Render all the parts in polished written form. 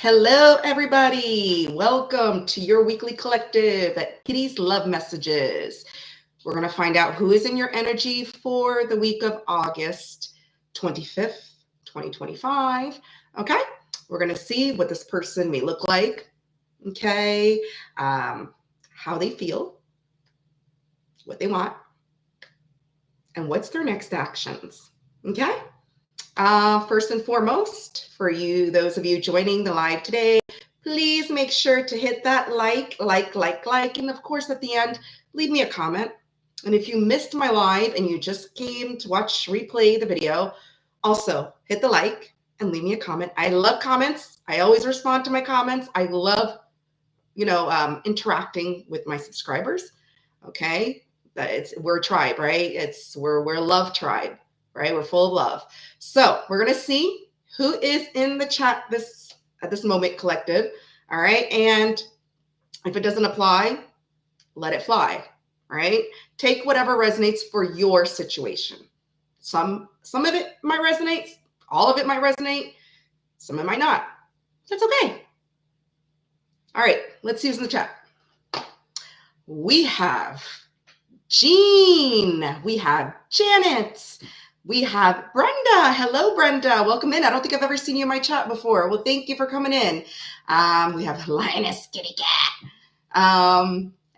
Hello, everybody. Welcome to your weekly collective at Kitty's Love Messages. We're going to find out who is in your energy for the week of August 25th, 2025. Okay. We're going to see what this person may look like. Okay. How they feel, what they want, and what's their next actions. Okay. First and foremost, for you, those of you joining the live today, please make sure to hit that like, and of course at the end, leave me a comment. And if you missed my live and you just came to replay the video, also hit the like and leave me a comment. I love comments. I always respond to my comments. I love, interacting with my subscribers. Okay, we're a tribe, right? We're a love tribe. Right? We're full of love. So we're going to see who is in the chat at this moment, collective. All right. And if it doesn't apply, let it fly. All right. Take whatever resonates for your situation. Some of it might resonate. All of it might resonate. Some of it might not. That's okay. All right. Let's see who's in the chat. We have Jean. We have Janet. We have Brenda. Hello, Brenda. Welcome in. I don't think I've ever seen you in my chat before. Well, thank you for coming in. We have Lioness Kitty Cat.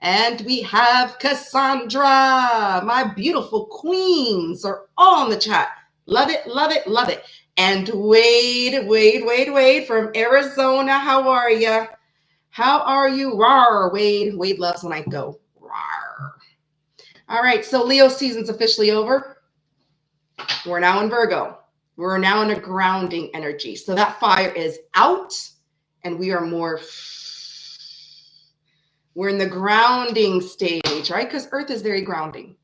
And we have Cassandra. My beautiful queens are all in the chat. Love it, love it, love it. And Wade from Arizona. How are you? How are you? Rawr, Wade. Wade loves when I go rawr. All right, so Leo season's officially over. We're now in Virgo. We're now in a grounding energy. So that fire is out and we're in the grounding stage, right? Because Earth is very grounding.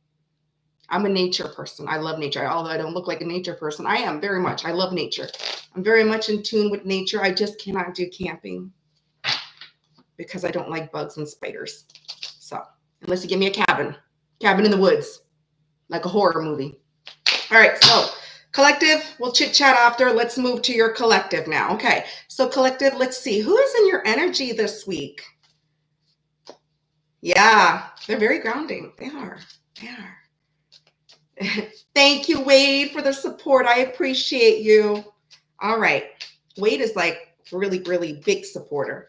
I'm a nature person. I love nature. Although I don't look like a nature person, I am very much. I love nature. I'm very much in tune with nature. I just cannot do camping because I don't like bugs and spiders. So unless you give me a cabin in the woods, like a horror movie. All right, so collective, we'll chit chat after. Let's move to your collective now. Okay, so collective, let's see. Who is in your energy this week? Yeah, they're very grounding. They are. Thank you, Wade, for the support. I appreciate you. All right. Wade is like really, really big supporter.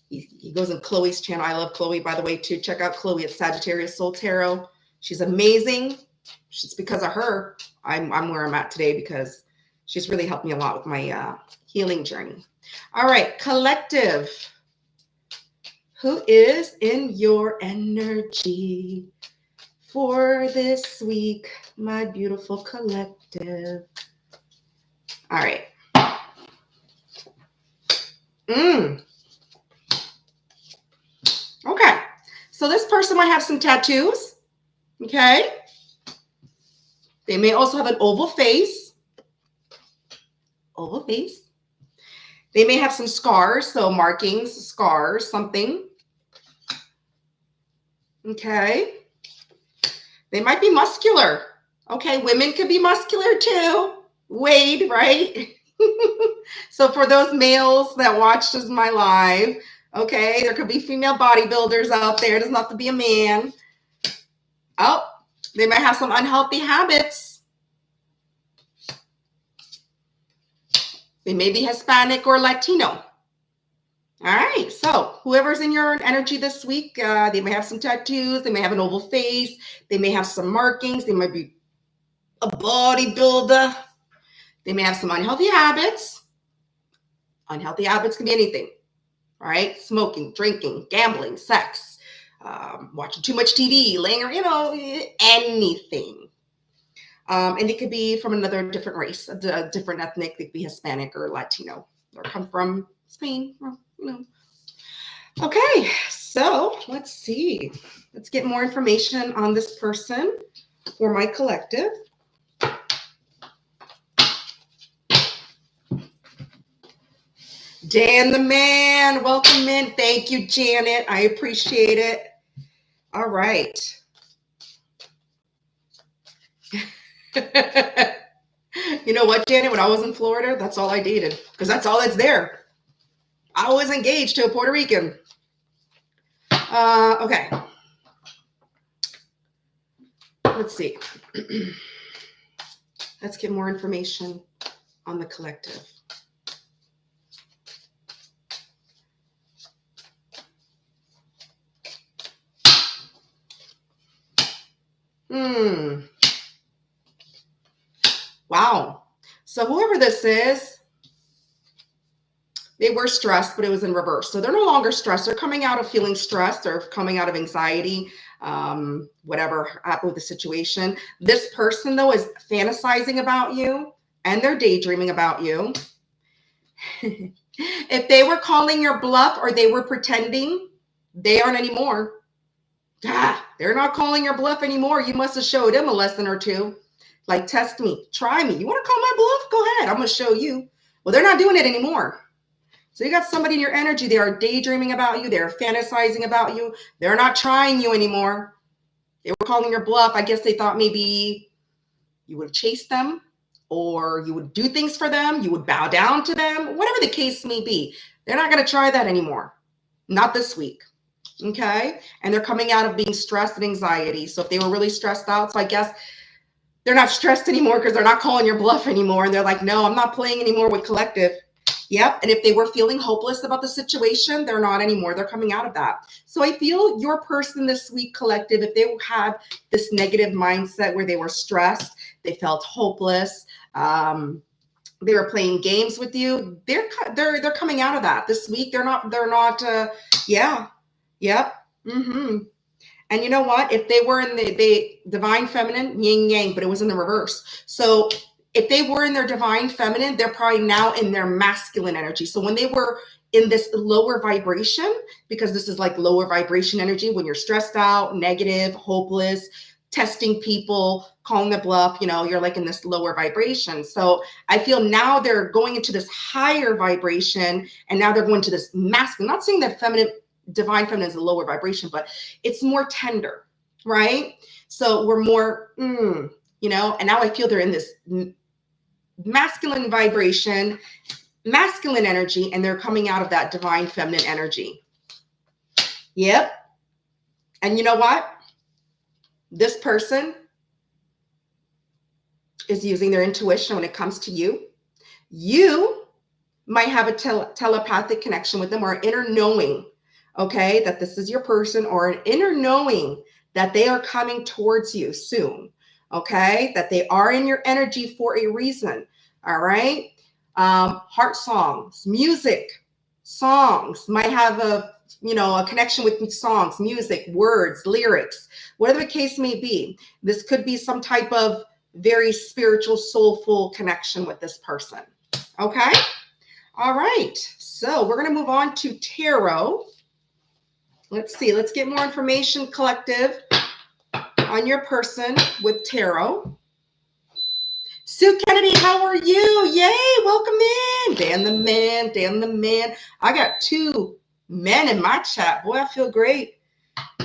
He goes in Chloe's channel. I love Chloe, by the way, too. Check out Chloe at Sagittarius Soul Tarot. She's amazing. It's because of her I'm where I'm at today, because she's really helped me a lot with my healing journey. All right, collective. Who is in your energy for this week, my beautiful collective? All right. Okay, so this person might have some tattoos. Okay. They may also have an oval face. They may have some scars, so markings, scars, something. Okay. They might be muscular. Okay, women could be muscular too. Wade, right? So for those males that watched my live, okay, there could be female bodybuilders out there. It doesn't have to be a man. Oh, they might have some unhealthy habits. They may be Hispanic or Latino. All right, so whoever's in your energy this week, they may have some tattoos. They may have an oval face. They may have some markings. They might be a bodybuilder. They may have some unhealthy habits. Unhealthy habits can be anything, right? Smoking, drinking, gambling, sex, watching too much TV, laying around, anything. And it could be from another different race, a different ethnic. They could be Hispanic or Latino, or come from Spain, or, Okay, so let's see. Let's get more information on this person for my collective. Dan the man, welcome in. Thank you, Janet. I appreciate it. All right. You know what, Janet? When I was in Florida, that's all I dated because that's all that's there. I was engaged to a Puerto Rican. Okay. Let's see. Let's get more information on the collective. Wow. So whoever this is, they were stressed, but it was in reverse. So they're no longer stressed. They're coming out of feeling stressed or coming out of anxiety, whatever happened with the situation. This person, though, is fantasizing about you and they're daydreaming about you. If they were calling your bluff or they were pretending, they aren't anymore. They're not calling your bluff anymore. You must have showed them a lesson or two. Like, test me, try me. You want to call my bluff? Go ahead. I'm going to show you. Well, they're not doing it anymore. So you got somebody in your energy. They are daydreaming about you. They're fantasizing about you. They're not trying you anymore. They were calling your bluff. I guess they thought maybe you would chase them or you would do things for them. You would bow down to them, whatever the case may be. They're not going to try that anymore. Not this week. Okay. And they're coming out of being stressed and anxiety. So if they were really stressed out, so I guess they're not stressed anymore because they're not calling your bluff anymore. And they're like, no, I'm not playing anymore with collective. Yep. And if they were feeling hopeless about the situation, they're not anymore. They're coming out of that. So I feel your person this week, collective, if they had this negative mindset where they were stressed, they felt hopeless, they were playing games with you, they're coming out of that this week. Yep. And you know what? If they were in the divine feminine, yin yang, but it was in the reverse. So if they were in their divine feminine, they're probably now in their masculine energy. So when they were in this lower vibration, because this is like lower vibration energy, when you're stressed out, negative, hopeless, testing people, calling the bluff, you're like in this lower vibration. So I feel now they're going into this higher vibration, and now they're going to this masculine. I'm not saying that divine feminine is a lower vibration, but it's more tender, right? So we're more, and now I feel they're in this masculine vibration, masculine energy, and they're coming out of that divine feminine energy. Yep. And you know what? This person is using their intuition when it comes to you. You might have a telepathic connection with them or an inner knowing, okay, that this is your person, or an inner knowing that they are coming towards you soon, okay, that they are in your energy for a reason, all right? Heart songs, music, songs might have a connection with songs, music, words, lyrics, whatever the case may be. This could be some type of very spiritual, soulful connection with this person, okay? All right, so we're going to move on to tarot. Let's see. Let's get more information, collective, on your person with tarot. Sue Kennedy, how are you? Yay, welcome in. Dan the man. I got 2 men in my chat. Boy, I feel great.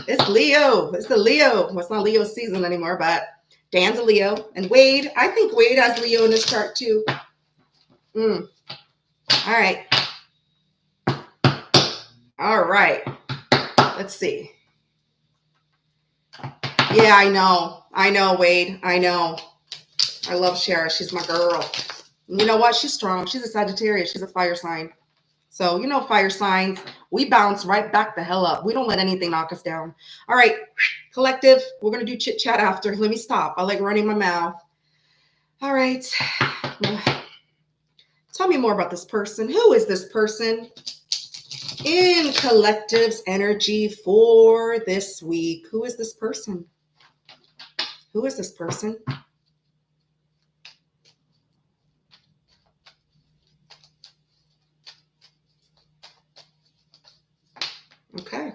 It's Leo. It's the Leo. Well, it's not Leo season anymore, but Dan's a Leo. And Wade, I think Wade has Leo in his chart too. All right. All right. Let's see. Yeah, I know, Wade. I know. I love Shara. She's my girl. You know what? She's strong. She's a Sagittarius. She's a fire sign. So, fire signs, we bounce right back the hell up. We don't let anything knock us down. All right, collective, we're going to do chit chat after. Let me stop. I like running my mouth. All right. Tell me more about this person. Who is this person in collective's energy for this week? Who is this person? Who is this person? Okay.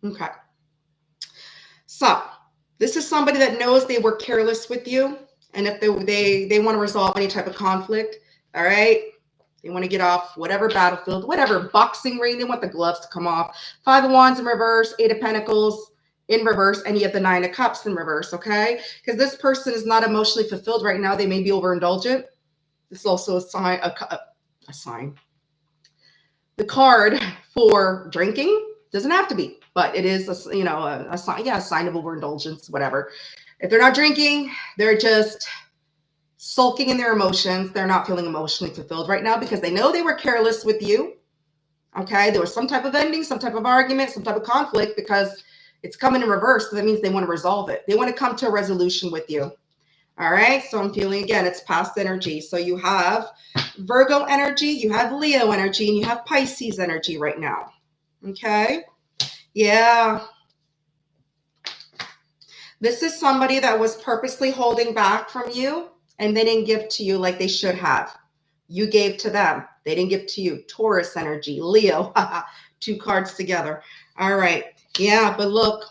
Okay. So this is somebody that knows they were careless with you. And if they want to resolve any type of conflict, all right, They want to get off whatever battlefield, whatever boxing ring. They want the gloves to come off. 5 of Wands in reverse, 8 of Pentacles in reverse, and you have the 9 of Cups in reverse, okay? Because this person is not emotionally fulfilled right now. They may be overindulgent. This is also a sign, a sign. The card for drinking doesn't have to be, but it is a, you know, a sign, yeah, a sign of overindulgence, whatever. If they're not drinking, they're just sulking in their emotions. They're not feeling emotionally fulfilled right now because they know they were careless with you. Okay, there was some type of ending, some type of argument, some type of conflict, because it's coming in reverse. So that means they want to resolve it. They want to come to a resolution with you. All right, so I'm feeling, again, it's past energy. So you have Virgo energy, you have Leo energy, and you have Pisces energy right now. Okay, yeah. This is somebody that was purposely holding back from you, and they didn't give to you like they should have. You gave to them. They didn't give to you. Taurus energy, Leo, 2 cards together. All right. Yeah, but look.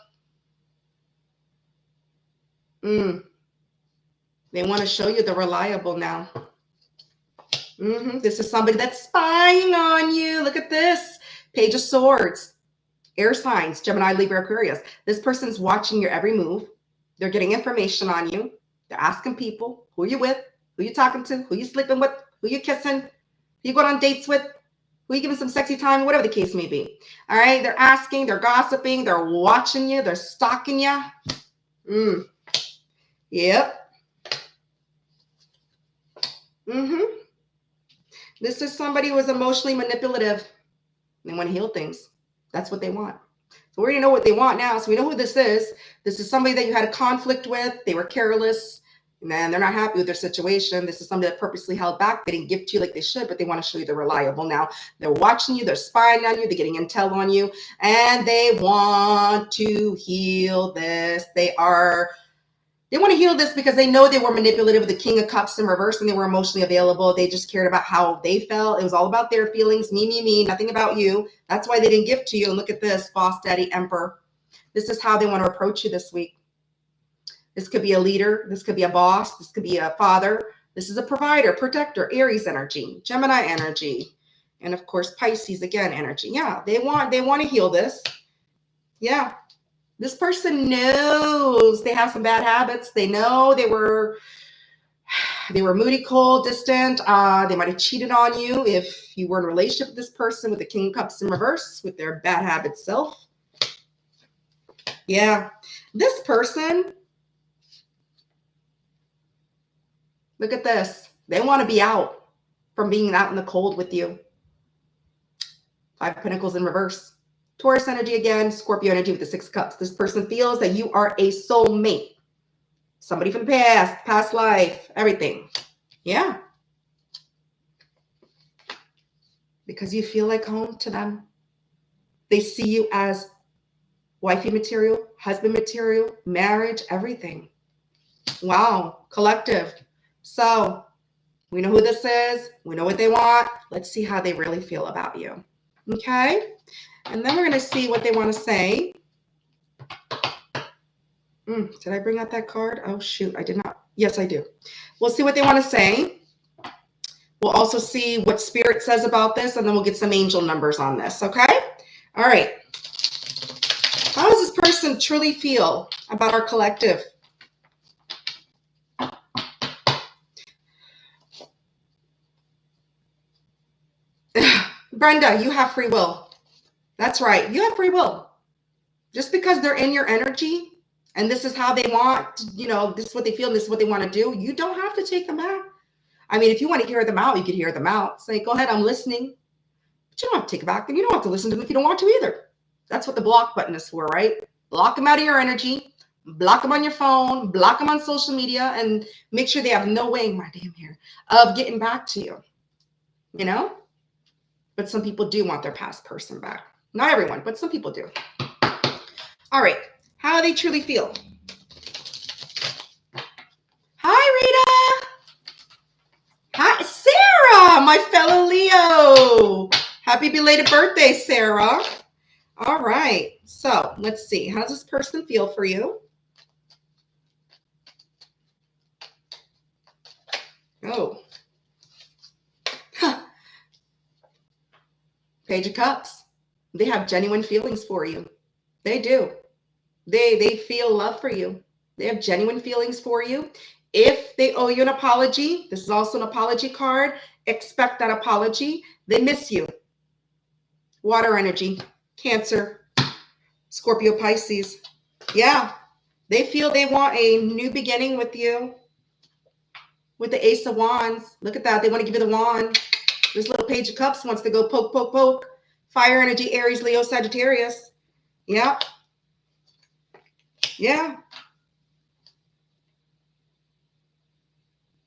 They want to show you the reliable now. This is somebody that's spying on you. Look at this. Page of Swords. Air signs, Gemini, Libra, Aquarius. This person's watching your every move. They're getting information on you. They're asking people, who are you with? Who you talking to? Who you sleeping with? Who you kissing? Who you going on dates with? Who you giving some sexy time? Whatever the case may be. All right, they're asking, they're gossiping, they're watching you, they're stalking you. Yep. This is somebody who is emotionally manipulative. They want to heal things. That's what they want. So we already know what they want now. So we know who this is. This is somebody that you had a conflict with. They were careless. And then they're not happy with their situation. This is somebody that purposely held back. They didn't give to you like they should, but they want to show you they're reliable now. They're watching you. They're spying on you. They're getting intel on you. And they want to heal this. They want to heal this because they know they were manipulative with the King of Cups in reverse, and they were emotionally available. They just cared about how they felt. It was all about their feelings. Me, nothing about you. That's why they didn't give to you. And look at this, Boss Daddy Emperor. This is how they want to approach you this week. This could be a leader. This could be a boss. This could be a father. This is a provider, protector, Aries energy, Gemini energy, and of course, Pisces, again, energy. Yeah, they want to heal this. Yeah. This person knows they have some bad habits. They know they were moody, cold, distant. They might have cheated on you if you were in a relationship with this person with the King of Cups in reverse with their bad habit self. Yeah. This person, look at this. They want to be out from being out in the cold with you. 5 of Pentacles in reverse. Taurus energy again, Scorpio energy with the 6 of Cups. This person feels that you are a soulmate. Somebody from the past life, everything. Yeah. Because you feel like home to them. They see you as wifey material, husband material, marriage, everything. Wow. Collective. So we know who this is. We know what they want. Let's see how they really feel about you. Okay. And then we're going to see what they want to say. Did I bring out that card? Oh, shoot. I did not. Yes, I do. We'll see what they want to say. We'll also see what Spirit says about this, and then we'll get some angel numbers on this. Okay. All right. How does this person truly feel about our collective? Brenda, you have free will. That's right. You have free will. Just because they're in your energy and this is how they want, this is what they feel, and this is what they want to do, you don't have to take them back. I mean, if you want to hear them out, you could hear them out. Say, go ahead, I'm listening. But you don't have to take it back, and you don't have to listen to them if you don't want to either. That's what the block button is for, right? Block them out of your energy, block them on your phone, block them on social media, and make sure they have no way, my damn hair, of getting back to you, But some people do want their past person back. Not everyone, but some people do. All right. How do they truly feel? Hi, Rita. Hi, Sarah, my fellow Leo. Happy belated birthday, Sarah. All right. So let's see. How does this person feel for you? Oh. Page of Cups. They have genuine feelings for you. They do. They feel love for you. They have genuine feelings for you. If they owe you an apology, this is also an apology card. Expect that apology. They miss you. Water energy, Cancer, Scorpio, Pisces. Yeah, they feel they want a new beginning with you. With the Ace of Wands, look at that. They want to give you the wand. This little Page of Cups wants to go poke, poke, poke. Fire energy, Aries, Leo, Sagittarius. Yeah. Yeah.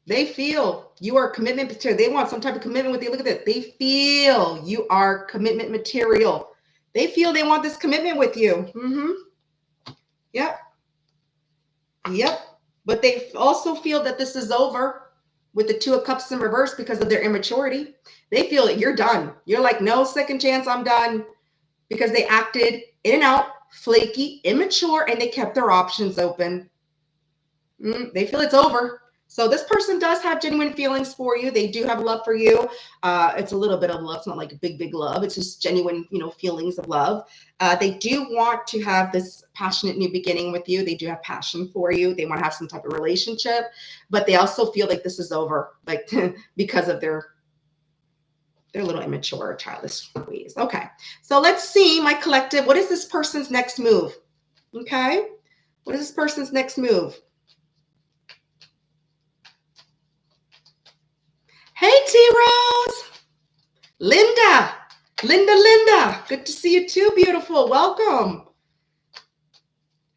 They feel you are commitment material. They want some type of commitment with you. Look at that. They feel you are commitment material. They feel they want this commitment with you. Yep. Yep. But they also feel that this is over with the Two of Cups in reverse because of their immaturity. They feel that you're done. You're like, no second chance, I'm done. Because they acted in and out, flaky, immature, and they kept their options open. They feel it's over. So this person does have genuine feelings for you. They do have love for you. It's a little bit of love. It's not like a big, big love. It's just genuine, feelings of love. They do want to have this passionate new beginning with you. They do have passion for you. They want to have some type of relationship, but they also feel like this is over, like because of their little immature, childish ways. Okay, so let's see, my collective. What is this person's next move? Okay, what is this person's next move? Hey, T-Rose. Linda. Good to see you too, beautiful. Welcome.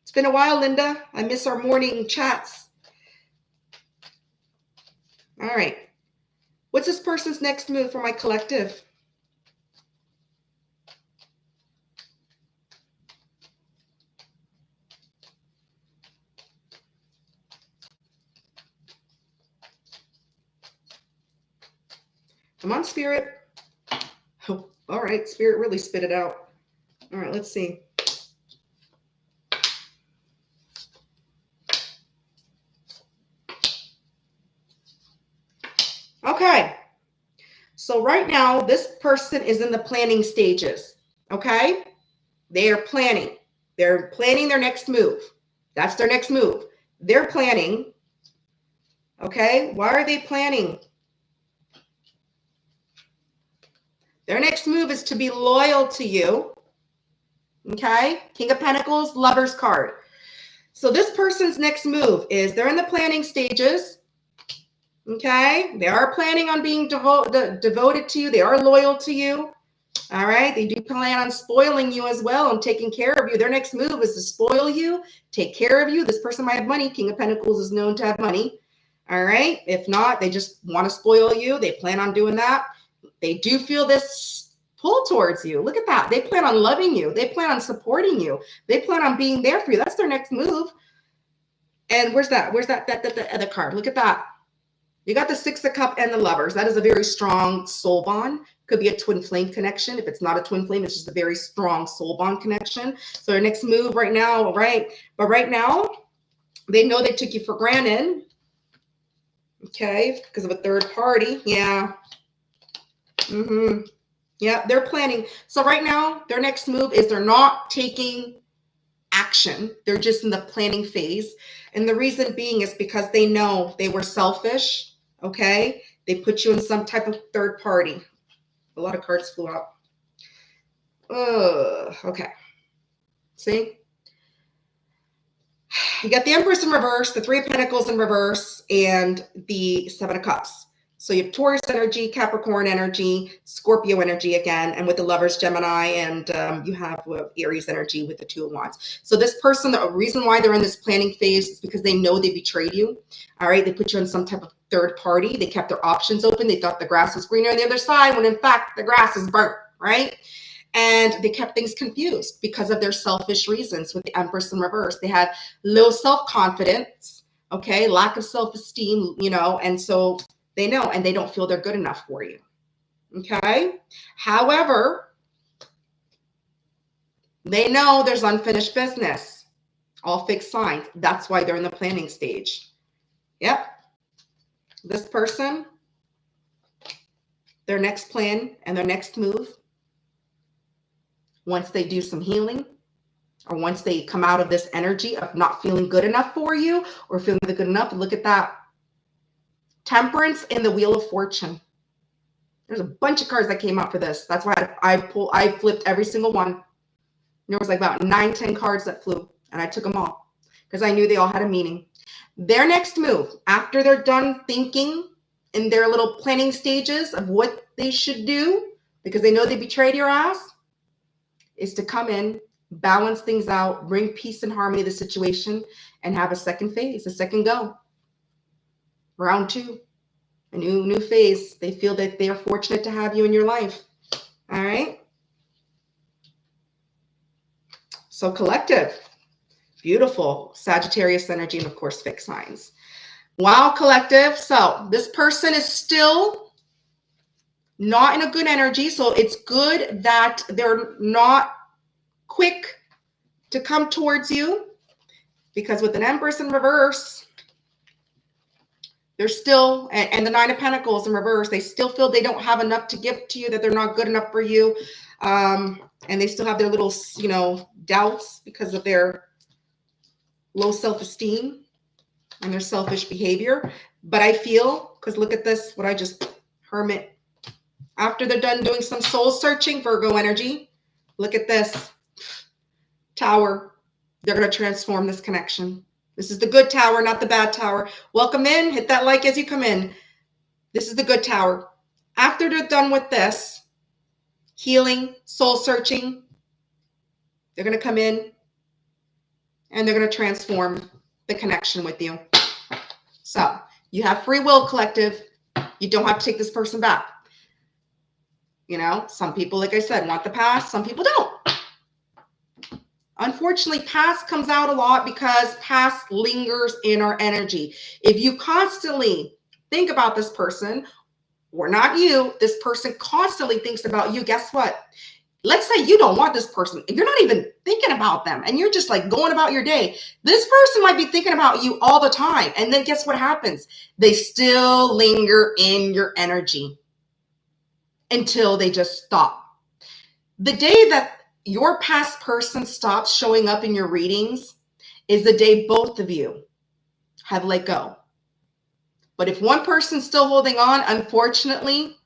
It's been a while, Linda. I miss our morning chats. All right. What's this person's next move for my collective? Come on, Spirit. Oh, all right, Spirit really spit it out. All right, let's see. Okay. So right now, this person is in the planning stages. Okay. They are planning. They're planning their next move. That's their next move. They're planning. Okay. Why are they planning? Their next move is to be loyal to you. Okay. King of Pentacles, Lover's card. So this person's next move is they're in the planning stages. Okay. They are planning on being devoted to you. They are loyal to you. All right. They do plan on spoiling you as well and taking care of you. Their next move is to spoil you, take care of you. This person might have money. King of Pentacles is known to have money. All right. If not, they just want to spoil you. They plan on doing that. They do feel this pull towards you. Look at that. They plan on loving you. They plan on supporting you. They plan on being there for you. That's their next move. And where's that? Where's that other card? Look at that. You got the Six of Cups and the Lovers. That is a very strong soul bond. Could be a twin flame connection. If it's not a twin flame, it's just a very strong soul bond connection. So their next move right now, right? But right now, they know they took you for granted. Okay, because of a third party. Yeah. Yeah, they're planning. So right now, their next move is they're not taking action. They're just in the planning phase. And the reason being is because they know they were selfish. Okay. They put you in some type of third party. A lot of cards flew out. Okay. See? You got the Empress in reverse, the Three of Pentacles in reverse, and the Seven of Cups. So you have Taurus energy, Capricorn energy, Scorpio energy again, and with the Lovers, Gemini, and you have Aries energy with the Two of Wands. So this person, the reason why they're in this planning phase is because they know they betrayed you. All right, they put you in some type of third party. They kept their options open. They thought the grass was greener on the other side, when in fact the grass is burnt, right? And they kept things confused because of their selfish reasons with the Empress in reverse. They had low self-confidence, okay, lack of self-esteem, and so they know, and they don't feel they're good enough for you. Okay. However, they know there's unfinished business, all fixed signs. That's why they're in the planning stage. Yep. This person, their next plan and their next move once they do some healing, or once they come out of this energy of not feeling good enough for you or feeling good enough. Look at that. Temperance in the Wheel of Fortune. There's a bunch of cards that came out for this. That's why I flipped every single one. There was like about 9-10 cards that flew, and I took them all because I knew they all had a meaning. Their next move, after they're done thinking in their little planning stages of what they should do, because they know they betrayed your ass, is to come in, balance things out, bring peace and harmony to the situation, and have a second phase, a second go. Round 2, a new phase. They feel that they are fortunate to have you in your life. All right. So collective, beautiful Sagittarius energy, and of course, fixed signs. Wow, collective. So this person is still not in a good energy. So it's good that they're not quick to come towards you, because with an Empress in reverse, they're still, and the Nine of Pentacles in reverse, they still feel they don't have enough to give to you, that they're not good enough for you. And they still have their little, doubts because of their low self-esteem and their selfish behavior. But I feel, because look at this, what I just, Hermit. After they're done doing some soul searching, Virgo energy, look at this. Tower. They're going to transform this connection. This is the good tower, not the bad tower. Welcome in. Hit that like as you come in. This is the good tower. After they're done with this, healing, soul searching, they're going to come in and they're going to transform the connection with you. So you have free will, collective. You don't have to take this person back. Some people, like I said, want the past. Some people don't. Unfortunately, past comes out a lot because past lingers in our energy. If you constantly think about this person, or not you, this person constantly thinks about you, guess what? Let's say you don't want this person. You're not even thinking about them, and you're just like going about your day. This person might be thinking about you all the time. And then guess what happens? They still linger in your energy until they just stop. The day that your past person stops showing up in your readings is the day both of you have let go. But if one person's still holding on, unfortunately,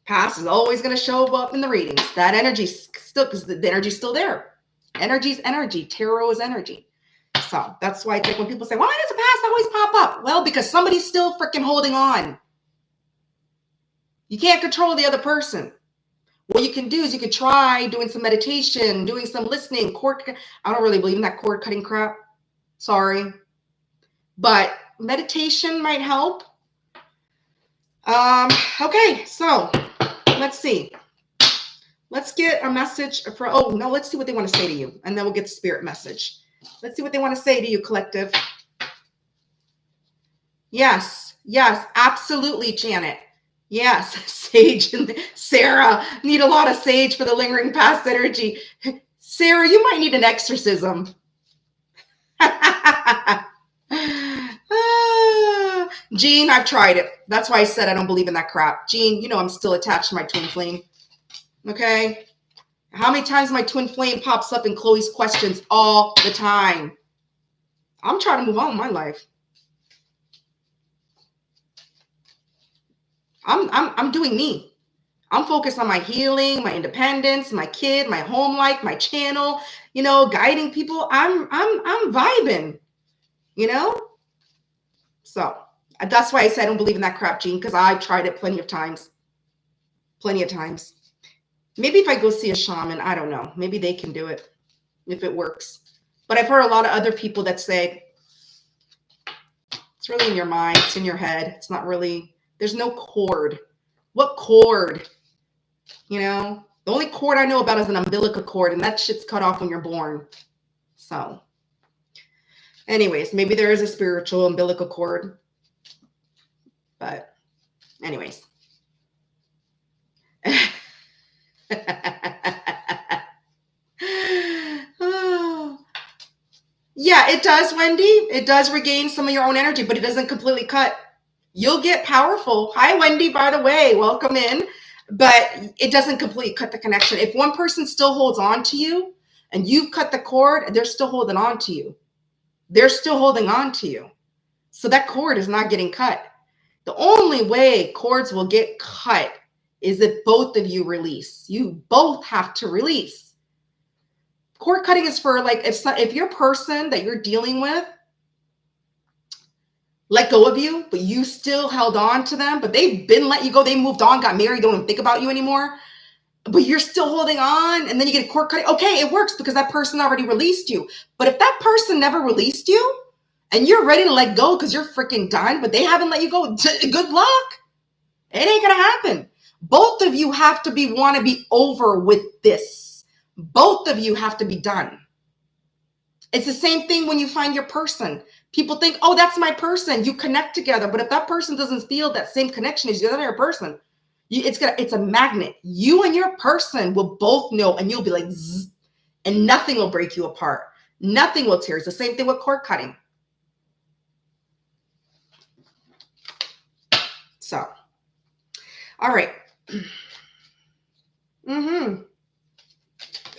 past is always going to show up in the readings. That energy's still, because the energy's still there. Energy's energy. Tarot is energy. So that's why I think when people say, why does the past always pop up? Well, because somebody's still freaking holding on. You can't control the other person. What you can do is you could try doing some meditation, doing some listening, I don't really believe in that cord cutting crap. Sorry. But meditation might help. Okay, so let's see. Let's get a message let's see what they want to say to you. And then we'll get the spirit message. Let's see what they want to say to you, collective. Yes, absolutely, Janet. Yes, sage and Sarah, need a lot of sage for the lingering past energy. Sarah, you might need an exorcism. Jean, I've tried it. That's why I said I don't believe in that crap. Jean, I'm still attached to my twin flame. Okay? How many times my twin flame pops up in Chloe's questions? All the time. I'm trying to move on with my life. I'm doing me. I'm focused on my healing, my independence, my kid, my home life, my channel, guiding people. I'm vibing, So that's why I said I don't believe in that crap, Jean, because I've tried it plenty of times. Maybe if I go see a shaman, I don't know. Maybe they can do it if it works. But I've heard a lot of other people that say it's really in your mind. It's in your head. It's not really, there's no cord. What cord? The only cord I know about is an umbilical cord, and that shit's cut off when you're born. So anyways, maybe there is a spiritual umbilical cord. But anyways. Yeah, it does, Wendy. It does regain some of your own energy, but it doesn't completely cut. You'll get powerful. Hi, Wendy, by the way. Welcome in. but it doesn't completely cut the connection. If one person still holds on to you and you've cut the cord, they're still holding on to you. They're still holding on to you. So that cord is not getting cut. The only way cords will get cut is if both of you release. You both have to release. Cord cutting is for like if your person that you're dealing with let go of you, but you still held on to them, but they've been let you go, they moved on, got married, don't even think about you anymore, but you're still holding on, and then you get a cord cutting. Okay, it works because that person already released you. But if that person never released you and you're ready to let go because you're freaking done, but they haven't let you go, good luck. It ain't gonna happen. Both of you have to want to be over with this. Both of you have to be done. It's the same thing when you find your person. People think, oh, that's my person. You connect together. But if that person doesn't feel that same connection as the other person, it's a magnet. You and your person will both know, and you'll be like, zzz, and nothing will break you apart. Nothing will tear. It's the same thing with cord cutting. So, all right.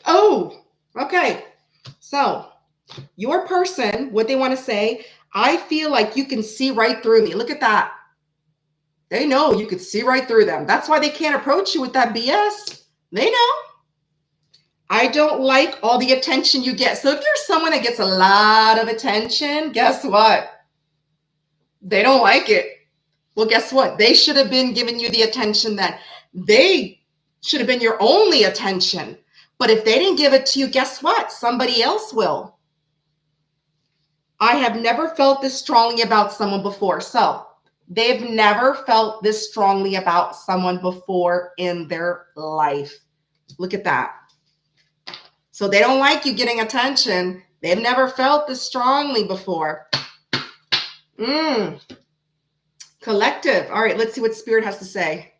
Oh, okay. So, your person, what they want to say, I feel like you can see right through me. Look at that. They know you can see right through them. That's why they can't approach you with that BS. They know. I don't like all the attention you get. So if you're someone that gets a lot of attention, guess what? They don't like it. Well, guess what? They should have been giving you the attention that they should have been your only attention. But if they didn't give it to you, guess what? Somebody else will. I have never felt this strongly about someone before. So they've never felt this strongly about someone before in their life. Look at that. So they don't like you getting attention. They've never felt this strongly before. Collective. All right, let's see what Spirit has to say.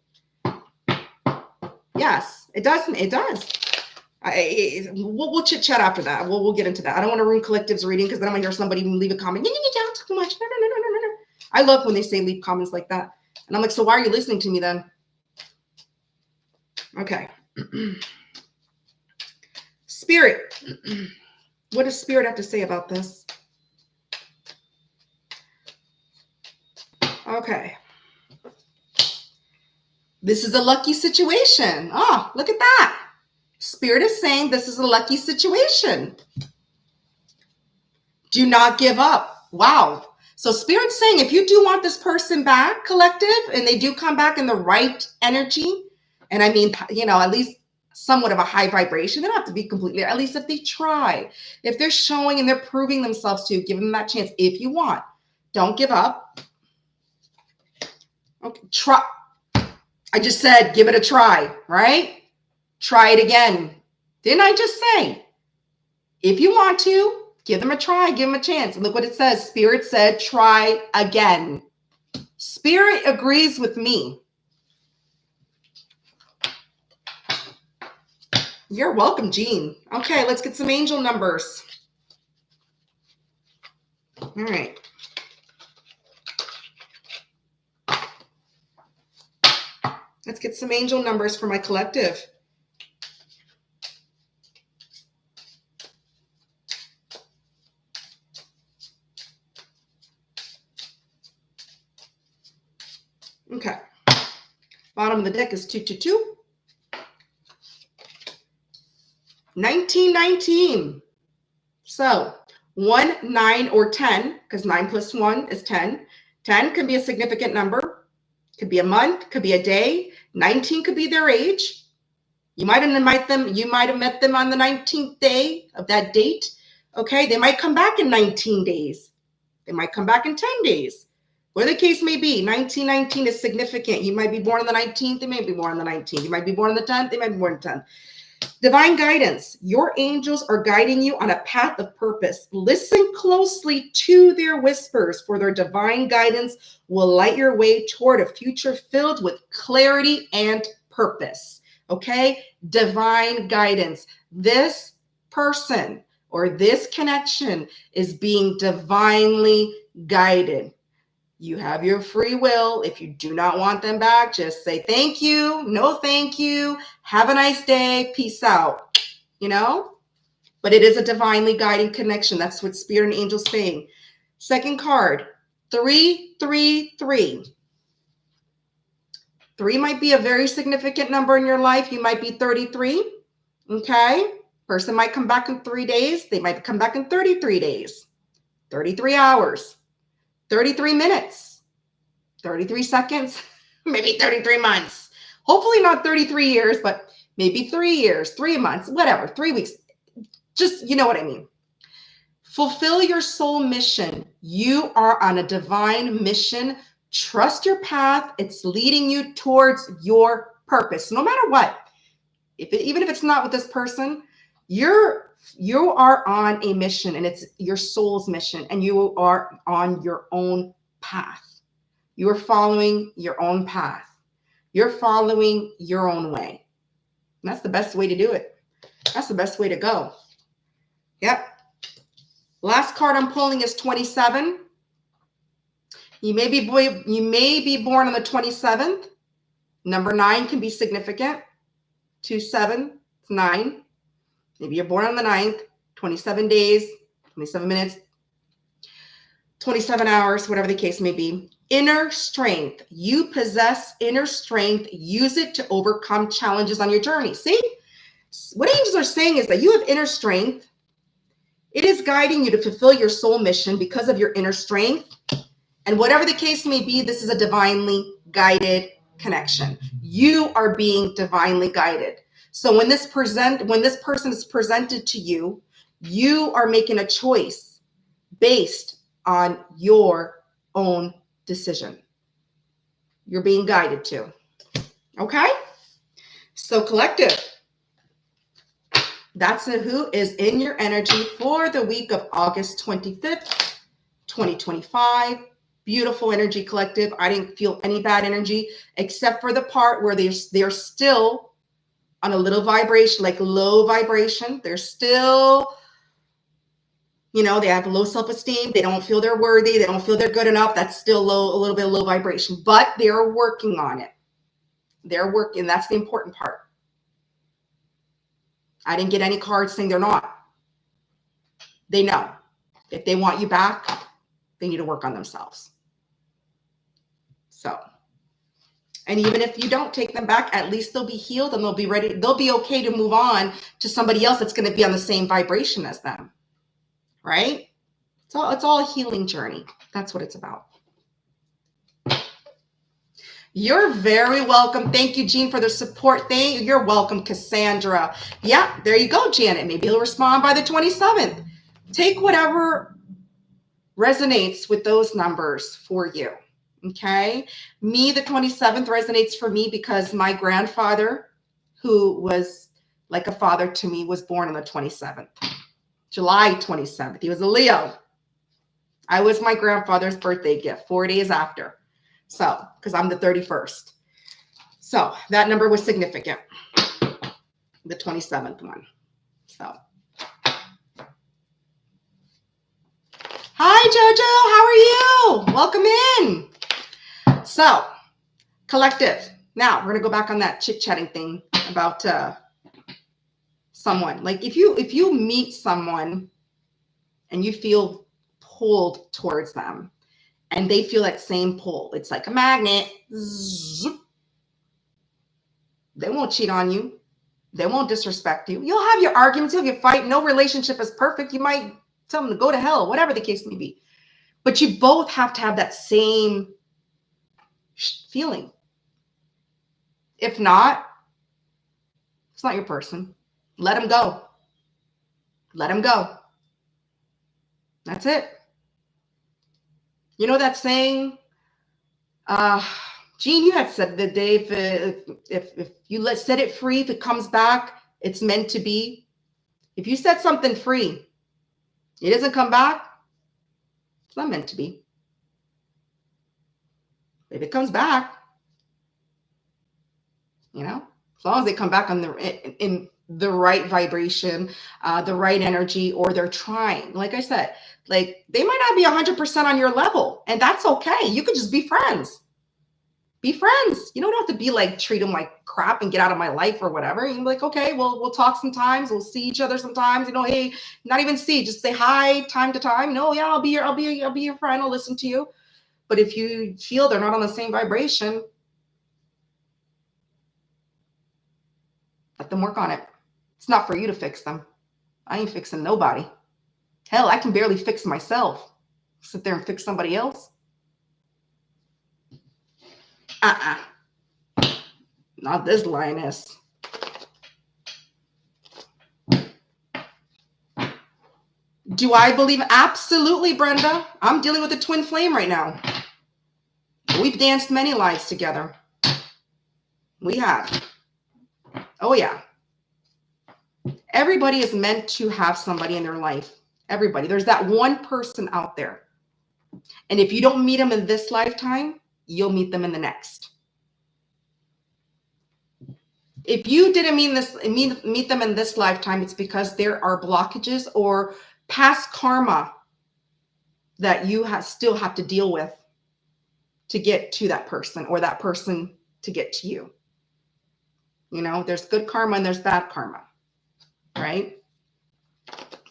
Yes, it does. It does. We'll chit chat after that. We'll get into that. I don't want to ruin Collective's reading because then I'm gonna hear somebody leave a comment. Don't talk too much. No. I love when they say leave comments like that. And I'm like, so why are you listening to me then? Okay. Spirit. What does Spirit have to say about this? Okay. This is a lucky situation. Oh, look at that. Spirit is saying this is a lucky situation. Do not give up. Wow. So Spirit's saying if you do want this person back, Collective, and they do come back in the right energy, and I mean, at least somewhat of a high vibration, they don't have to be completely, at least if they try. If they're showing and they're proving themselves to you, give them that chance if you want. Don't give up. Okay, try. I just said, give it a try, right? Try it again. Didn't I just say? If you want to, give them a try, give them a chance. And look what it says. Spirit said, try again. Spirit agrees with me. You're welcome, Jean. Okay, let's get some angel numbers. All right. Let's get some angel numbers for my collective. Okay. Bottom of the deck is 222. 1919. So 1, 9, or 10, because 9 plus 1 is 10. 10 could be a significant number. Could be a month, could be a day. 19 could be their age. You might have met them on the 19th day of that date. Okay, they might come back in 19 days. They might come back in 10 days. Whatever the case may be, 1919 is significant. You might be born on the 19th, they may be born on the 19th. You might be born on the 10th, they might be born on the 10th. Divine guidance. Your angels are guiding you on a path of purpose. Listen closely to their whispers, for their divine guidance will light your way toward a future filled with clarity and purpose. Okay? Divine guidance. This person or this connection is being divinely guided. You have your free will. If you do not want them back, just say thank you, no thank you, have a nice day, peace out, you know? But it is a divinely guiding connection. That's what Spirit and Angels saying. Second card, 333. 3 might be a very significant number in your life. You might be 33, okay? Person might come back in 3 days. They might come back in 33 days, 33 hours, 33 minutes, 33 seconds, maybe 33 months. Hopefully not 33 years, but maybe 3 years, 3 months, whatever, 3 weeks. Just, you know what I mean. Fulfill your soul mission. You are on a divine mission. Trust your path. It's leading you towards your purpose. No matter what, even if it's not with this person, you are on a mission, and it's your soul's mission, and you are on your own path. You are following your own path. You're following your own way. And that's the best way to do it. That's the best way to go. Yep. Last card I'm pulling is 27. You may be born on the 27th. Number 9 can be significant. 27, 9. Maybe you're born on the 9th, 27 days, 27 minutes, 27 hours, whatever the case may be. Inner strength. You possess inner strength. Use it to overcome challenges on your journey. See? What angels are saying is that you have inner strength. It is guiding you to fulfill your soul mission because of your inner strength. And whatever the case may be, this is a divinely guided connection. You are being divinely guided. So when this person is presented to you, you are making a choice based on your own decision. You're being guided to. Okay? So collective. That's who is in your energy for the week of August 25th, 2025. Beautiful energy, collective. I didn't feel any bad energy except for the part where they're still on a little vibration, like low vibration. They're still, they have low self-esteem. They don't feel they're worthy. They don't feel they're good enough. That's still low, a little bit of low vibration, but they're working on it. They're working. That's the important part. I didn't get any cards saying they're not. They know. If they want you back, they need to work on themselves. So, and even if you don't take them back, at least they'll be healed and they'll be ready. They'll be okay to move on to somebody else that's going to be on the same vibration as them. Right? It's all a healing journey. That's what it's about. You're very welcome. Thank you, Jean, for the support. You're welcome, Cassandra. Yeah, there you go, Janet. Maybe he'll respond by the 27th. Take whatever resonates with those numbers for you. Okay? Me, the 27th resonates for me because my grandfather, who was like a father to me, was born on the 27th, July 27th. He was a Leo. I was my grandfather's birthday gift 4 days after. So, because I'm the 31st. So that number was significant. The 27th one. So. Hi, Jojo. How are you? Welcome in. So, collective. Now, we're going to go back on that chit-chatting thing about someone. Like if you meet someone and you feel pulled towards them, and they feel that same pull. It's like a magnet. Zoop. They won't cheat on you. They won't disrespect you. You'll have your arguments. You'll have your fight. No relationship is perfect. You might tell them to go to hell, whatever the case may be. But you both have to have that same feeling. If not, it's not your person. Let them go. Let them go. That's it. You know that saying? Jean, you had said that, Dave, if you set it free, if it comes back, it's meant to be. If you set something free, it doesn't come back, it's not meant to be. If it comes back, as long as they come back in the right vibration, the right energy, or they're trying. Like I said, like they might not be 100% on your level, and that's okay. You could just be friends. Be friends. You don't have to be like treat them like crap and get out of my life or whatever. You can be like, okay, well, we'll talk sometimes. We'll see each other sometimes. You know, hey, not even see, just say hi time to time. No, yeah, I'll be your friend. I'll listen to you. But if you feel they're not on the same vibration, let them work on it. It's not for you to fix them. I ain't fixing nobody. Hell, I can barely fix myself. Sit there and fix somebody else. Not this lioness. Do I believe? Absolutely, Brenda. I'm dealing with a twin flame right now. We've danced many lives together. We have. Oh, yeah. Everybody is meant to have somebody in their life. Everybody. There's that one person out there. And if you don't meet them in this lifetime, you'll meet them in the next. If you didn't meet them in this lifetime, it's because there are blockages or past karma that you still have to deal with to get to that person, or that person to get to you. You know, there's good karma and there's bad karma, right?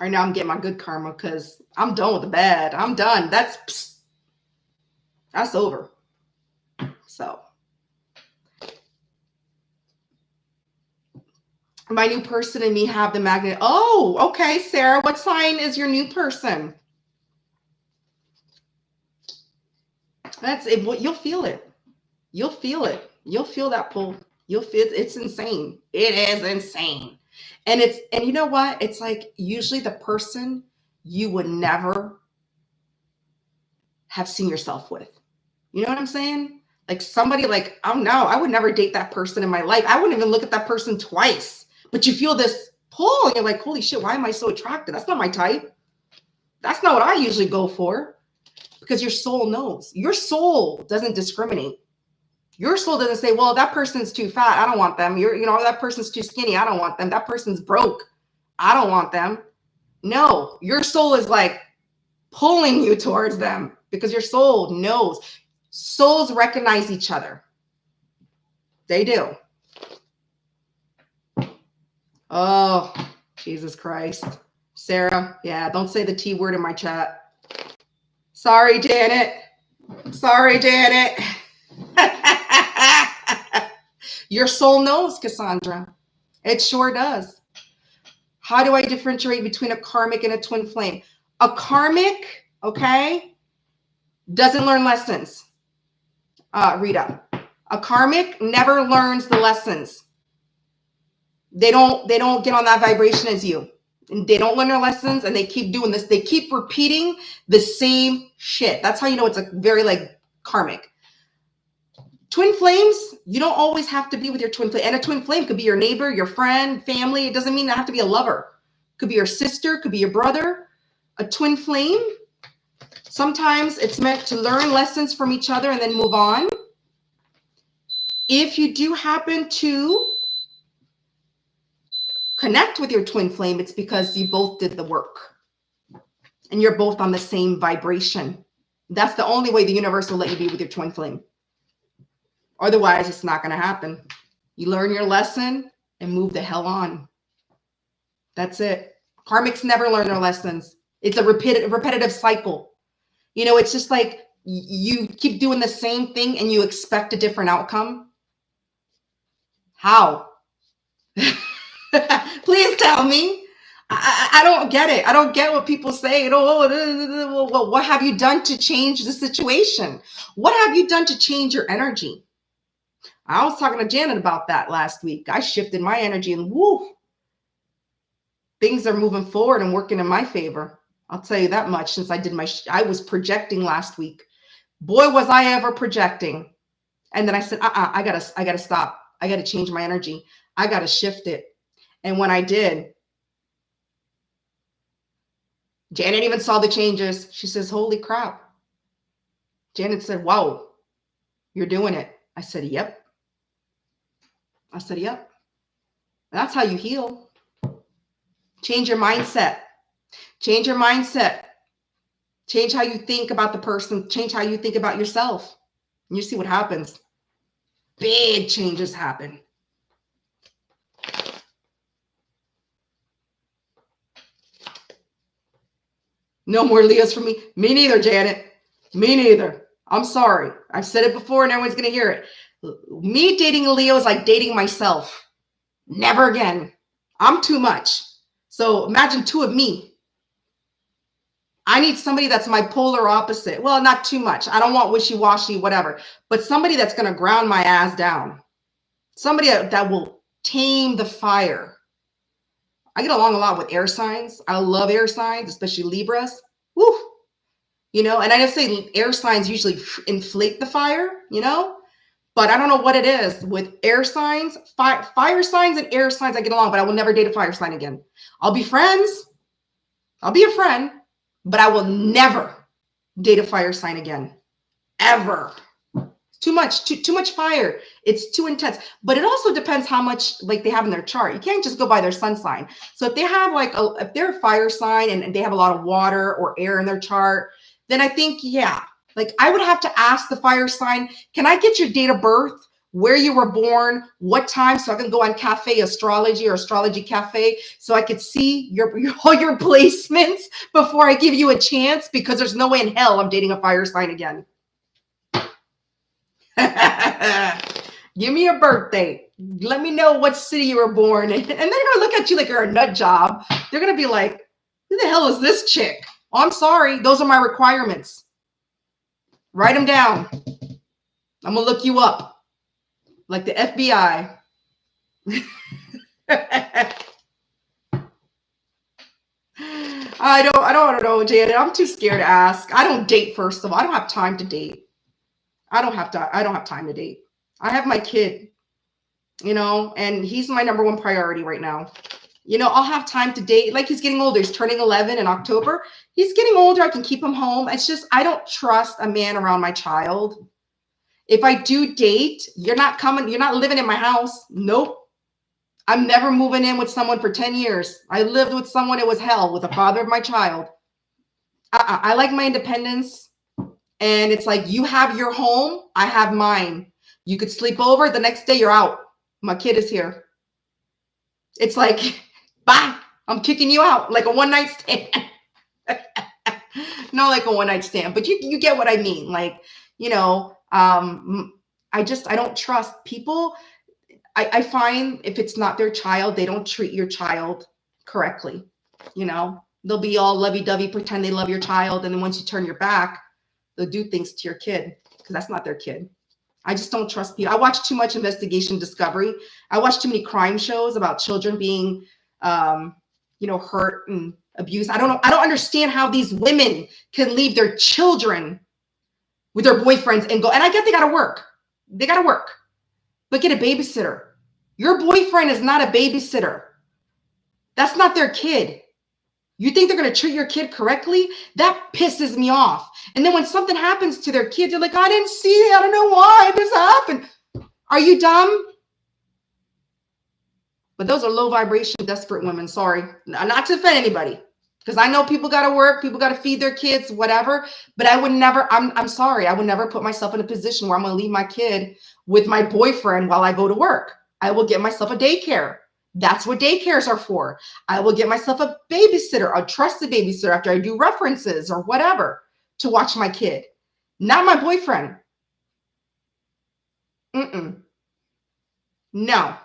Right now I'm getting my good karma because I'm done with the bad. I'm done. That's over. So my new person and me have the magnet. Oh, okay, Sarah, what sign is your new person? That's it. You'll feel it. You'll feel it. You'll feel that pull. You'll feel it's insane. It is insane. And you know what? It's like usually the person you would never have seen yourself with. You know what I'm saying? Like somebody like, oh no, I would never date that person in my life. I wouldn't even look at that person twice. But you feel this pull and you're like, holy shit, why am I so attracted? That's not my type. That's not what I usually go for. Because your soul knows. Your soul doesn't discriminate. Your soul doesn't say, well, that person's too fat. I don't want them. That person's too skinny. I don't want them. That person's broke. I don't want them. No, your soul is like pulling you towards them because your soul knows. Souls recognize each other. They do. Oh, Jesus Christ. Sarah, yeah, don't say the T word in my chat. Sorry, Janet. Your soul knows, Cassandra. It sure does. How do I differentiate between a karmic and a twin flame? A karmic, okay, doesn't learn lessons. Rita, a karmic never learns the lessons. They don't get on that vibration as you. And they don't learn their lessons, and they keep doing this. They keep repeating the same shit. That's how you know it's a very like karmic. Twin flames, you don't always have to be with your twin flame. And a twin flame could be your neighbor, your friend, family. It doesn't mean it have to be a lover. Could be your sister, could be your brother. A twin flame, sometimes it's meant to learn lessons from each other and then move on. If you do happen to connect with your twin flame, it's because you both did the work and you're both on the same vibration. That's the only way the universe will let you be with your twin flame. Otherwise, it's not going to happen. You learn your lesson and move the hell on. That's it. Karmics never learn their lessons. It's a repetitive cycle. You know, it's just like you keep doing the same thing and you expect a different outcome. How? Please tell me. I don't get it. I don't get what people say. What have you done to change the situation? What have you done to change your energy? I was talking to Janet about that last week. I shifted my energy and woo, things are moving forward and working in my favor. I'll tell you that much. Since I was projecting last week. Boy, was I ever projecting. And then I said, I gotta stop. I gotta change my energy. I gotta shift it. And when I did, Janet even saw the changes. She says, holy crap. Janet said, wow, you're doing it. I said, yep. That's how you heal. Change your mindset. Change your mindset. Change how you think about the person. Change how you think about yourself. And you see what happens. Big changes happen. No more Leos for me. Me neither, Janet. Me neither. I'm sorry. I've said it before and everyone's going to hear it. Me dating a Leo is like dating myself. Never again. I'm too much. So imagine two of me. I need somebody that's my polar opposite. Well, not too much. I don't want wishy-washy, whatever. But somebody that's going to ground my ass down. Somebody that will tame the fire. I get along a lot with air signs. I love air signs, especially Libras. Woo! You know, and I just say air signs usually inflate the fire, you know, but I don't know what it is with air signs, fire signs and air signs. I get along, but I will never date a fire sign again. I'll be friends. I'll be a friend, but I will never date a fire sign again, ever. Too much fire. It's too intense. But it also depends how much like they have in their chart. You can't just go by their sun sign. So if they have like if they're a fire sign and they have a lot of water or air in their chart, then I think, yeah, like I would have to ask the fire sign, can I get your date of birth, where you were born, what time, so I can go on Cafe Astrology or Astrology Cafe so I could see all your placements before I give you a chance, because there's no way in hell I'm dating a fire sign again. Give me a birthday. Let me know what city you were born in. And they're going to look at you like you're a nut job. They're going to be like, who the hell is this chick? Oh, I'm sorry. Those are my requirements. Write them down. I'm going to look you up like the FBI. I don't know, Janet. I'm too scared to ask. I don't date, first of all. I don't have time to date. I don't have time to date. I have my kid, you know, and he's my number one priority right now. You know, I'll have time to date. Like, he's getting older. He's turning 11 in October. He's getting older. I can keep him home. It's just, I don't trust a man around my child. If I do date, you're not coming. You're not living in my house. Nope. I'm never moving in with someone for 10 years. I lived with someone. It was hell with the father of my child. I like my independence. And it's like, you have your home, I have mine. You could sleep over, the next day you're out. My kid is here. It's like, bye, I'm kicking you out, like a one-night stand. Not like a one-night stand, but you get what I mean. Like, you know, I don't trust people. I find if it's not their child, they don't treat your child correctly. You know, they'll be all lovey-dovey, pretend they love your child. And then once you turn your back, they'll do things to your kid because that's not their kid. I just don't trust people. I watch too much investigation discovery. I watch too many crime shows about children being, you know, hurt and abused. I don't understand how these women can leave their children with their boyfriends and go. And I get they got to work. They got to work. But get a babysitter. Your boyfriend is not a babysitter. That's not their kid. You think they're going to treat your kid correctly? That pisses me off. And then when something happens to their kid, they're like, I didn't see it. I don't know why this happened. Are you dumb? But those are low vibration, desperate women. Sorry. Not to offend anybody. Because I know people got to work. People got to feed their kids, whatever. But I would never, I'm sorry. I would never put myself in a position where I'm going to leave my kid with my boyfriend while I go to work. I will get myself a daycare. That's what daycares are for. I will get myself a babysitter, a trusted babysitter after I do references or whatever to watch my kid. Not my boyfriend. No.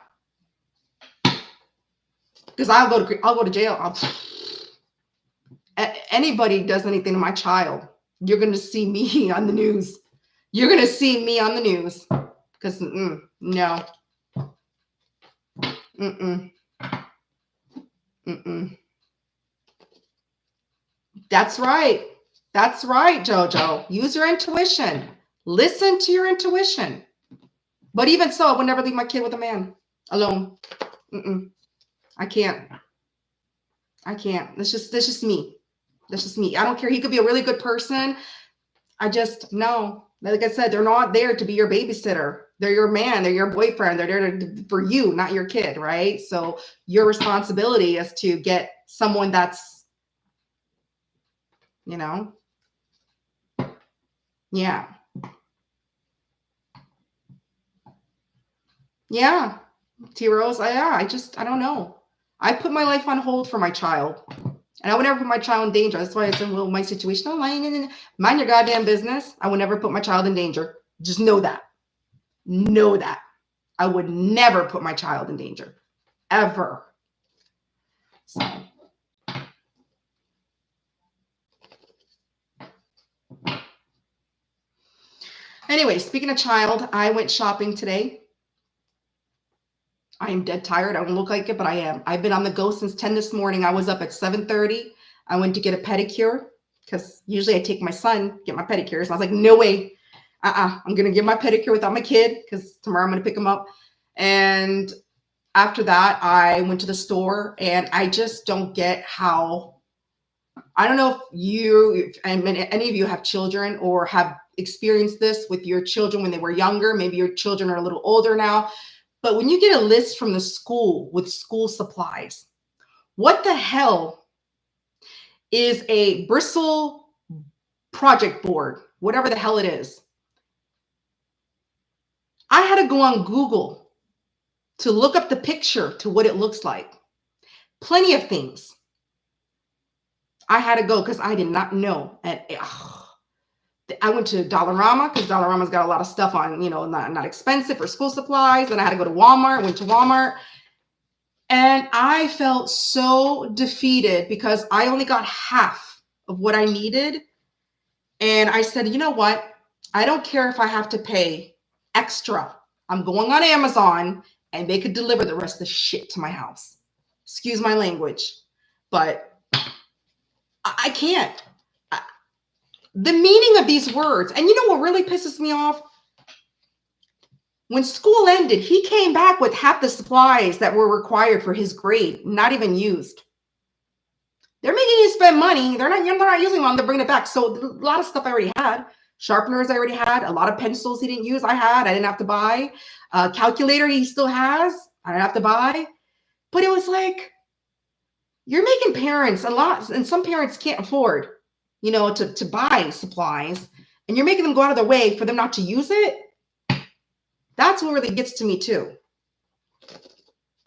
Because I'll go to jail. Anybody does anything to my child, you're going to see me on the news. You're going to see me on the news. Because no. That's right. That's right, Jojo. Use your intuition. Listen to your intuition. But even so, I would never leave my kid with a man alone. I can't. That's just me. That's just me. I don't care. He could be a really good person. I just, no. Like I said, they're not there to be your babysitter. They're your man, they're your boyfriend, they're there for you, not your kid, right? So your responsibility is to get someone that's, you know, yeah. Yeah. T-Rose, I don't know. I put my life on hold for my child. And I would never put my child in danger. That's why it's in my situation. I'm lying. Mind your goddamn business. I would never put my child in danger. Just know that. Know that. I would never put my child in danger. Ever. So. Anyway, speaking of child, I went shopping today. I am dead tired. I don't look like it, but I am. I've been on the go since 10 this morning. I was up at 7:30. I went to get a pedicure because usually I take my son, get my pedicures. I was like, no way. I'm going to get my pedicure without my kid because tomorrow I'm going to pick him up. And after that, I went to the store, and I just don't get how, I don't know if you and any of you have children or have experienced this with your children when they were younger. Maybe your children are a little older now. But when you get a list from the school with school supplies, what the hell is a bristle project board, whatever the hell it is? I had to go on Google to look up the picture to what it looks like. Plenty of things. I had to go because I did not know. And I went to Dollarama because Dollarama's got a lot of stuff on, not expensive for school supplies. And I had to go to Walmart, went to Walmart. And I felt so defeated because I only got half of what I needed. And I said, you know what? I don't care if I have to pay extra. I'm going on Amazon and they could deliver the rest of the shit to my house. Excuse my language, but I can't. The meaning of these words. And you know what really pisses me off? When school ended, he came back with half the supplies that were required for his grade, not even used. They're making you spend money. They're not using them. They're bringing it back. So a lot of stuff I already had. Sharpeners I already had. A lot of pencils he didn't use I had. I didn't have to buy. Calculator he still has. I didn't have to buy. But it was like, you're making parents a lot, and some parents can't afford, to buy supplies, and you're making them go out of their way for them not to use it. That's what really gets to me too.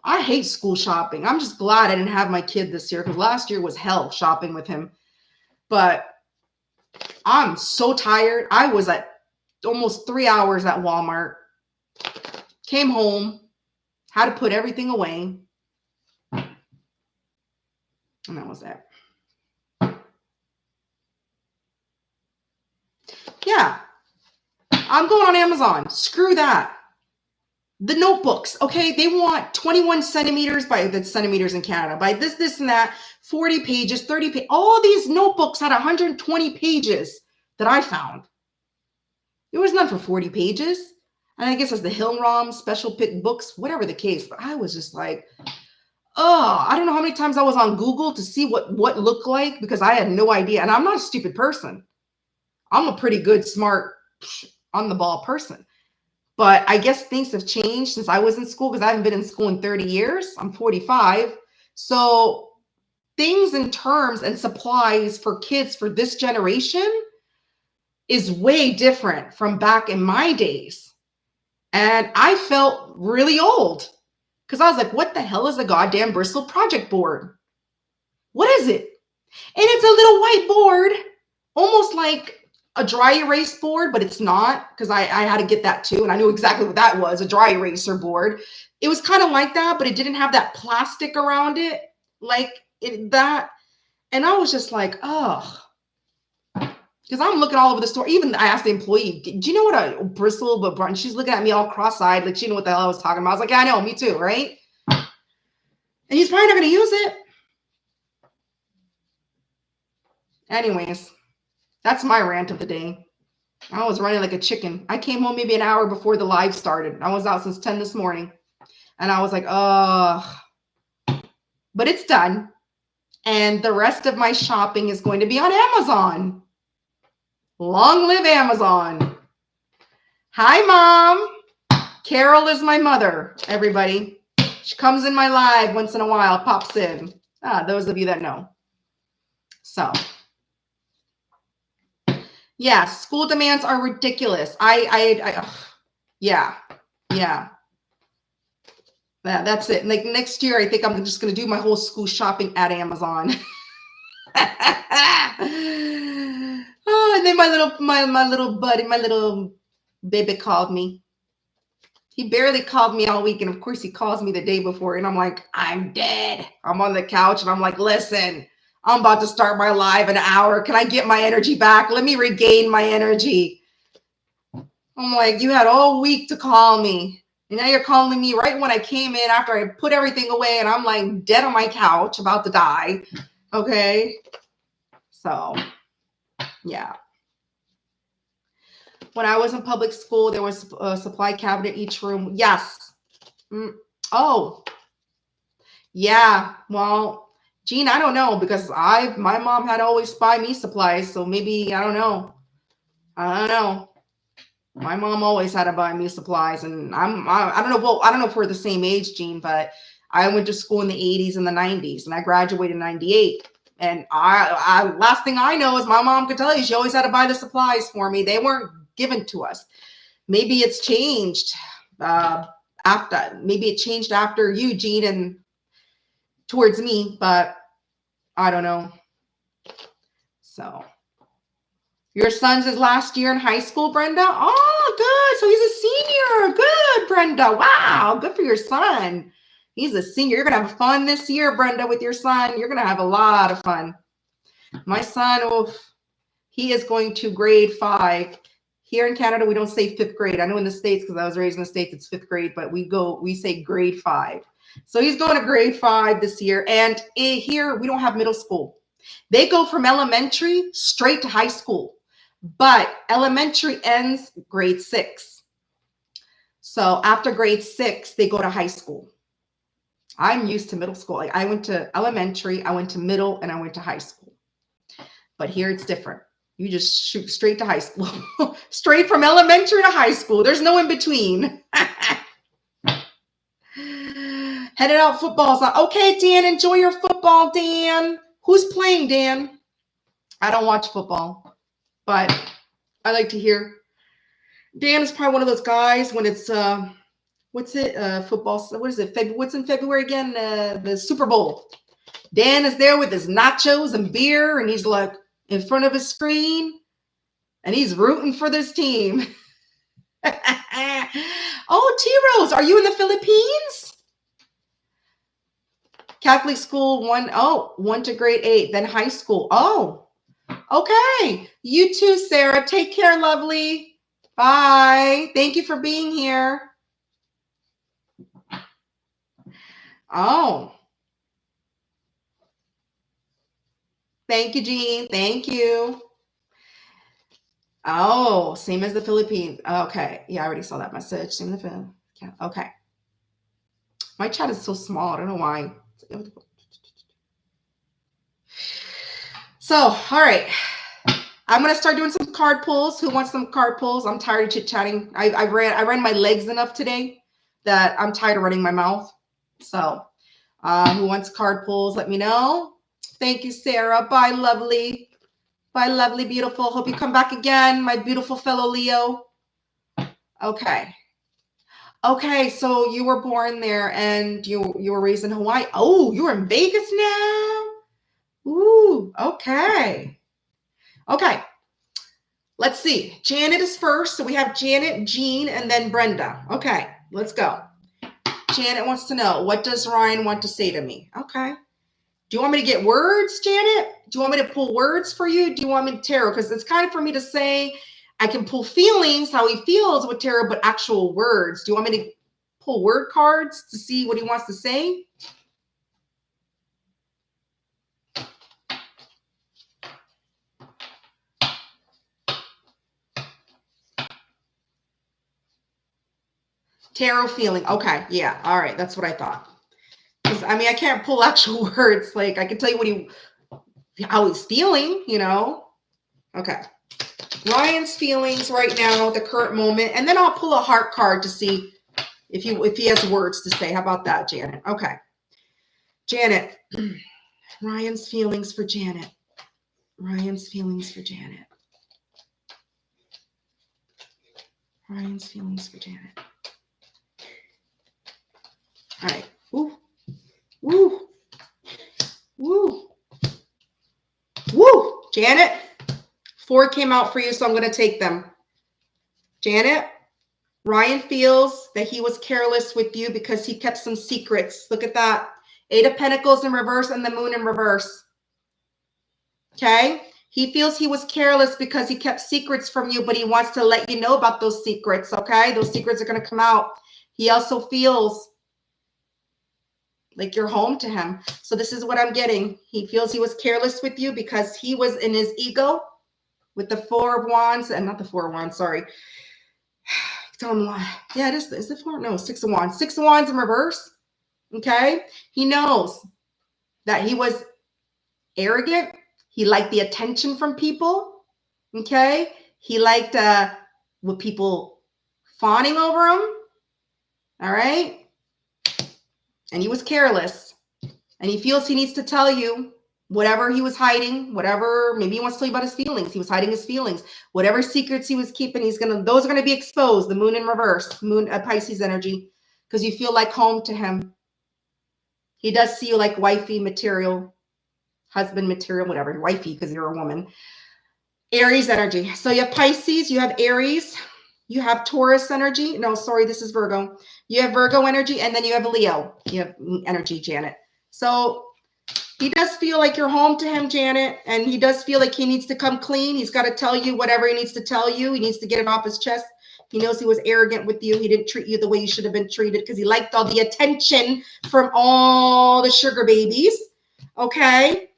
I hate school shopping. I'm just glad I didn't have my kid this year because last year was hell shopping with him. But I'm so tired. I was at almost 3 hours at Walmart. Came home, had to put everything away. And that was it. Yeah. I'm going on Amazon. Screw that. The notebooks, okay? They want 21 centimeters by the centimeters in Canada, by this, and that, 40 pages, 30 pages. All these notebooks had 120 pages that I found. There was none for 40 pages. And I guess it's the Hillrom special pick books, whatever the case. But I was just like, I don't know how many times I was on Google to see what looked like because I had no idea. And I'm not a stupid person. I'm a pretty good, smart, on the ball person. But I guess things have changed since I was in school because I haven't been in school in 30 years. I'm 45. So things and terms and supplies for kids for this generation is way different from back in my days. And I felt really old because I was like, what the hell is a goddamn Bristol project board? What is it? And it's a little white board, almost like a dry erase board, but it's not because I had to get that too. And I knew exactly what that was, a dry eraser board. It was kind of like that, but it didn't have that plastic around it like that. And I was just like, oh, because I'm looking all over the store. Even I asked the employee, do you know what a bristle, but she's looking at me all cross-eyed, like she knew what the hell I was talking about. I was like, yeah, I know, me too, right? And he's probably not going to use it. Anyways, that's my rant of the day. I was running like a chicken. I came home maybe an hour before the live started. I was out since 10 this morning. And I was like, but it's done. And the rest of my shopping is going to be on Amazon. Long live Amazon. Hi, Mom. Carol is my mother, everybody. She comes in my live once in a while, pops in. Those of you that know. So, yeah, school demands are ridiculous. Yeah. That's it. Like next year, I think I'm just going to do my whole school shopping at Amazon. Oh, and then my little buddy, my little baby called me. He barely called me all week. And of course he calls me the day before. And I'm like, I'm dead. I'm on the couch and I'm like, listen, I'm about to start my live in an hour. Can I get my energy back? Let me regain my energy. I'm like, you had all week to call me. And now you're calling me right when I came in after I put everything away. And I'm like dead on my couch about to die. Okay. So, yeah. When I was in public school, there was a supply cabinet in each room. Yes. Oh, yeah. Well, Jean, I don't know because my mom had always buy me supplies. So maybe, I don't know. My mom always had to buy me supplies, and I don't know. Well, I don't know if we're the same age, Jean, but I went to school in the 80s and the 90s, and I graduated in 98. And I last thing I know is my mom could tell you she always had to buy the supplies for me. They weren't given to us. Maybe it's changed after. Maybe it changed after you, Jean, and towards me, but I don't know. So. Your son's his last year in high school, Brenda? Oh, good. So he's a senior. Good, Brenda. Wow. Good for your son. He's a senior. You're going to have fun this year, Brenda, with your son. You're going to have a lot of fun. My son, he is going to grade 5. Here in Canada, we don't say 5th grade. I know in the States, because I was raised in the States, it's 5th grade, but we say grade 5. So he's going to grade 5 this year. And here, we don't have middle school. They go from elementary straight to high school. But elementary ends grade 6. So after grade 6, they go to high school. I'm used to middle school. Like I went to elementary, I went to middle, and I went to high school. But here it's different. You just shoot straight to high school. Straight from elementary to high school. There's no in between. Headed out football. So, okay, Dan, enjoy your football, Dan. Who's playing, Dan? I don't watch football. But I like to hear. Dan is probably one of those guys when it's football. What is it? What's in February again? The Super Bowl. Dan is there with his nachos and beer, and he's like in front of his screen, and he's rooting for this team. Oh, T-Rose, are you in the Philippines? Catholic school 1 to grade 8, then high school. Oh. Okay. You too, Sarah. Take care, lovely. Bye. Thank you for being here. Oh. Thank you, Jean. Thank you. Oh, same as the Philippines. Okay. Yeah, I already saw that message. Same as the Philippines. Okay. My chat is so small. I don't know why. So, all right. I'm going to start doing some card pulls. Who wants some card pulls? I'm tired of chit-chatting. I ran my legs enough today that I'm tired of running my mouth. So who wants card pulls? Let me know. Thank you, Sarah. Bye, lovely. Bye, lovely, beautiful. Hope you come back again, my beautiful fellow Leo. Okay. Okay, so you were born there and you were raised in Hawaii. Oh, you're in Vegas now? Ooh, okay. Okay. Let's see. Janet is first. So we have Janet, Jean, and then Brenda. Okay, let's go. Janet wants to know, what does Ryan want to say to me? Okay. Do you want me to get words, Janet? Do you want me to pull words for you? Do you want me to tarot? Because it's kind of for me to say, I can pull feelings, how he feels with tarot, but actual words. Do you want me to pull word cards to see what he wants to say? Tarot feeling. Okay. Yeah. All right. That's what I thought. I mean, I can't pull actual words. Like I can tell you how he's feeling, you know? Okay. Ryan's feelings right now, the current moment. And then I'll pull a heart card to see If he has words to say. How about that, Janet? Okay. Janet. Ryan's feelings for Janet. Ryan's feelings for Janet. Ryan's feelings for Janet. All right. Woo. Woo. Woo. Woo. Janet. 4 came out for you, so I'm going to take them. Janet. Ryan feels that he was careless with you because he kept some secrets. Look at that. 8 of Pentacles in reverse and the Moon in reverse. Okay. He feels he was careless because he kept secrets from you, but he wants to let you know about those secrets. Okay. Those secrets are going to come out. He also feels like you're home to him. So this is what I'm getting. He feels he was careless with you because he was in his ego with the 4 of Wands and not the 4 of Wands. Sorry. Tell him why. Yeah, it is. Is it 4? No, 6 of Wands. 6 of Wands in reverse. Okay. He knows that he was arrogant. He liked the attention from people. Okay. He liked with people fawning over him. All right. And he was careless. And he feels he needs to tell you whatever he was hiding, whatever, maybe he wants to tell you about his feelings. He was hiding his feelings. Whatever secrets he was keeping, those are going to be exposed. The Moon in reverse, Moon, Pisces energy, because you feel like home to him. He does see you like wifey material, husband material, whatever, wifey, because you're a woman. Aries energy. So you have Pisces, you have Aries, you have Taurus energy. No, sorry, this is Virgo. You have Virgo energy, and then you have Leo. You have energy, Janet. So he does feel like you're home to him, Janet, and he does feel like he needs to come clean. He's got to tell you whatever he needs to tell you. He needs to get it off his chest. He knows he was arrogant with you. He didn't treat you the way you should have been treated because he liked all the attention from all the sugar babies. Okay.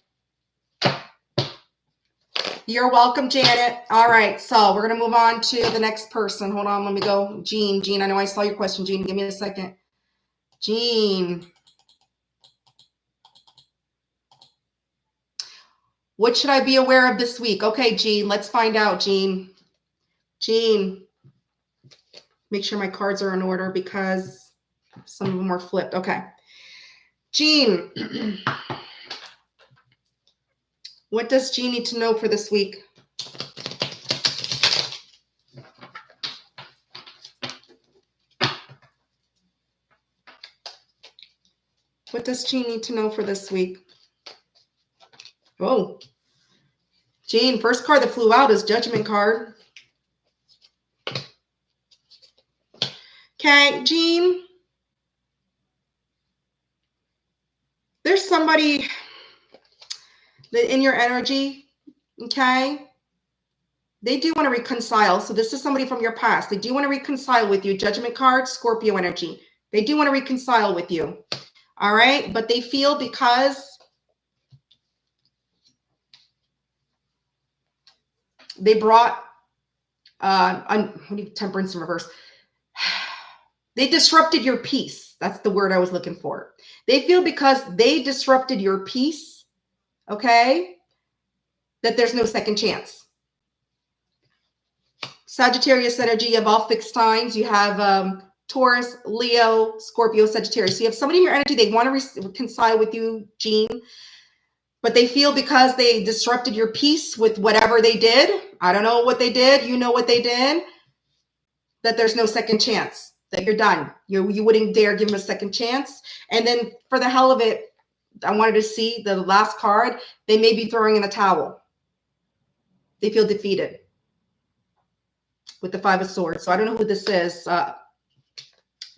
You're welcome, Janet. All right. So we're going to move on to the next person. Hold on. Let me go. Jean, I know I saw your question, Jean. Give me a second. Jean. What should I be aware of this week? Okay, Jean, let's find out, Jean. Jean, make sure my cards are in order because some of them are flipped. Okay. Jean, what does Jean need to know for this week? What does Jean need to know for this week? Oh, Jean, first card that flew out is Judgment card. Okay, Jean, there's somebody that in your energy, okay, they do want to reconcile. So this is somebody from your past. They do want to reconcile with you. Judgment card, Scorpio energy. They do want to reconcile with you. All right. But they feel because they brought temperance in reverse. They disrupted your peace. That's the word I was looking for. They feel because they disrupted your peace, okay, that there's no second chance. Sagittarius energy, you have all fixed signs. You have Taurus, Leo, Scorpio, Sagittarius. So you have somebody in your energy, they want to reconcile with you, Jean, but they feel because they disrupted your peace with whatever they did. I don't know what they did. You know what they did. That there's no second chance, that you're done. You wouldn't dare give them a second chance. And then for the hell of it, I wanted to see the last card. They may be throwing in the towel. They feel defeated with the 5 of Swords. So I don't know who this is.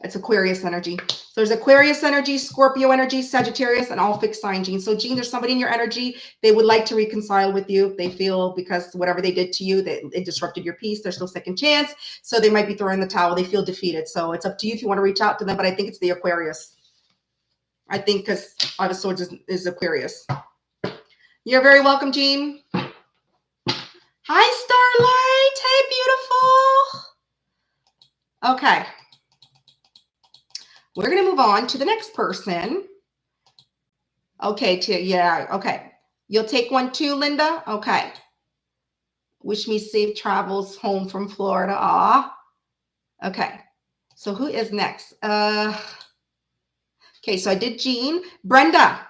It's Aquarius energy. So there's Aquarius energy, Scorpio energy, Sagittarius, and all fixed sign, Jean. So Jean, there's somebody in your energy. They would like to reconcile with you. They feel because whatever they did to you, it disrupted your peace. There's no second chance. So they might be throwing the towel. They feel defeated. So it's up to you if you want to reach out to them. But I think it's the Aquarius. I think because 5 of Swords is Aquarius. You're very welcome, Jean. Hi, Starlight. Hey, beautiful. Okay. We're going to move on to the next person. Okay, yeah, okay. You'll take one too, Linda? Okay. Wish me safe travels home from Florida. Ah. Okay. So who is next? Okay, so I did Jean. Brenda,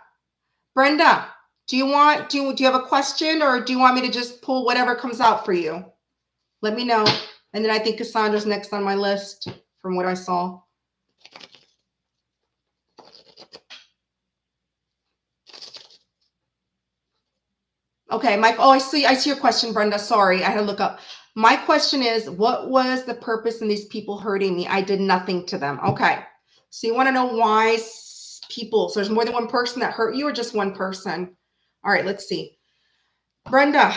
do you have a question, or do you want me to just pull whatever comes out for you? Let me know. And then I think Cassandra's next on my list from what I saw. Okay, Mike. Oh, I see your question, Brenda. Sorry, I had to look up. My question is, what was the purpose in these people hurting me? I did nothing to them. Okay. So you want to know why people, so there's more than one person that hurt you, or just one person? All right, let's see. Brenda,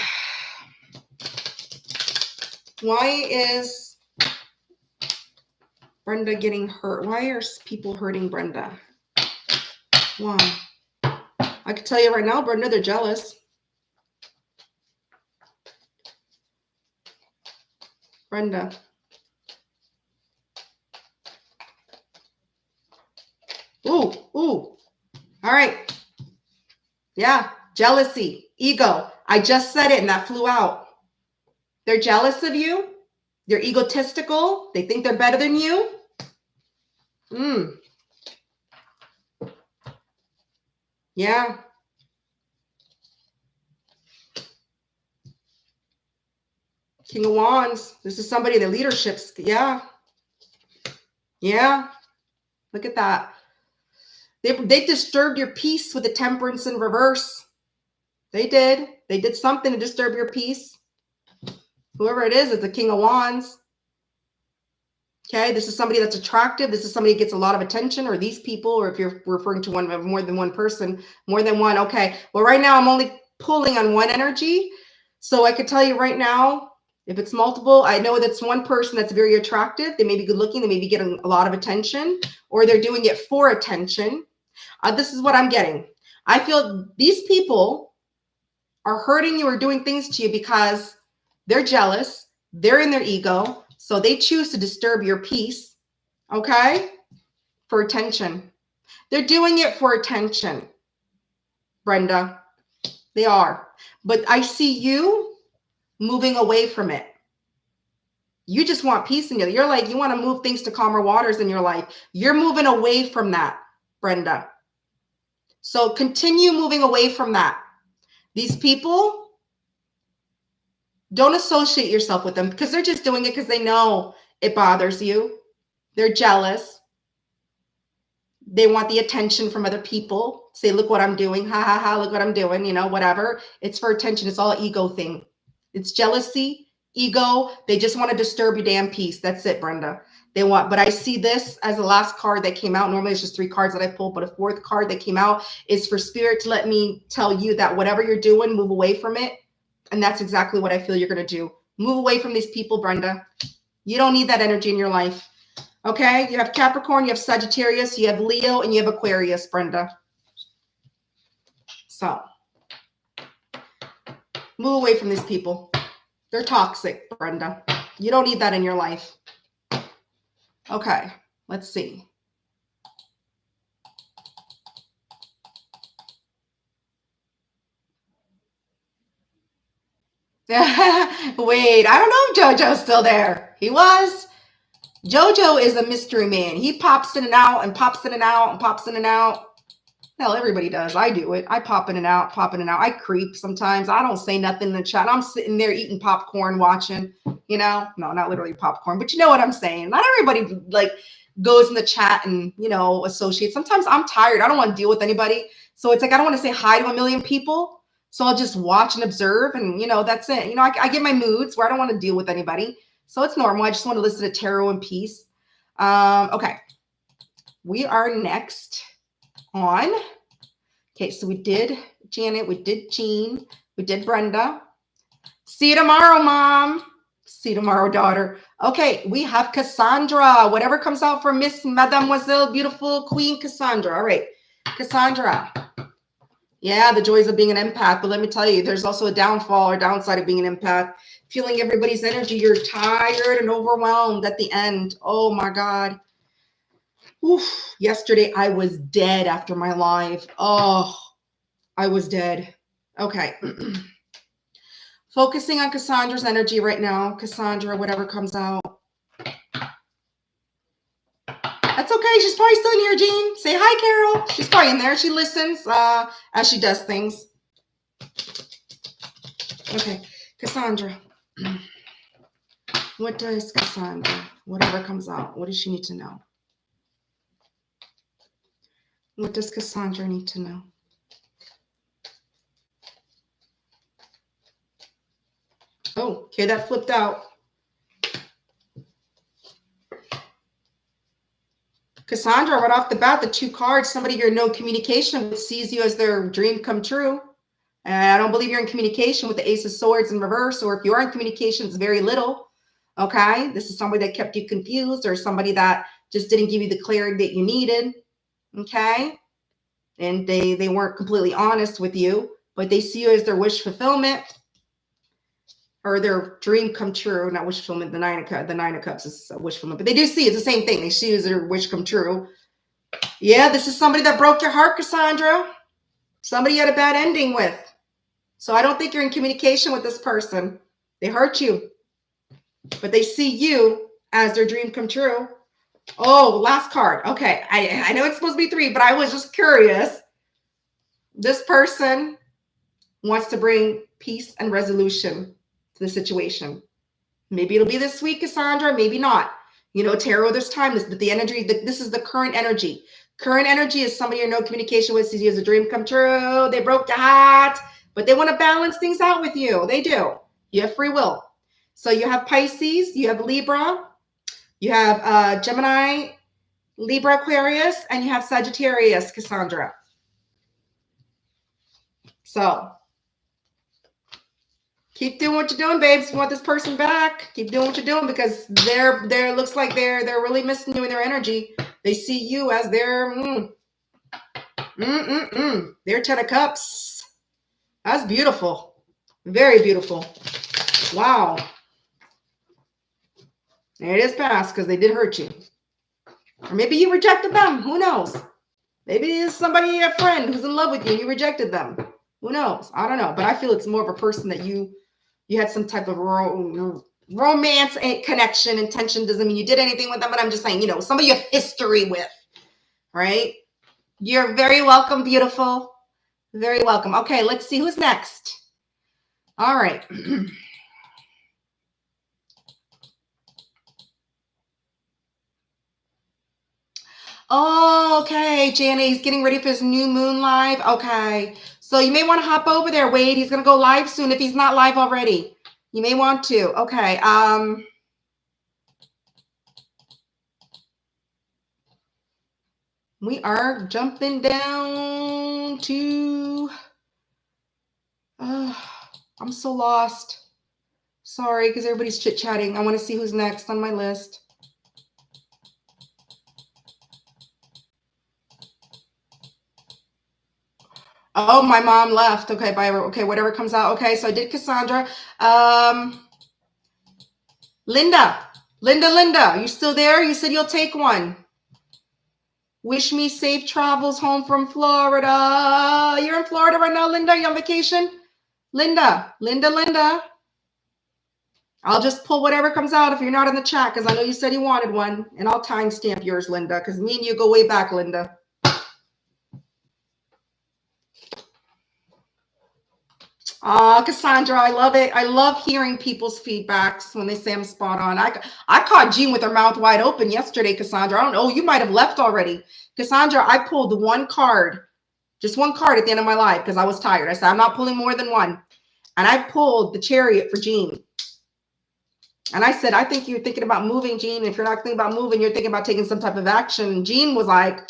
why is Brenda getting hurt? Why are people hurting Brenda? Why? I can tell you right now, Brenda, they're jealous. Brenda. Ooh. All right. Yeah, jealousy, ego. I just said it and that flew out. They're jealous of you. They're egotistical. They think they're better than you. Yeah. King of Wands. This is somebody that leadership's. Yeah. Yeah. Look at that. They disturbed your peace with the Temperance in reverse. They did. They did something to disturb your peace. Whoever it is, it's the King of Wands. Okay, this is somebody that's attractive. This is somebody that gets a lot of attention, or these people, or if you're referring to more than one person, more than one. Okay, well, right now I'm only pulling on one energy. So I could tell you right now, if it's multiple, I know that's one person that's very attractive. They may be good looking. They may be getting a lot of attention, or they're doing it for attention. This is what I'm getting. I feel these people are hurting you or doing things to you because they're jealous. They're in their ego. So they choose to disturb your peace, okay, for attention. They're doing it for attention, Brenda. They are. But I see you moving away from it. You just want peace in you. You're like, you want to move things to calmer waters in your life. You're moving away from that, Brenda. So continue moving away from that. These people, don't associate yourself with them, because they're just doing it because they know it bothers you. They're jealous. They want the attention from other people. Say, look what I'm doing. Ha, ha, ha, look what I'm doing. You know, whatever. It's for attention. It's all ego thing. It's jealousy, ego. They just want to disturb your damn peace. That's it, Brenda. They want, but I see this as the last card that came out. Normally it's just 3 cards that I pulled, but a 4th card that came out is for Spirit to let me tell you that whatever you're doing, move away from it. And that's exactly what I feel you're going to do. Move away from these people, Brenda. You don't need that energy in your life. Okay? You have Capricorn, you have Sagittarius, you have Leo, and you have Aquarius, Brenda. So, move away from these people. They're toxic, Brenda. You don't need that in your life. Okay, let's see. Wait, I don't know if JoJo's still there. He was. JoJo is a mystery man. He pops in and out and pops in and out and pops in and out. Hell, everybody does. I do it. I pop in and out, pop in and out. I creep sometimes. I don't say nothing in the chat. I'm sitting there eating popcorn, watching, you know, no, not literally popcorn, but you know what I'm saying. Not everybody like goes in the chat and, you know, associates. Sometimes I'm tired. I don't want to deal with anybody. So it's like, I don't want to say hi to a million people. So I'll just watch and observe, and, you know, that's it. You know, I get my moods where I don't want to deal with anybody. So it's normal. I just want to listen to tarot in peace. Okay. We are next on. Okay, so we did Janet, we did Jean, we did Brenda. See you tomorrow, Mom. See you tomorrow, daughter. Okay, we have Cassandra. Whatever comes out for Miss Mademoiselle, beautiful Queen Cassandra. All right, Cassandra. Yeah, the joys of being an empath. But let me tell you, there's also a downfall or downside of being an empath. Feeling everybody's energy. You're tired and overwhelmed at the end. Oh, my God. Oof. Yesterday, I was dead after my live. Oh, I was dead. Okay. Focusing on Cassandra's energy right now. Cassandra, whatever comes out. Okay, she's probably still in here, Jean. Say hi, Carol. She's probably in there. She listens as she does things. Okay, Cassandra. What does Cassandra, whatever comes out, what does she need to know? What does Cassandra need to know? Oh, okay, that flipped out. Cassandra, right off the bat, the 2 cards, somebody you're in no communication with sees you as their dream come true. And I don't believe you're in communication with the Ace of Swords in reverse, or if you are in communication, it's very little. Okay, this is somebody that kept you confused, or somebody that just didn't give you the clarity that you needed. Okay, and they weren't completely honest with you, but they see you as their wish fulfillment or their dream come true. Not wish fulfillment. The Nine of Cups is a wish fulfillment, but they do see it's the same thing. They see you as their wish come true. Yeah, this is somebody that broke your heart, Cassandra. Somebody you had a bad ending with. So I don't think you're in communication with this person. They hurt you, but they see you as their dream come true. Oh, last card. Okay, I know it's supposed to be 3, but I was just curious. This person wants to bring peace and resolution to the situation. Maybe it'll be this week, Cassandra, maybe not. You know, tarot, there's timeless, but the energy, this is the current energy. Current energy is somebody you're in no communication with, sees you as a dream come true. They broke your heart, but they want to balance things out with you. They do. You have free will. So you have Pisces, you have Libra, you have Gemini, Libra, Aquarius, and you have Sagittarius, Cassandra. So keep doing what you're doing, babes. You want this person back, keep doing what you're doing, because they're looks like they're really missing you in their energy. They see you as their their 10 of Cups. That's beautiful. Very beautiful. Wow. It is past because they did hurt you. Or maybe you rejected them. Who knows? Maybe it's somebody, a friend who's in love with you and you rejected them. Who knows? I don't know. But I feel it's more of a person that you had some type of romance connection. Intention doesn't mean you did anything with them, but I'm just saying, you know, somebody you have history with, right? You're very welcome, beautiful. Very welcome. Okay, let's see who's next. All right. Oh, okay, Janet, he's getting ready for his new moon live. Okay, so you may want to hop over there, Wade. He's going to go live soon if he's not live already. You may want to. Okay. We are jumping down to... I'm so lost. Sorry, because everybody's chit-chatting. I want to see who's next on my list. Oh, my mom left. Okay, bye. Okay, whatever comes out. Okay, so I did Cassandra. Linda, you still there? You said you'll take one. Wish me safe travels home from Florida. You're in Florida right now, Linda? You on vacation? Linda. I'll just pull whatever comes out if you're not in the chat, because I know you said you wanted one, and I'll timestamp yours, Linda, because me and you go way back, Linda. Cassandra, I love it. I love hearing people's feedbacks when they say I'm spot on. I caught Jean with her mouth wide open yesterday, Cassandra. I don't know. You might have left already. Cassandra, I pulled one card, just one card at the end of my life because I was tired. I said, I'm not pulling more than one. And I pulled the Chariot for Jean. And I said, I think you're thinking about moving, Jean. If you're not thinking about moving, you're thinking about taking some type of action. And Jean was like, I'm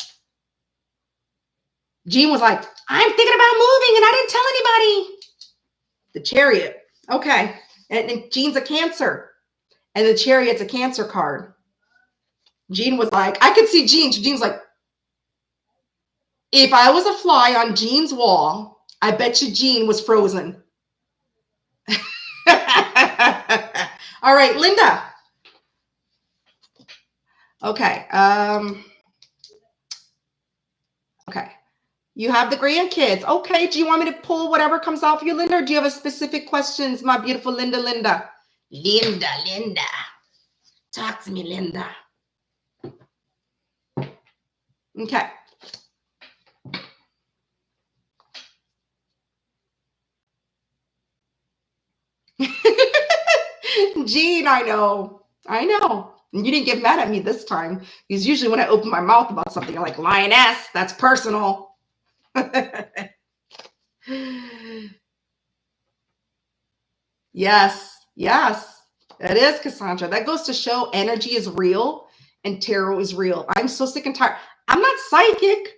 thinking about moving and I didn't tell anybody. The Chariot. Okay. And Jean's a Cancer. And the Chariot's a Cancer card. Jean was like, I could see Jean. Jean was like, if I was a fly on Jean's wall, I bet you Jean was frozen. All right, Linda. Okay. Okay. You have the grandkids. Okay. Do you want me to pull whatever comes out for you, Linda? Or do you have a specific questions, my beautiful Linda? Linda. Talk to me, Linda. Okay. Jean, I know. You didn't get mad at me this time. Because usually when I open my mouth about something, I'm like, lioness, that's personal. Yes, it is, Cassandra. That goes to show energy is real and tarot is real. I'm so sick and tired. I'm not psychic.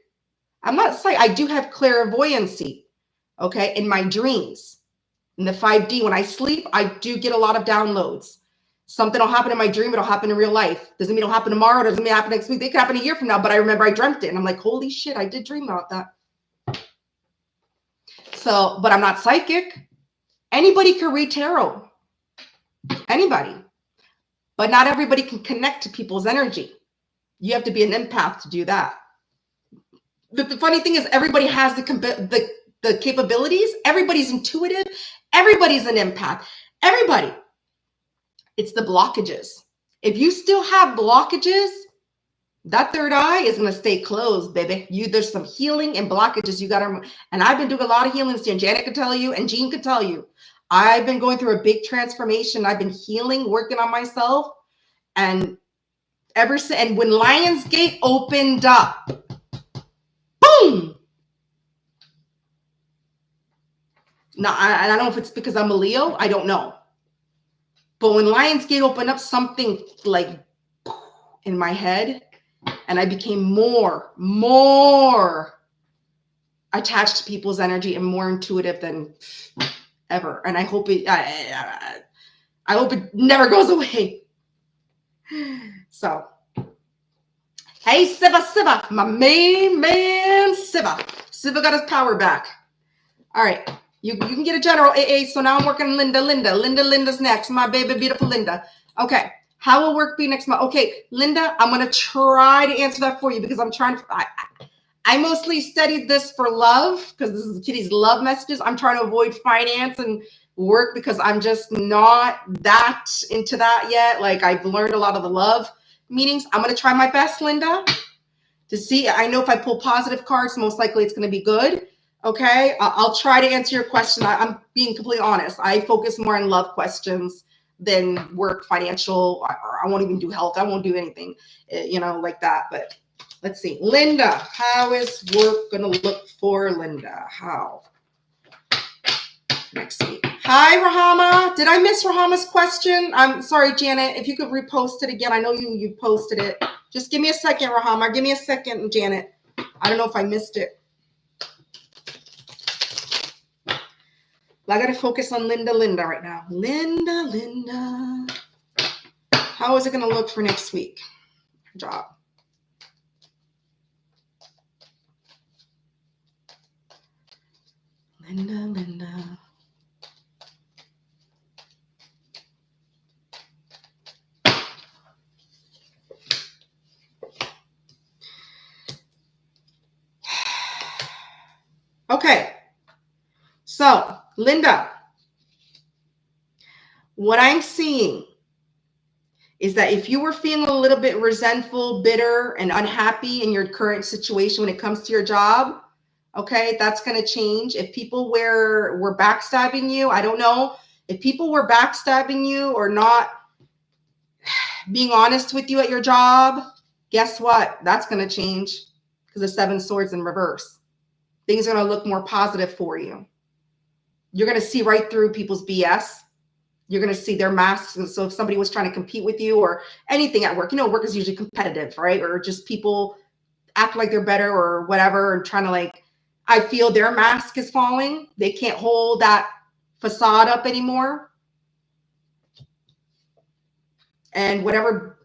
I do have clairvoyancy, okay, in my dreams. In the 5D, when I sleep, I do get a lot of downloads. Something will happen in my dream, it'll happen in real life. Doesn't mean it'll happen tomorrow, doesn't mean it'll happen next week. It could happen a year from now, but I remember I dreamt it. And I'm like, holy shit, I did dream about that. So, but I'm not psychic. Anybody can read tarot. Anybody. But not everybody can connect to people's energy. You have to be an empath to do that. But the funny thing is, everybody has the capabilities. Everybody's intuitive. Everybody's an empath. Everybody. It's the blockages. If you still have blockages, that third eye is going to stay closed, baby. There's some healing and blockages you got to. And I've been doing a lot of healing. And Janet could tell you, and Jean could tell you. I've been going through a big transformation. I've been healing, working on myself, and and when Lionsgate opened up, boom. Now, I don't know if it's because I'm a Leo. I don't know. But when Lionsgate opened up, something like in my head, and I became more attached to people's energy and more intuitive than ever. And I hope I hope it never goes away. So, hey, Siva, my main man, Siva got his power back. All right. You can get a general AA. So now I'm working Linda's next. My baby, beautiful Linda. Okay. How will work be next month? Okay, Linda, I'm going to try to answer that for you because I'm trying to, I mostly studied this for love because this is Kitty's love messages. I'm trying to avoid finance and work because I'm just not that into that yet. Like I've learned a lot of the love meanings. I'm going to try my best, Linda, to see. I know if I pull positive cards, most likely it's going to be good. Okay, I'll try to answer your question. I'm being completely honest. I focus more on love questions than work, financial. I won't even do health. I won't do anything, like that. But let's see. Linda, how is work going to look for Linda? How? Next week. Hi, Rahama. Did I miss Rahama's question? I'm sorry, Janet. If you could repost it again. I know you posted it. Just give me a second, Rahama. Give me a second, Janet. I don't know if I missed it. I got to focus on Linda right now. Linda. How is it going to look for next week? Her job. Linda. Okay. So, Linda, what I'm seeing is that if you were feeling a little bit resentful, bitter, and unhappy in your current situation when it comes to your job, okay, that's going to change. If people were backstabbing you, I don't know. If people were backstabbing you or not being honest with you at your job, guess what? That's going to change because the 7 swords in reverse. Things are going to look more positive for you. You're going to see right through people's BS. You're going to see their masks. And so if somebody was trying to compete with you or anything at work, work is usually competitive, right? Or just people act like they're better or whatever and trying to I feel their mask is falling. They can't hold that facade up anymore. And whatever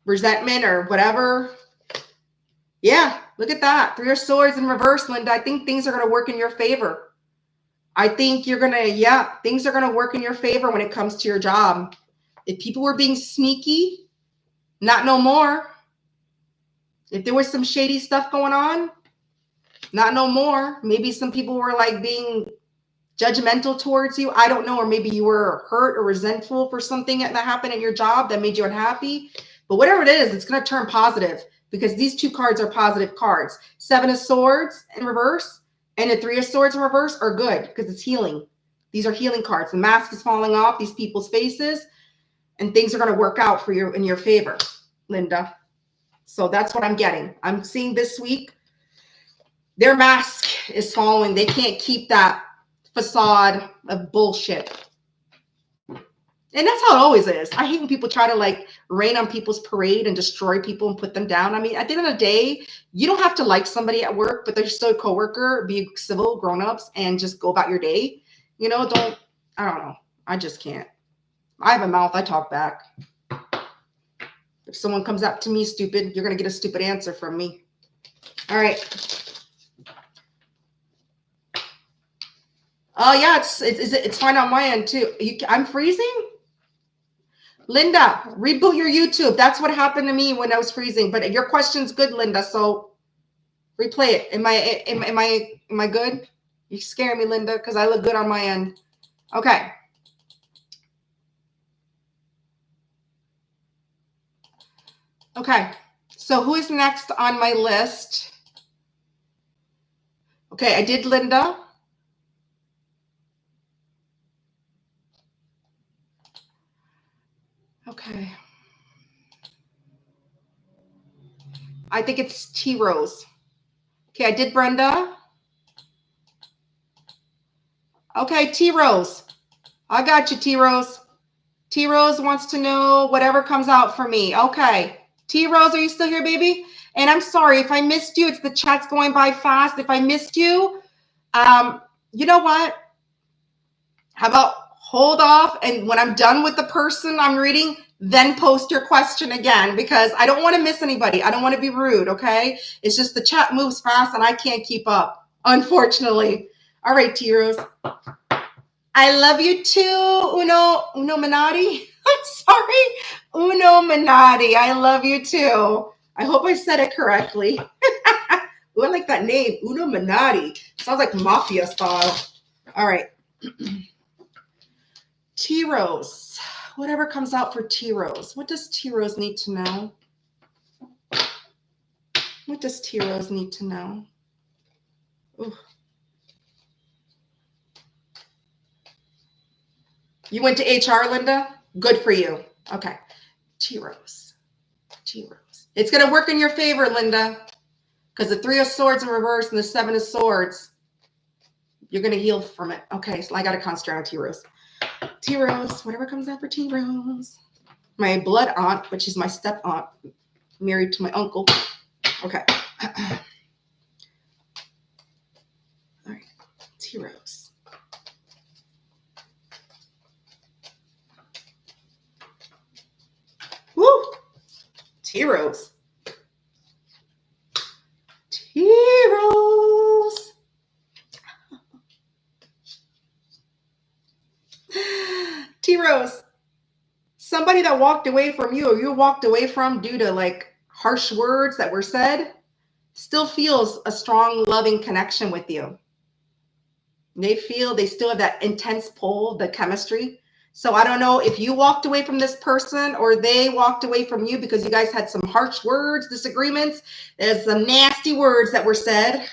resentment or whatever. Yeah, look at that. 3 of Swords in reverse, Linda. I think things are going to work in your favor. I think things are going to work in your favor when it comes to your job. If people were being sneaky, not no more. If there was some shady stuff going on, not no more. Maybe some people were being judgmental towards you. I don't know. Or maybe you were hurt or resentful for something that happened at your job that made you unhappy. But whatever it is, it's going to turn positive. because these two cards are positive cards. Seven of Swords in reverse and the Three of Swords in reverse are good because it's healing. These are healing cards. The mask is falling off these people's faces and things are going to work out for you in your favor, Linda. So that's what I'm getting. I'm seeing this week, their mask is falling. They can't keep that facade of bullshit. And that's how it always is. I hate when people try to like rain on people's parade and destroy people and put them down. I mean, at the end of the day, you don't have to like somebody at work, but they're still a coworker. Be civil, grown-ups, and just go about your day. You know, I don't know. I just can't. I have a mouth. I talk back. If someone comes up to me stupid, you're going to get a stupid answer from me. All right. Oh, yeah, it's fine on my end, too. I'm freezing? Linda, reboot your YouTube. That's what happened to me when I was freezing. But your question's good, Linda, so replay it. Am I good? You scare me, Linda, because I look good on my end. Okay. Okay, so who is next on my list? Okay, I did Linda. Okay. I think it's T Rose. Okay, I did Brenda. Okay, T Rose. I got you, T Rose. T Rose wants to know whatever comes out for me. Okay. T Rose, are you still here, baby? And I'm sorry if I missed you. It's the chat's going by fast. If I missed you, you know what? How about hold off, and when I'm done with the person I'm reading, then post your question again, because I don't want to miss anybody. I don't want to be rude, okay? It's just the chat moves fast and I can't keep up, unfortunately. All right, T Rose. I love you too, Uno Minotti. I'm sorry, Uno Minotti. I love you too. I hope I said it correctly. Ooh, I like that name, Uno Minotti. Sounds like mafia style. All right. T Rose. Whatever comes out for T Rose. What does T Rose need to know? What does T Rose need to know? Ooh. You went to HR, Linda? Good for you. Okay. T Rose. T Rose. It's going to work in your favor, Linda, because the Three of Swords in reverse and the Seven of Swords, you're going to heal from it. Okay, so I got to concentrate on T Rose. T Rose, whatever comes out for T Rose. My blood aunt, but she's my step aunt, married to my uncle. Okay. All right. T Rose. Woo! T Rose. T Rose. T Rose. Somebody that walked away from you, or you walked away from due to like harsh words that were said, still feels a strong, loving connection with you. They still have that intense pull, the chemistry. So I don't know if you walked away from this person or they walked away from you because you guys had some harsh words, disagreements. There's some nasty words that were said.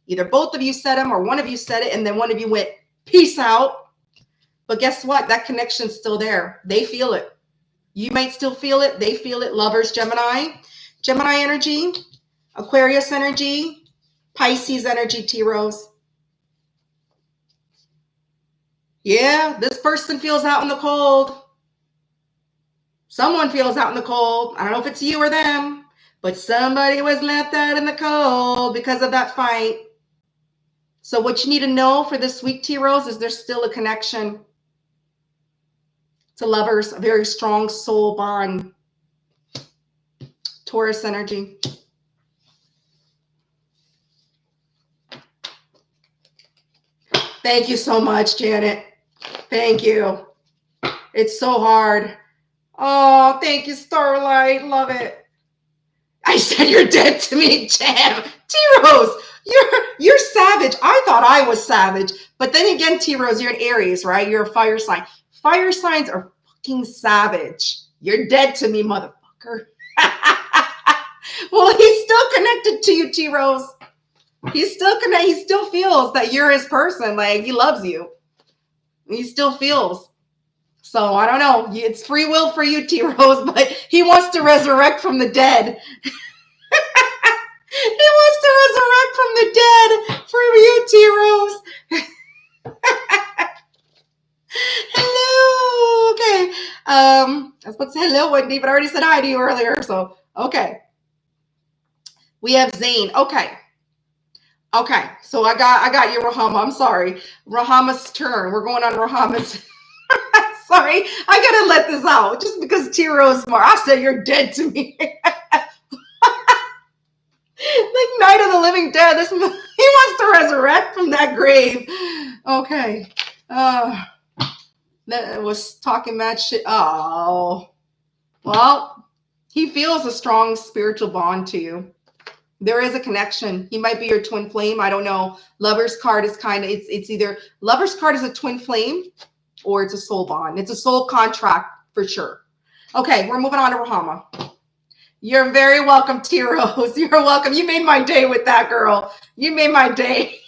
Either both of you said them or one of you said it, and then one of you went, peace out. But guess what? That connection's still there. They feel it. You might still feel it. They feel it. Lovers, Gemini. Gemini energy, Aquarius energy, Pisces energy, T Rose. Yeah, this person feels out in the cold. Someone feels out in the cold. I don't know if it's you or them, but somebody was left out in the cold because of that fight. So what you need to know for this week, T Rose, is there's still a connection to lovers, a very strong soul bond. Taurus energy. Thank you so much, Janet. Thank you. It's so hard. Oh, thank you, Starlight. Love it. I said you're dead to me, Jam. T-Rose, you're savage. I thought I was savage. But then again, T-Rose, you're an Aries, right? You're a fire sign. Fire signs are fucking savage. You're dead to me, motherfucker. Well, he's still connected to you, T Rose. He's still connected. He still feels that you're his person. Like, he loves you. He still feels. So I don't know. It's free will for you, T Rose, but he wants to resurrect from the dead. He wants to resurrect from the dead for you, T Rose. Hello. Okay. I was about to say hello, Wendy, but I already said hi to you earlier. So, okay. We have Zane. Okay. Okay. So I got you, Rahama. I'm sorry. Rahama's turn. We're going on Rahama's. Sorry. I gotta let this out just because T Rose more. I said you're dead to me. Like Night of the Living Dead. He wants to resurrect from that grave. Okay. That was talking mad shit. Oh. Well, he feels a strong spiritual bond to you. There is a connection. He might be your twin flame. I don't know. Lover's card is kind of, it's either, Lover's card is a twin flame or it's a soul bond. It's a soul contract for sure. Okay, we're moving on to Rahama. You're very welcome, T Rose. You're welcome. You made my day with that, girl. You made my day.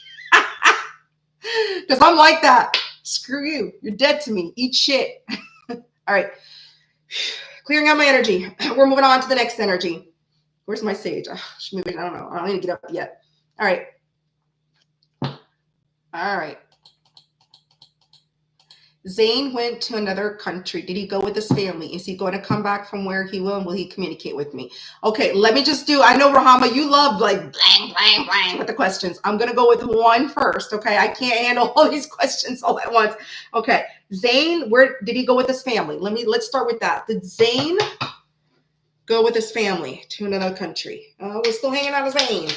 Because I'm like that. Screw you. You're dead to me. Eat shit. All right. Clearing out my energy. We're moving on to the next energy. Where's my sage? I don't know. I don't need to get up yet. All right. All right. Zane went to another country. Did he go with his family? Is he going to come back from where he will? And will he communicate with me? Okay, let me just do, I know, Rahama, you love like blang, blang, blang with the questions. I'm going to go with one first, okay? I can't handle all these questions all at once. Okay, Zane, where did he go with his family? Let's start with that. Did Zane go with his family to another country? We're still hanging out with Zane.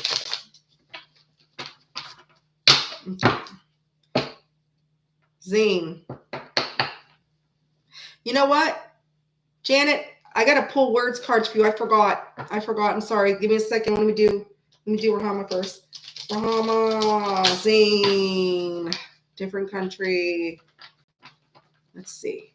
Okay. Zane. You know what, Janet? I gotta pull words cards for you. I forgot. I'm sorry. Give me a second. Let me do Rahama first. Rahama, Zane, different country. Let's see.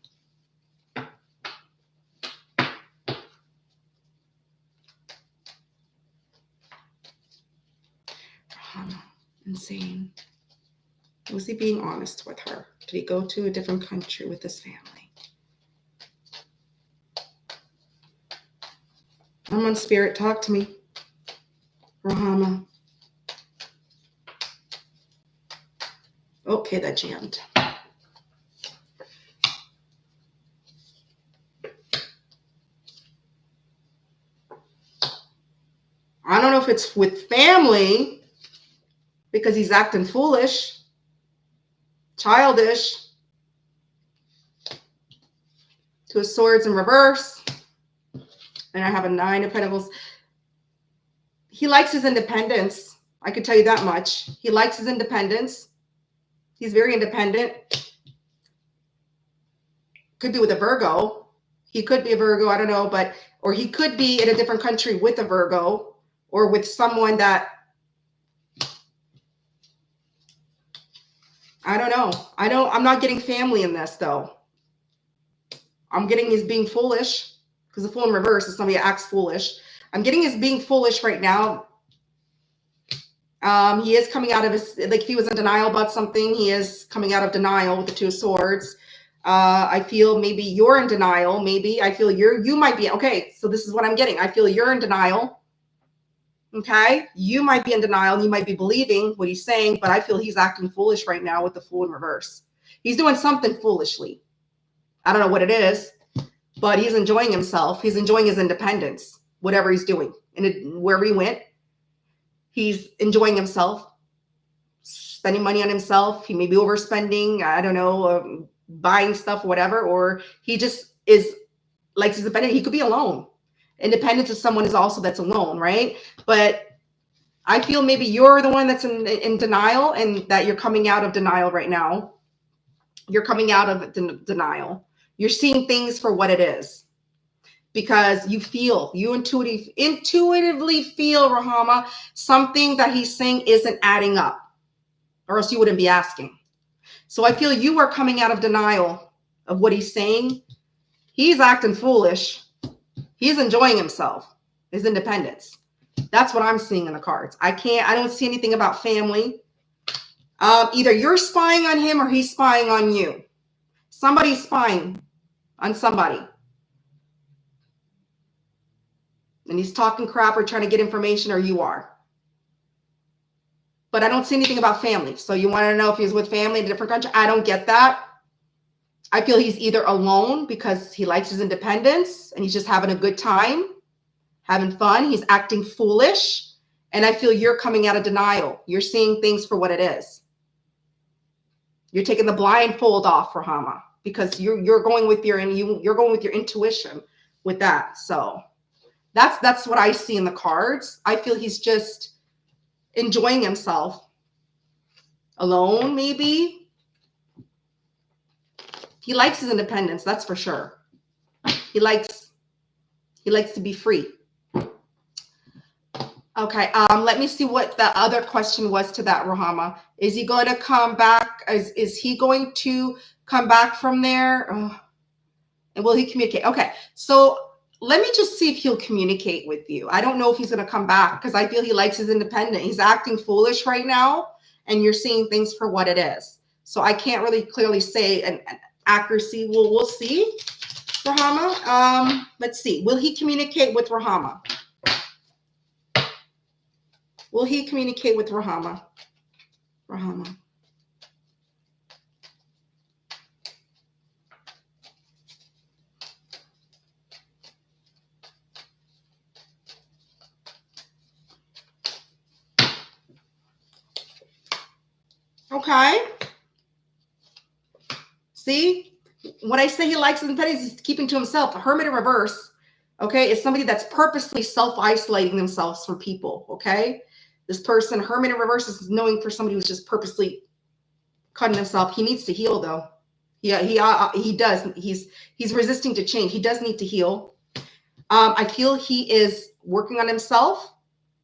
Rahama and Zane. Was he being honest with her? Did he go to a different country with his family? I'm on spirit. Talk to me. Rahama. Okay, that jammed. I don't know if it's with family because he's acting foolish, childish. Two of Swords in reverse. And I have a 9 of Pentacles. He likes his independence. I could tell you that much. He likes his independence. He's very independent. Could be with a Virgo. He could be a Virgo, I don't know, or he could be in a different country with a Virgo or with someone that, I don't know. I'm not getting family in this though. I'm getting he's being foolish. Because the Fool in reverse is somebody that acts foolish. I'm getting his being foolish right now. He is coming out of his, like if he was in denial about something, he is coming out of denial with the Two of Swords. I feel maybe you're in denial. Maybe I feel you might be. Okay, so this is what I'm getting. I feel you're in denial. Okay, you might be in denial. You might be believing what he's saying, but I feel he's acting foolish right now with the Fool in reverse. He's doing something foolishly. I don't know what it is. But he's enjoying himself. He's enjoying his independence, whatever he's doing. And wherever he went, he's enjoying himself, spending money on himself. He may be overspending, I don't know, buying stuff, whatever. Or he just likes his independence. He could be alone. Independence is someone is also that's alone, right? But I feel maybe you're the one that's in denial and that you're coming out of denial right now. You're coming out of denial. You're seeing things for what it is because you intuitively feel, Rahama, something that he's saying isn't adding up or else you wouldn't be asking. So I feel you are coming out of denial of what he's saying. He's acting foolish. He's enjoying himself, his independence. That's what I'm seeing in the cards. I don't see anything about family. Either you're spying on him or he's spying on you. Somebody's spying on somebody. And he's talking crap or trying to get information, or you are. But I don't see anything about family. So you want to know if he's with family in a different country? I don't get that. I feel he's either alone because he likes his independence and he's just having a good time, having fun. He's acting foolish. And I feel you're coming out of denial. You're seeing things for what it is. You're taking the blindfold off, Rahama, because you're going with your intuition with that. So that's what I see in the cards. I feel he's just enjoying himself. Alone, maybe. He likes his independence, that's for sure. He likes to be free. Okay, let me see what the other question was to that, Rahama. Is he going to come back? Is he going to come back from there? Oh. And will he communicate? Okay, so let me just see if he'll communicate with you. I don't know if he's going to come back because I feel he likes his independence. He's acting foolish right now, and you're seeing things for what it is. So I can't really clearly say an accuracy. We'll see, Rahama. Let's see. Will he communicate with Rahama? Will he communicate with Rahama? Rahama. Okay. See, when I say he likes his independence, he's keeping to himself. A hermit in reverse, okay, is somebody that's purposely self-isolating themselves from people, okay? This person, hermit in reverse, is knowing for somebody who's just purposely cutting himself. He needs to heal, though. Yeah, he does. He's resisting to change. He does need to heal. I feel he is working on himself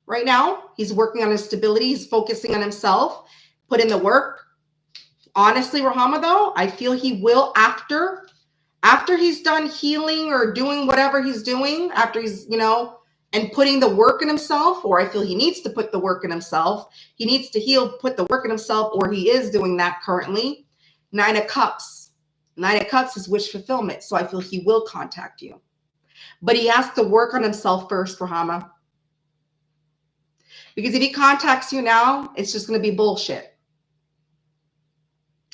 right now. He's working on his stability. He's focusing on himself. Put in the work. Honestly, Rahama, though, I feel he will after he's done healing or doing whatever he's doing, after he's, and putting the work in himself, or I feel he needs to put the work in himself. He needs to heal, put the work in himself, or he is doing that currently. 9 of Cups. 9 of Cups is wish fulfillment. So I feel he will contact you. But he has to work on himself first, Rahama. Because if he contacts you now, it's just going to be bullshit.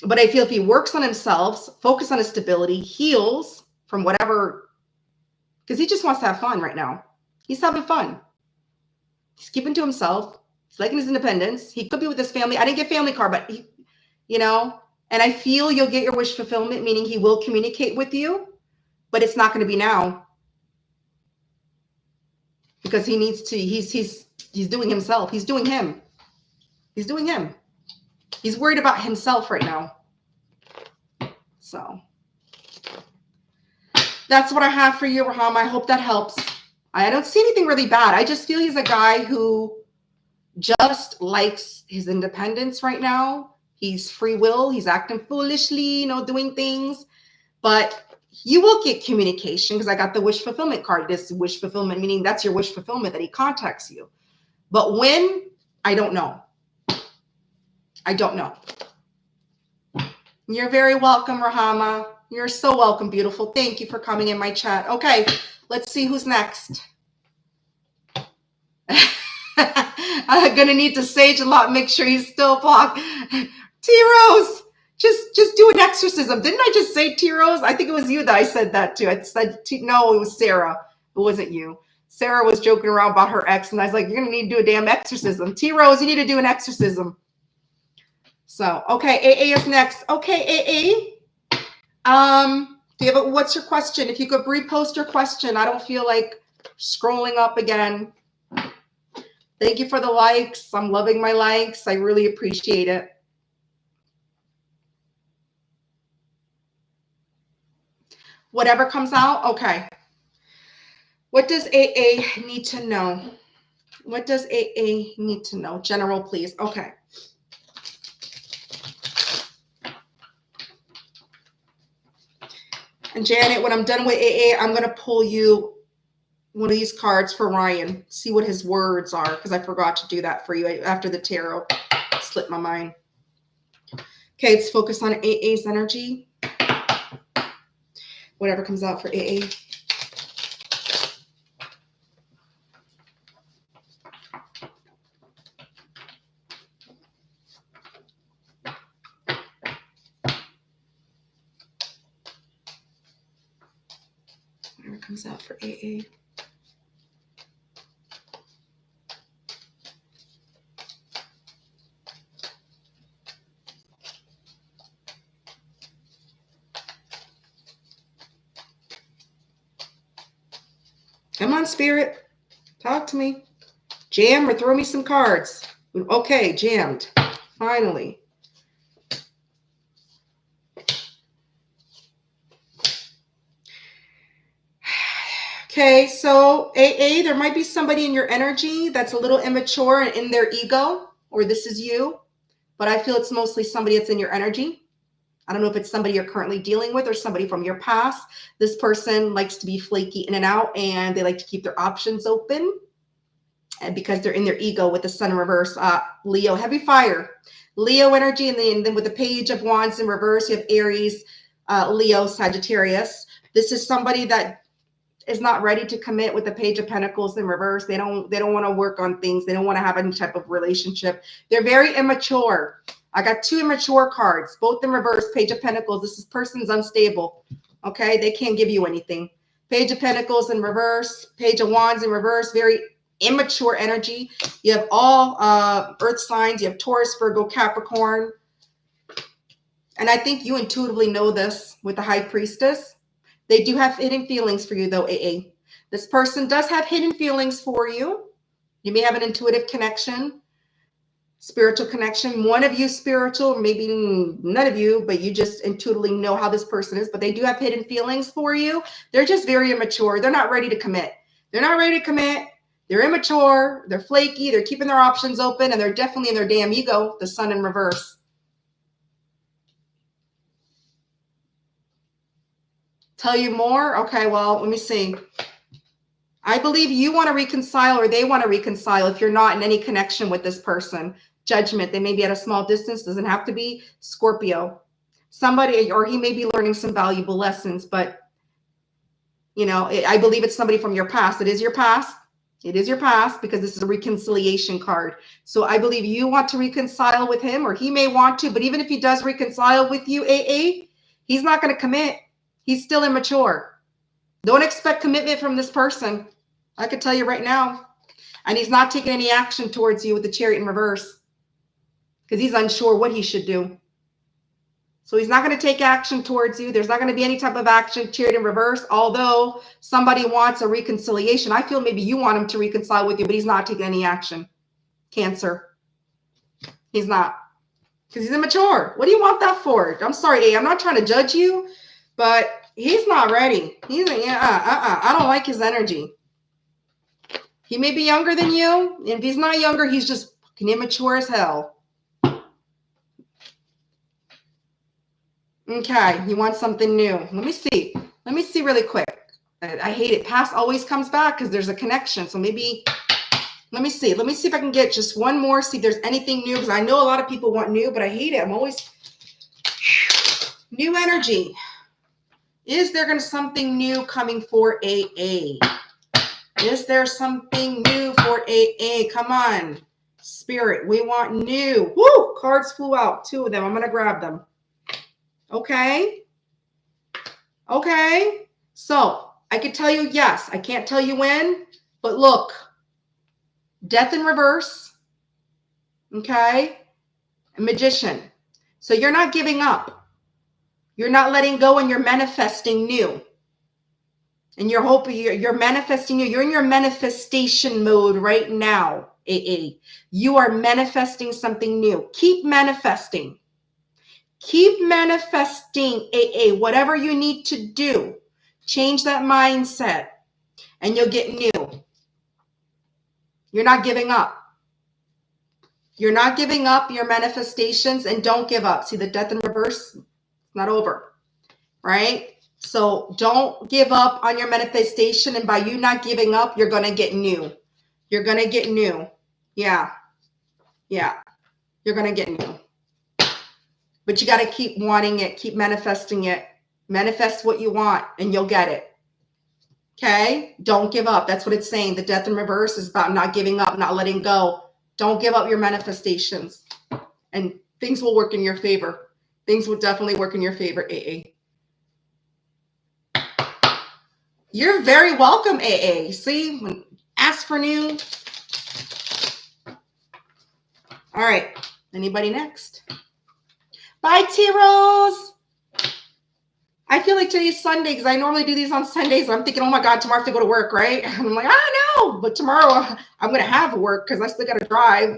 But I feel if he works on himself, focus on his stability, heals from whatever, because he just wants to have fun right now. He's having fun. He's keeping to himself. He's liking his independence. He could be with his family. I didn't get family card, but and I feel you'll get your wish fulfillment, meaning he will communicate with you, but it's not going to be now. Because he needs to, he's doing himself. He's doing him. He's doing him. He's worried about himself right now. So that's what I have for you, Rahama. I hope that helps. I don't see anything really bad. I just feel he's a guy who just likes his independence right now. He's free will. He's acting foolishly, doing things. But you will get communication because I got the wish fulfillment card. This wish fulfillment, meaning that's your wish fulfillment, that he contacts you. But when, I don't know. I don't know. You're very welcome, Rahama. You're so welcome, beautiful. Thank you for coming in my chat. Okay, let's see who's next. I'm going to need to sage a lot, make sure he's still blocked. T-Rose, just do an exorcism. Didn't I just say T-Rose? I think it was you that I said that to. I said, no, it was Sarah. It wasn't you. Sarah was joking around about her ex, and I was like, you're going to need to do a damn exorcism. T-Rose, you need to do an exorcism. So, okay, AA is next. Okay, AA. Do you have what's your question? If you could repost your question. I don't feel like scrolling up again. Thank you for the likes. I'm loving my likes. I really appreciate it. Whatever comes out, okay. What does AA need to know? What does AA need to know? General, please. Okay. And Janet, when I'm done with AA, I'm going to pull you one of these cards for Ryan. See what his words are, because I forgot to do that for you after the tarot. Slipped my mind. Okay, let's focus on AA's energy. Whatever comes out for AA. Whatever comes out for AA. Come on, Spirit. Talk to me. Jam or throw me some cards. Okay, jammed. Finally. Okay, so AA, there might be somebody in your energy that's a little immature and in their ego, or this is you, but I feel it's mostly somebody that's in your energy. I don't know if it's somebody you're currently dealing with or somebody from your past. This person likes to be flaky in and out, and they like to keep their options open, and because they're in their ego with the sun in reverse. Leo, heavy fire. Leo energy, and then with the page of wands in reverse, you have Aries, Leo, Sagittarius. This is somebody that is not ready to commit with the page of pentacles in reverse. They don't want to work on things. They don't want to have any type of relationship. They're very immature. I got two immature cards, both in reverse. Page of pentacles. This person's unstable. Okay, they can't give you anything. Page of pentacles in reverse. Page of wands in reverse. Very immature energy. You have all earth signs. You have Taurus, Virgo, Capricorn. And I think you intuitively know this with the high priestess. They do have hidden feelings for you, though, AA. This person does have hidden feelings for you. You may have an intuitive connection, spiritual connection. One of you spiritual, maybe none of you, but you just intuitively know how this person is. But they do have hidden feelings for you. They're just very immature. They're not ready to commit. They're not ready to commit. They're immature. They're flaky. They're keeping their options open. And they're definitely in their damn ego, the sun in reverse. Tell you more? Okay, well, let me see. I believe you want to reconcile or they want to reconcile if you're not in any connection with this person. Judgment. They may be at a small distance. Doesn't have to be Scorpio. Somebody, or he may be learning some valuable lessons, but, you know, I believe it's somebody from your past. It is your past. It is your past because this is a reconciliation card. So I believe you want to reconcile with him or he may want to, but even if he does reconcile with you, AA, he's not going to commit. He's still immature. Don't expect commitment from this person. I could tell you right now. And he's not taking any action towards you with the Chariot in reverse because he's unsure what he should do. So he's not going to take action towards you. There's not going to be any type of action, Chariot in reverse, although somebody wants a reconciliation. I feel maybe you want him to reconcile with you, but he's not taking any action. Cancer. He's not. Because he's immature. What do you want that for? I'm sorry, A. I'm not trying to judge you. But he's not ready. He's like, I don't like his energy. He may be younger than you. And if he's not younger, he's just fucking immature as hell. Okay, he wants something new. Let me see. Let me see really quick. I hate it. Past always comes back because there's a connection. So maybe, let me see. Let me see if I can get just one more. See if there's anything new. Because I know a lot of people want new, but I hate it. I'm always new energy. Is there going to something new coming for AA? Is there something new for AA? Come on, Spirit. We want new. Woo! Cards flew out. Two of them. I'm going to grab them. Okay. Okay. So I could tell you yes. I can't tell you when. But look. Death in reverse. Okay. A Magician. So you're not giving up. You're not letting go and you're manifesting new. And you're hoping you're manifesting new. You're in your manifestation mode right now, AA. You are manifesting something new. Keep manifesting. Keep manifesting, AA. Whatever you need to do, change that mindset and you'll get new. You're not giving up. You're not giving up your manifestations and don't give up. See the death in reverse? Not over, right? So don't give up on your manifestation. And by you not giving up, you're going to get new. You're going to get new. Yeah. Yeah. You're going to get new. But you got to keep wanting it. Keep manifesting it. Manifest what you want and you'll get it. Okay? Don't give up. That's what it's saying. The death in reverse is about not giving up, not letting go. Don't give up your manifestations. And things will work in your favor. Things will definitely work in your favor, AA. You're very welcome, AA. See, ask for new. All right. Anybody next? Bye, T-Rose. I feel like today's Sunday because I normally do these on Sundays. I'm thinking, oh my God, tomorrow I have to go to work, right? And I'm like, I know, but tomorrow I'm going to have work because I still got to drive.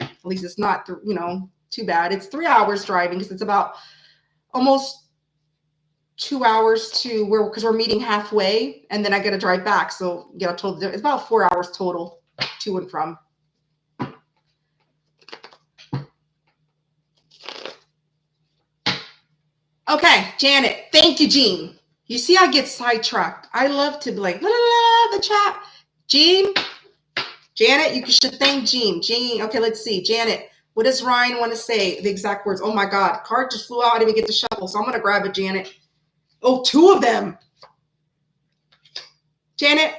At least it's not, too bad. It's 3 hours driving because it's about almost 2 hours to where, because we're meeting halfway and then I got to drive back. So, total, it's about 4 hours total to and from. Okay, Janet. Thank you, Jean. You see, I get sidetracked. I love to be like, la, la, la, the chat. Jean, Janet, you should thank Jean. Jean, okay, let's see. Janet, what does Ryan want to say? The exact words. Oh my God, card just flew out. I didn't even get to shuffle, so I'm going to grab it, Janet. Oh, 2 of them. Janet,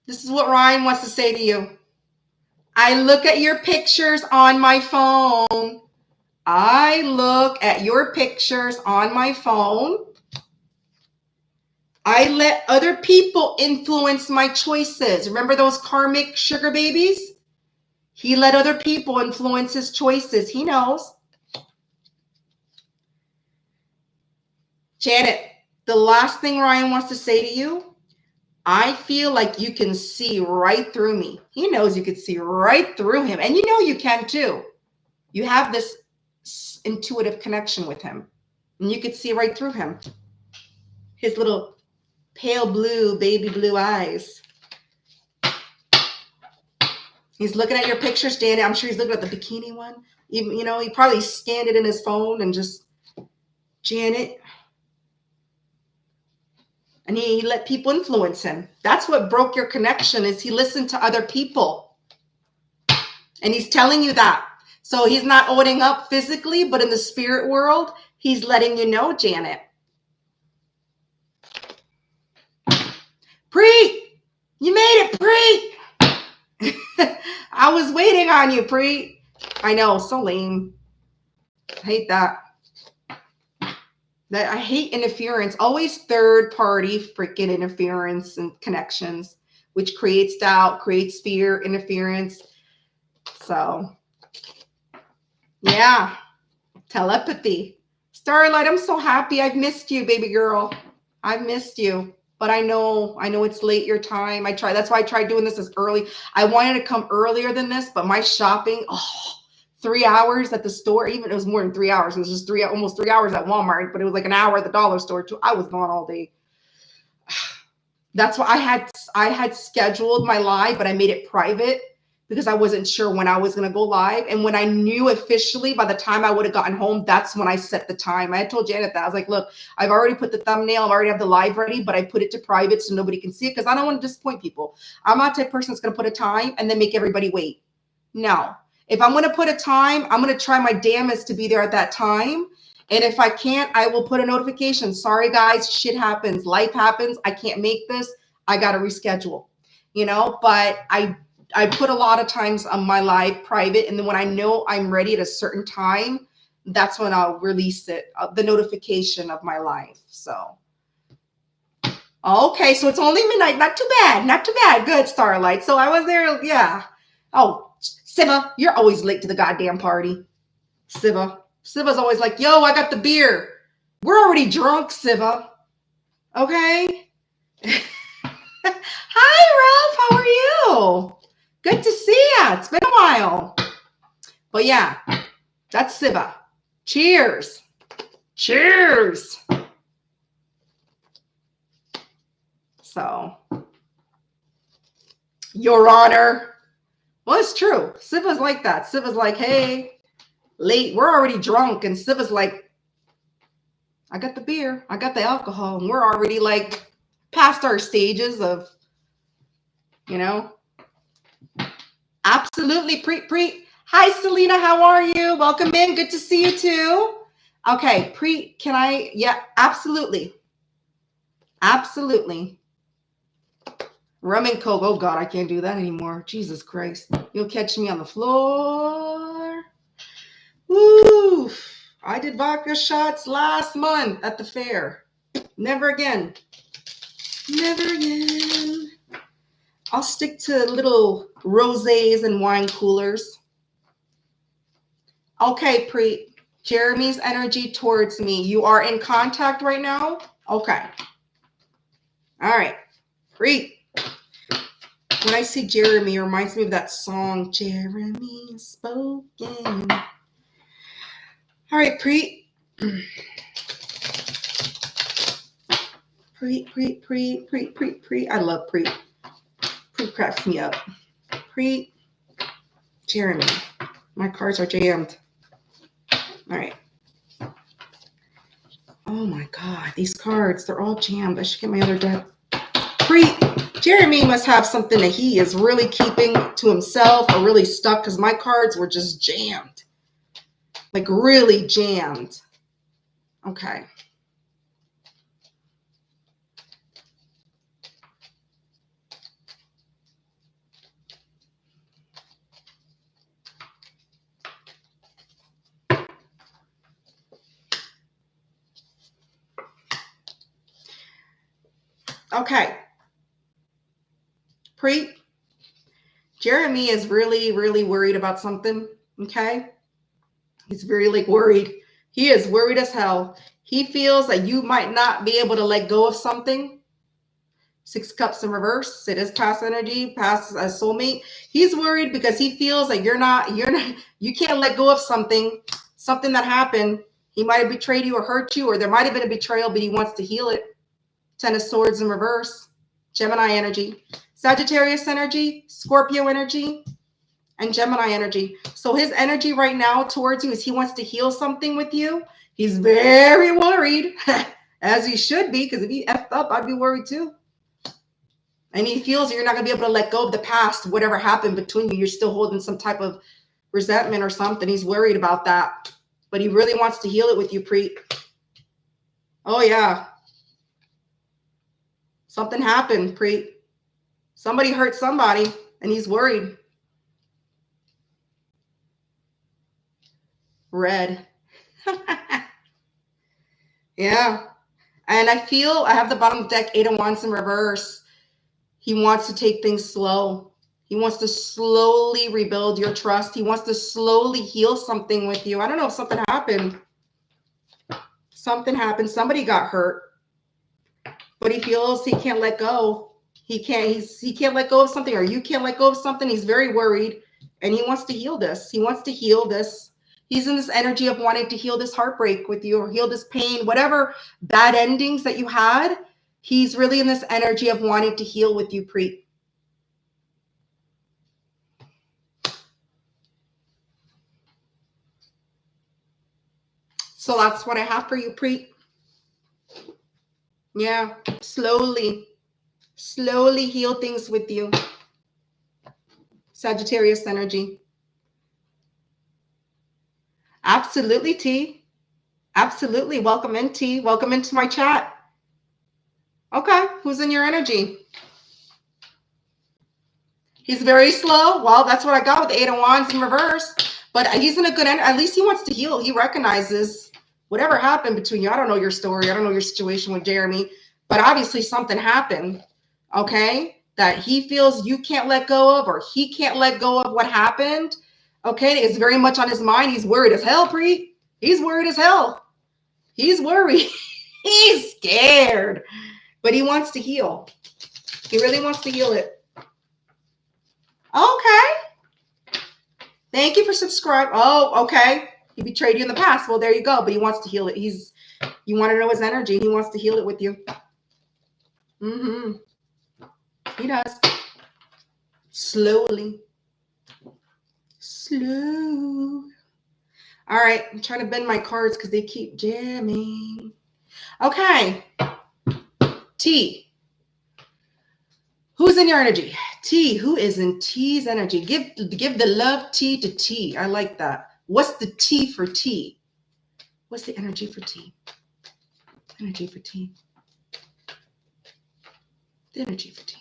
this is what Ryan wants to say to you. I look at your pictures on my phone. I look at your pictures on my phone. I let other people influence my choices. Remember those karmic sugar babies? He let other people influence his choices. He knows. Janet, the last thing Ryan wants to say to you, I feel like you can see right through me. He knows you can see right through him. And you know you can too. You have this intuitive connection with him. And you could see right through him. His little pale blue, baby blue eyes. He's looking at your pictures, Janet. I'm sure he's looking at the bikini one. Even, he probably scanned it in his phone and just, Janet. And he let people influence him. That's what broke your connection, is he listened to other people. And he's telling you that. So he's not owning up physically, but in the spirit world, he's letting you know, Janet. Preet, you made it, Preet. I was waiting on you, Preet. I know, so lame. I hate that. I hate interference. Always third party freaking interference and connections, which creates doubt, creates fear, interference. So, yeah. Telepathy. Starlight, I'm so happy. I've missed you, baby girl. I've missed you. But I know it's late your time. That's why I tried doing this as early. I wanted to come earlier than this, but my shopping, 3 hours at the store, even it was more than 3 hours. It was just almost 3 hours at Walmart, but it was like an hour at the dollar store too. I was gone all day. That's why I had scheduled my live, but I made it private because I wasn't sure when I was going to go live. And when I knew officially, by the time I would have gotten home, that's when I set the time. I had told Janet that. I was like, look, I've already put the thumbnail. I already have the live ready, but I put it to private so nobody can see it because I don't want to disappoint people. I'm not the type of person that's going to put a time and then make everybody wait. No. If I'm going to put a time, I'm going to try my damnedest to be there at that time. And if I can't, I will put a notification. Sorry, guys, shit happens. Life happens. I can't make this. I got to reschedule, but I put a lot of times on my live private. And then when I know I'm ready at a certain time, that's when I'll release it, the notification of my live. So, okay. So it's only midnight. Not too bad. Not too bad. Good, Starlight. So I was there. Yeah. Oh, Siva, you're always late to the goddamn party. Siva's always like, yo, I got the beer. We're already drunk, Siva. Okay. Hi, Ralph. How are you? Good to see you. It's been a while. But yeah, that's Siva. Cheers. Cheers. So, Your Honor. Well, it's true. Siva's like that. Siva's like, hey, late. We're already drunk. And Siva's like, I got the beer. I got the alcohol. And we're already like past our stages of, you know. Absolutely. Preet. Hi, Selena. How are you? Welcome in. Good to see you too. Okay. Preet, can I? Yeah, absolutely. Absolutely. Rum and Coke. Oh, God, I can't do that anymore. Jesus Christ. You'll catch me on the floor. Woo. I did vodka shots last month at the fair. Never again. Never again. I'll stick to little rosés and wine coolers. Okay, Preet. Jeremy's energy towards me. You are in contact right now? Okay. All right. Preet. When I see Jeremy, it reminds me of that song, Jeremy Spoken. All right, Preet. Preet. I love Preet. Preet cracks me up. Preet. Jeremy. My cards are jammed. All right. Oh my God, these cards, they're all jammed. I should get my other deck. Preet. Jeremy must have something that he is really keeping to himself or really stuck because my cards were just jammed. Like really jammed. Okay. Okay. Preet. Jeremy is really, really worried about something. Okay. He's very like worried. He is worried as hell. He feels that you might not be able to let go of something. 6 cups in reverse. It is past energy, past a soulmate. He's worried because he feels like you can't let go of something that happened. He might have betrayed you or hurt you, or there might have been a betrayal, but he wants to heal it. 10 of Swords in reverse. Gemini energy. Sagittarius energy, Scorpio energy, and Gemini energy. So his energy right now towards you is he wants to heal something with you. He's very worried, as he should be, because if he effed up, I'd be worried too. And he feels you're not going to be able to let go of the past, whatever happened between you. You're still holding some type of resentment or something. He's worried about that. But he really wants to heal it with you, Preet. Oh, yeah. Something happened, Preet. Somebody hurt somebody, and he's worried. Red. Yeah. And I feel I have the bottom of the deck, 8 of Wands in reverse. He wants to take things slow. He wants to slowly rebuild your trust. He wants to slowly heal something with you. I don't know if something happened. Something happened. Somebody got hurt. But he feels he can't let go. He can't let go of something, or you can't let go of something. He's very worried, and he wants to heal this. He wants to heal this. He's in this energy of wanting to heal this heartbreak with you, or heal this pain, whatever bad endings that you had. He's really in this energy of wanting to heal with you, Preet. So that's what I have for you, Preet. Yeah, slowly heal things with you. Sagittarius energy. Absolutely, T. Absolutely. Welcome in, T. Welcome into my chat. Okay. Who's in your energy? He's very slow. Well, that's what I got with the 8 of Wands in reverse. But he's in a good energy. At least he wants to heal. He recognizes whatever happened between you. I don't know your story. I don't know your situation with Jeremy. But obviously something happened, okay, that he feels you can't let go of, or he can't let go of what happened, okay? It's very much on his mind. He's worried as hell, Preet. He's worried as hell. He's worried. He's scared. But he wants to heal. He really wants to heal it. Okay. Thank you for subscribing. Oh, okay. He betrayed you in the past. Well, there you go. But he wants to heal it. You want to know his energy. He wants to heal it with you. Mm-hmm. He does. Slowly. Slow. All right. I'm trying to bend my cards because they keep jamming. Okay. T. Who's in your energy? T. Who is in T's energy? Give the love T to T. I like that. What's the T for T? What's the energy for T? Energy for T. The energy for T.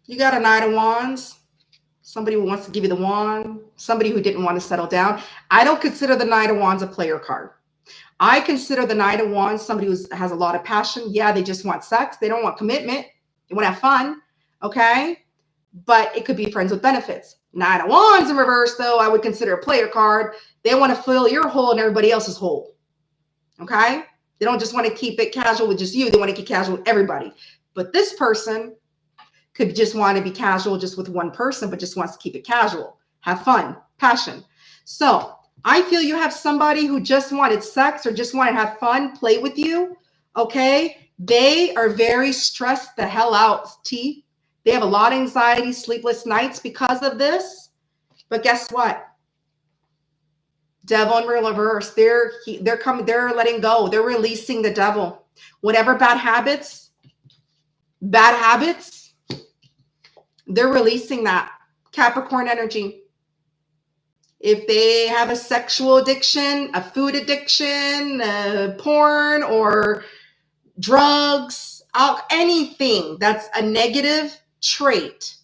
You got a Knight of Wands. Somebody who wants to give you the wand. Somebody who didn't want to settle down. I don't consider the Knight of Wands a player card. I consider the Knight of Wands somebody who has a lot of passion. Yeah, they just want sex. They don't want commitment. They want to have fun. Okay? But it could be friends with benefits. Knight of Wands in reverse, though, I would consider a player card. They want to fill your hole and everybody else's hole. Okay? They don't just want to keep it casual with just you. They want to keep casual with everybody. But this person could just want to be casual just with one person, but just wants to keep it casual, have fun, passion. So I feel you have somebody who just wanted sex or just wanted to have fun, play with you. Okay. They are very stressed the hell out, T. They have a lot of anxiety, sleepless nights because of this. But guess what? Devil in reverse. They're letting go. They're releasing the devil. Whatever bad habits, they're releasing that. Capricorn energy. If they have a sexual addiction, a food addiction, porn or drugs, anything that's a negative trait,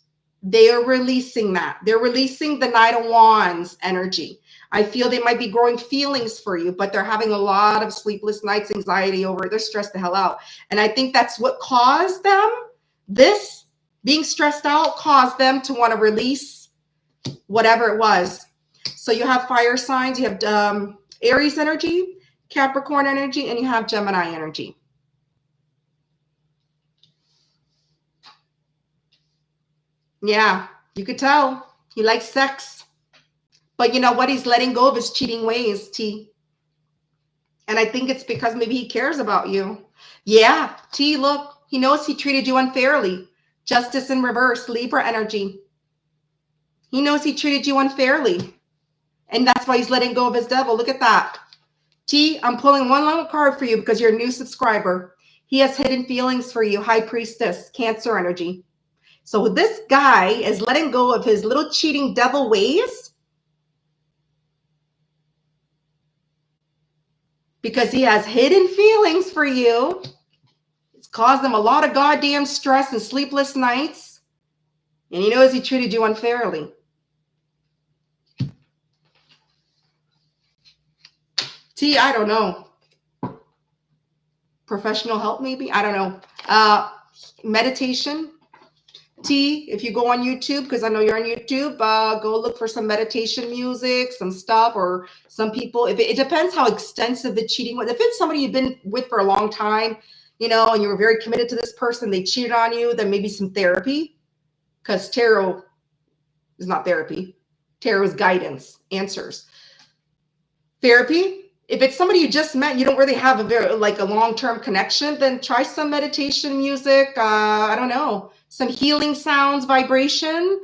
they are releasing that. They're releasing the Knight of Wands energy. I feel they might be growing feelings for you, but they're having a lot of sleepless nights, anxiety over it. They're stressed the hell out. And I think that's what caused them this. Being stressed out caused them to want to release whatever it was. So you have fire signs, you have Aries energy, Capricorn energy, and you have Gemini energy. Yeah, you could tell. He likes sex. But you know what? He's letting go of his cheating ways, T. And I think it's because maybe he cares about you. Yeah, T, look, he knows he treated you unfairly. Justice in reverse, Libra energy. He knows he treated you unfairly. And that's why he's letting go of his devil. Look at that. T, I'm pulling one little card for you because you're a new subscriber. He has hidden feelings for you. High Priestess, Cancer energy. So this guy is letting go of his little cheating devil ways because he has hidden feelings for you. It's caused him a lot of goddamn stress and sleepless nights. And he knows he treated you unfairly. T, I don't know. Professional help, maybe? I don't know. Meditation. T, if you go on YouTube, because I know you're on YouTube, go look for some meditation music, some stuff, or some people. If it depends how extensive the cheating was. If it's somebody you've been with for a long time, you know, and you were very committed to this person, they cheated on you, then maybe some therapy, because tarot is not therapy. Tarot is guidance, answers. Therapy. If it's somebody you just met, you don't really have a long-term connection, then try some meditation music. I don't know, some healing sounds, vibration,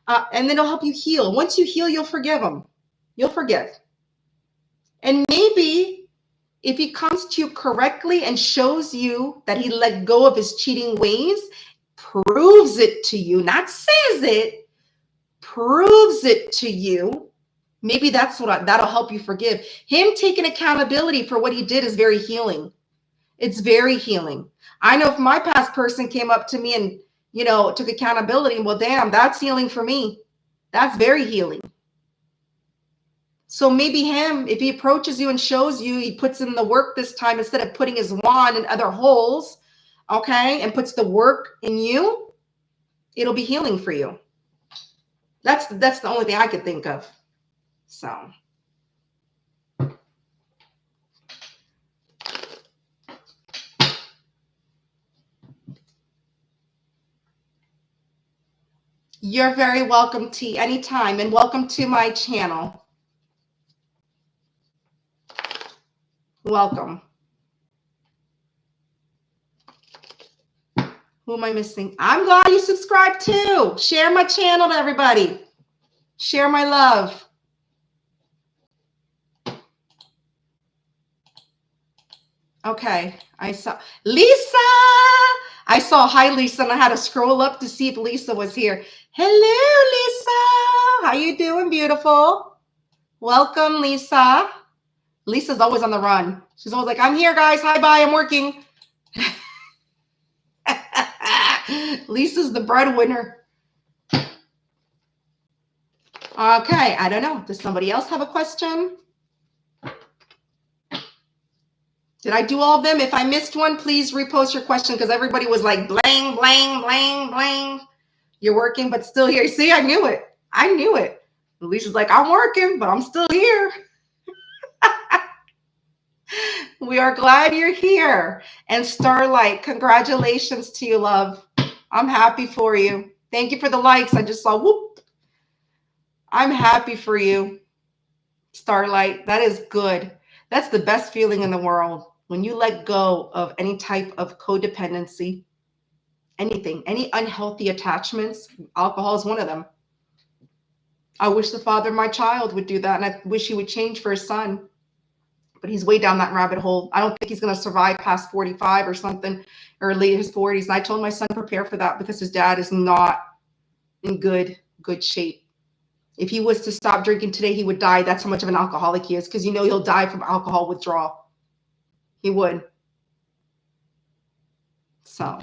and then it'll help you heal. Once you heal, you'll forgive them. You'll forgive. And maybe if he comes to you correctly and shows you that he let go of his cheating ways, proves it to you, not says it, proves it to you, maybe that'll help you forgive. Him taking accountability for what he did is very healing. It's very healing. I know if my past person came up to me and, you know, took accountability, well, damn, that's healing for me. That's very healing. So maybe him, if he approaches you and shows you, he puts in the work this time instead of putting his wand in other holes, okay, and puts the work in you, it'll be healing for you. That's the only thing I could think of. So. You're very welcome, T, anytime, and welcome to my channel. Welcome. Who am I missing? I'm glad you subscribed too. Share my channel to everybody. Share my love. Okay, I saw Lisa. I saw hi Lisa, and I had to scroll up to see if Lisa was here. Hello, Lisa. How you doing, beautiful? Welcome, Lisa. Lisa's always on the run. She's always like, I'm here, guys. Hi, bye. I'm working. Lisa's the breadwinner. Okay, I don't know. Does somebody else have a question? Did I do all of them? If I missed one, please repost your question because everybody was like, blang, blang, blang, blang. You're working, but still here. See, I knew it. I knew it. Lisa's like, I'm working, but I'm still here. We are glad you're here. And Starlight, congratulations to you, love. I'm happy for you. Thank you for the likes. I just saw, whoop. I'm happy for you, Starlight. That is good. That's the best feeling in the world. When you let go of any type of codependency, anything, any unhealthy attachments, alcohol is one of them. I wish the father of my child would do that, and I wish he would change for his son. But he's way down that rabbit hole. I don't think he's going to survive past 45 or something, or late his 40s. And I told my son, prepare for that because his dad is not in good shape. If he was to stop drinking today, he would die. That's how much of an alcoholic he is, because you know he'll die from alcohol withdrawal. He would. So.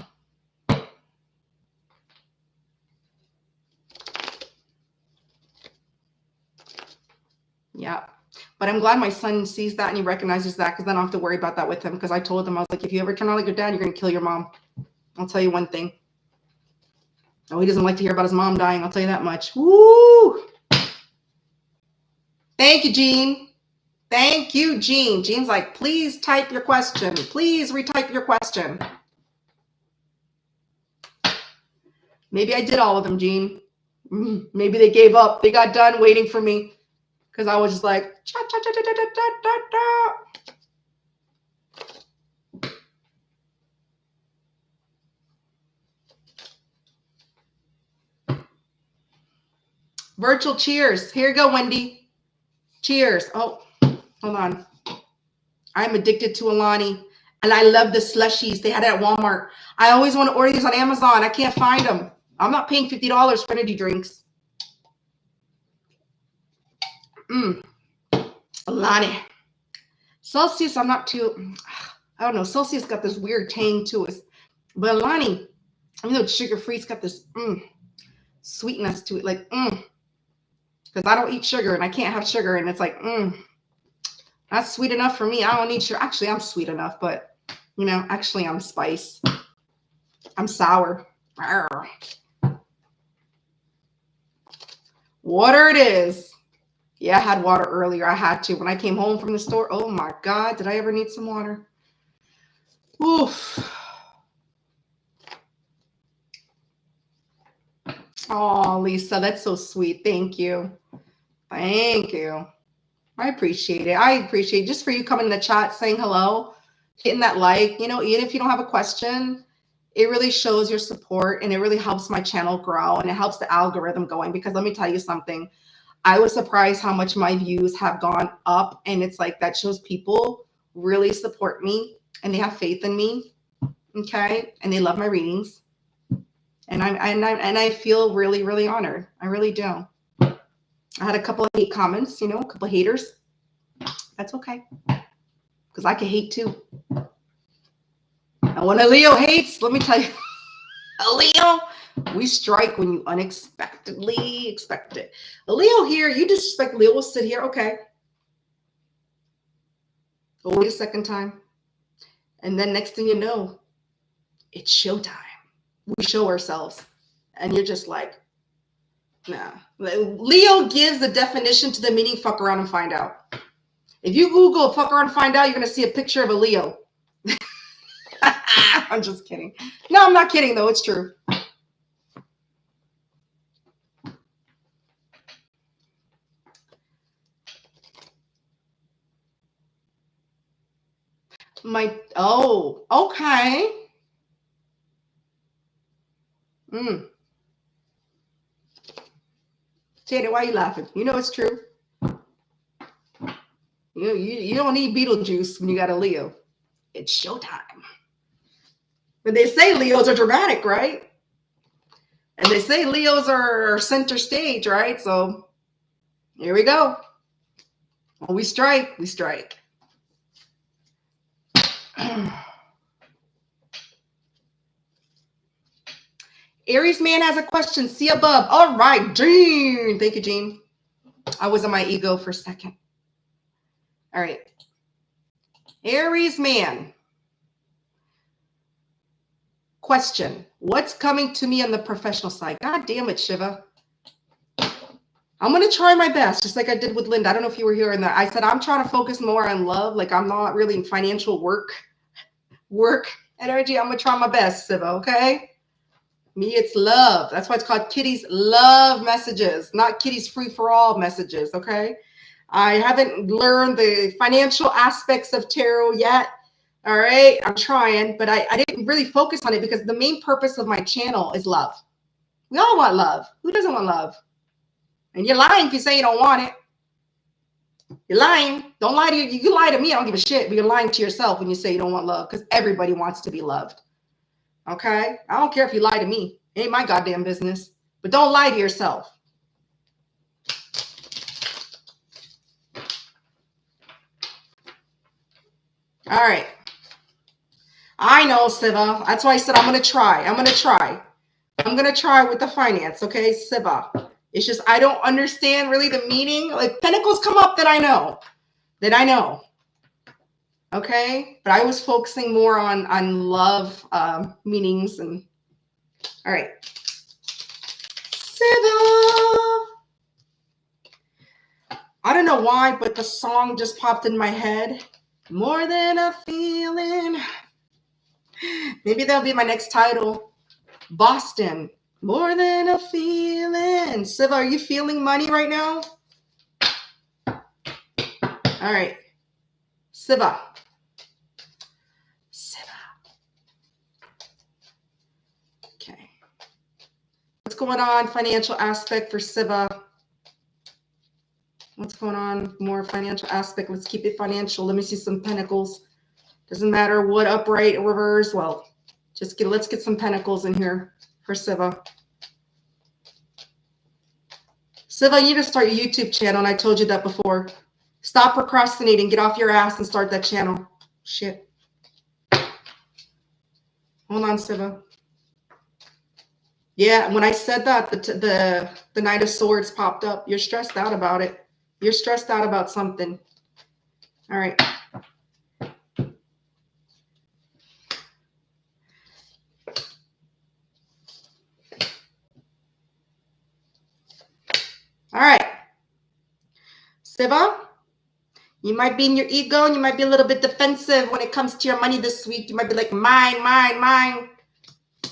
Yeah. But I'm glad my son sees that and he recognizes that, because then I don't have to worry about that with him, because I told him, I was like, if you ever turn out like your dad, you're going to kill your mom. I'll tell you one thing. Oh, he doesn't like to hear about his mom dying. I'll tell you that much. Woo! Thank you, Jean. Thank you, Jean. Jean's like, please type your question. Please retype your question. Maybe I did all of them, Jean. Maybe they gave up. They got done waiting for me because I was just like, cha, cha, cha, cha, cha, cha, cha, cha. Virtual cheers. Here you go, Wendy. Cheers. Oh, hold on. I'm addicted to Alani, and I love the slushies. They had it at Walmart. I always want to order these on Amazon. I can't find them. I'm not paying $50 for energy drinks. Alani. Celsius, I'm not too, I don't know. Celsius got this weird tang to it. But Alani, even though it's sugar-free, it's got this sweetness to it. Like, because I don't eat sugar and I can't have sugar. And it's like, that's sweet enough for me. I don't need sugar. Actually, I'm sweet enough, but, you know, actually I'm spice. I'm sour. Arr. Water it is. Yeah, I had water earlier. I had to. When I came home from the store, oh my God, did I ever need some water? Oof. Oh, Lisa, that's so sweet. Thank you. Thank you. I appreciate it. I appreciate just for you coming in the chat, saying hello, hitting that like, you know, even if you don't have a question, it really shows your support and it really helps my channel grow and it helps the algorithm going, because let me tell you something. I was surprised how much my views have gone up, and it's like that shows people really support me and they have faith in me. Okay. And they love my readings. And I feel really, really honored. I really do. I had a couple of hate comments, you know, a couple of haters. That's okay. Because I can hate too. And when a Leo hates, let me tell you, a Leo, we strike when you unexpectedly expect it. A Leo here, you disrespect Leo, will sit here, okay. But wait a second time. And then next thing you know, it's showtime. We show ourselves. And you're just like, nah. Leo gives the definition to the meaning fuck around and find out. If you Google fuck around and find out, you're going to see a picture of a Leo. I'm just kidding. No, I'm not kidding, though. It's true. Oh, okay. Tana, why are you laughing? You know it's true. You don't need Beetlejuice when you got a Leo. It's showtime. But they say Leos are dramatic, right? And they say Leos are center stage, right? So here we go. When we strike, we strike. Aries man has a question. See above. All right, Jean. Thank you, Jean. I was in my ego for a second. All right. Aries man. Question. What's coming to me on the professional side? God damn it, Shiva. I'm going to try my best, just like I did with Linda. I don't know if you were hearing that. I said, I'm trying to focus more on love. Like I'm not really in financial work energy. I'm going to try my best, Shiva, okay? Me, it's love. That's why it's called Kitty's love messages, not Kitty's free-for-all messages, okay? I haven't learned the financial aspects of tarot yet, all right? I'm trying, but I didn't really focus on it because the main purpose of my channel is love. We all want love. Who doesn't want love? And you're lying if you say you don't want it. You're lying. Don't lie to you. You can lie to me. I don't give a shit, but you're lying to yourself when you say you don't want love because everybody wants to be loved. Okay? I don't care if you lie to me. It ain't my goddamn business. But don't lie to yourself. All right. I know, Siva. That's why I said I'm going to try. I'm going to try with the finance, okay, Siva? It's just I don't understand really the meaning. Like pentacles come up that I know. Okay? But I was focusing more on love meanings. And all right. Siva. I don't know why, but the song just popped in my head. More than a feeling. Maybe that'll be my next title. Boston. More than a feeling. Siva, are you feeling money right now? All right. Siva. Okay. What's going on? Financial aspect for Siva. What's going on? More financial aspect. Let's keep it financial. Let me see some pentacles. Doesn't matter what upright or reverse. Well, let's get some pentacles in here for Siva. Siva, you need to start your YouTube channel, and I told you that before. Stop procrastinating. Get off your ass and start that channel. Shit. Hold on, Siva. Yeah, when I said that, the Knight of Swords popped up. You're stressed out about it. You're stressed out about something. All right. All right. Siva, you might be in your ego and you might be a little bit defensive when it comes to your money this week. You might be like, mine, mine, mine.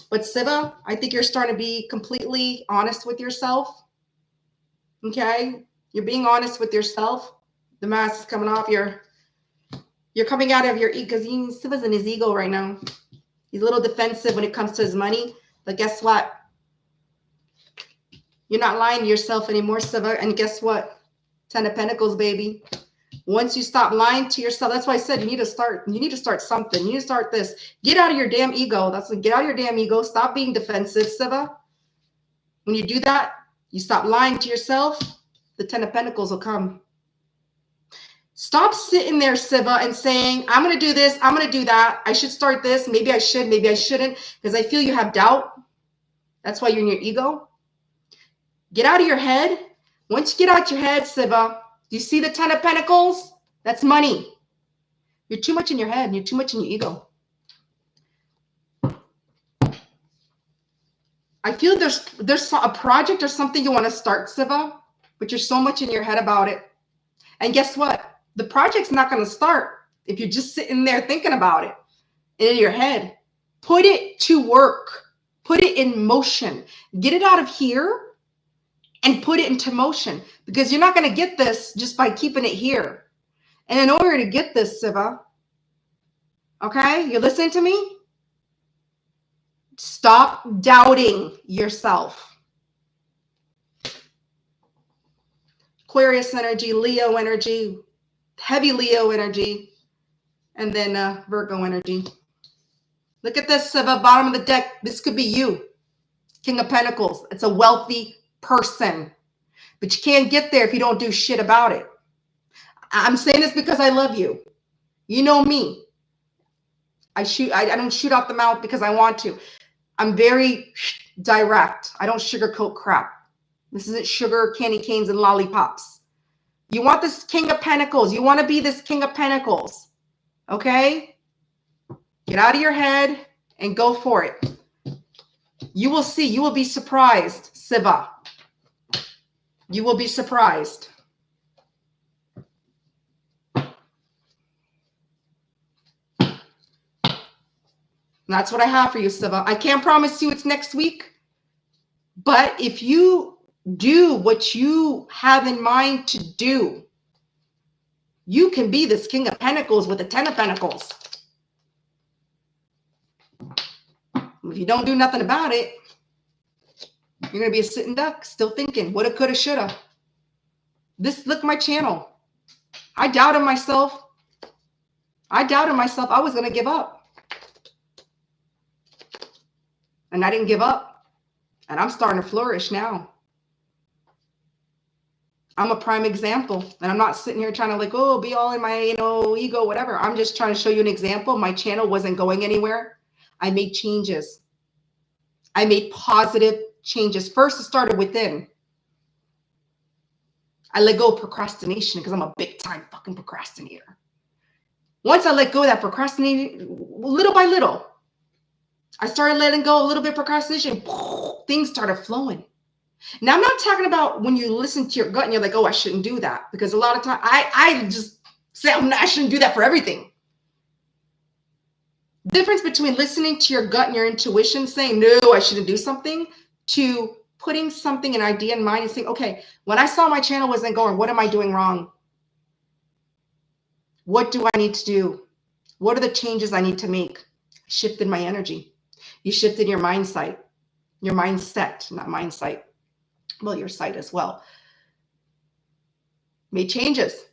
But Siva, I think you're starting to be completely honest with yourself. Okay? You're being honest with yourself. The mask is coming off. You're coming out of your ego because Siva's in his ego right now. He's a little defensive when it comes to his money. But guess what? You're not lying to yourself anymore, Siva. And guess what? 10 of Pentacles, baby. Once you stop lying to yourself, that's why I said you need to start something. You need to start this. Get out of your damn ego. Get out of your damn ego. Stop being defensive, Siva. When you do that, you stop lying to yourself, the 10 of Pentacles will come. Stop sitting there, Siva, and saying, I'm going to do this, I'm going to do that. I should start this. Maybe I should, maybe I shouldn't, because I feel you have doubt. That's why you're in your ego. Get out of your head. Once you get out your head, Siva, do you see the 10 of Pentacles? That's money. You're too much in your head and you're too much in your ego. I feel there's a project or something you want to start, Siva, but you're so much in your head about it. And guess what? The project's not going to start if you're just sitting there thinking about it in your head. Put it to work. Put it in motion. Get it out of here and put it into motion, because you're not going to get this just by keeping it here. And in order to get this, Siva, okay, you're listening to me? Stop doubting yourself. Aquarius energy, Leo energy, heavy Leo energy, and then Virgo energy. Look at this, Siva, bottom of the deck. This could be you. King of Pentacles. It's a wealthy person. But you can't get there if you don't do shit about it. I'm saying this because I love you. You know me. I don't shoot out the mouth because I want to. I'm very direct. I don't sugarcoat crap. This isn't sugar, candy canes, and lollipops. You want this King of Pentacles. You want to be this King of Pentacles. Okay? Get out of your head and go for it. You will see. You will be surprised, Siva. You will be surprised. That's what I have for you, Siva. I can't promise you it's next week, but if you do what you have in mind to do, you can be this King of Pentacles with the Ten of Pentacles. If you don't do nothing about it, you're going to be a sitting duck, still thinking, woulda, coulda, shoulda. Look, my channel. I doubted myself. I was going to give up. And I didn't give up. And I'm starting to flourish now. I'm a prime example. And I'm not sitting here trying to be all in my, ego, whatever. I'm just trying to show you an example. My channel wasn't going anywhere. I made changes. I made positive changes. First, it started within. I let go of procrastination because I'm a big time fucking procrastinator. Once I let go of that procrastinating, little by little, I started letting go a little bit of procrastination. Things started flowing. Now, I'm not talking about when you listen to your gut and you're like, oh, I shouldn't do that. Because a lot of time, I just say I shouldn't do that for everything. Difference between listening to your gut and your intuition, saying, no, I shouldn't do something, to putting something, an idea in mind and saying, okay, when I saw my channel wasn't going, what am I doing wrong? What do I need to do? What are the changes I need to make? I shifted my energy. You shifted your mindset, not mindset. Well, your sight as well. Made changes.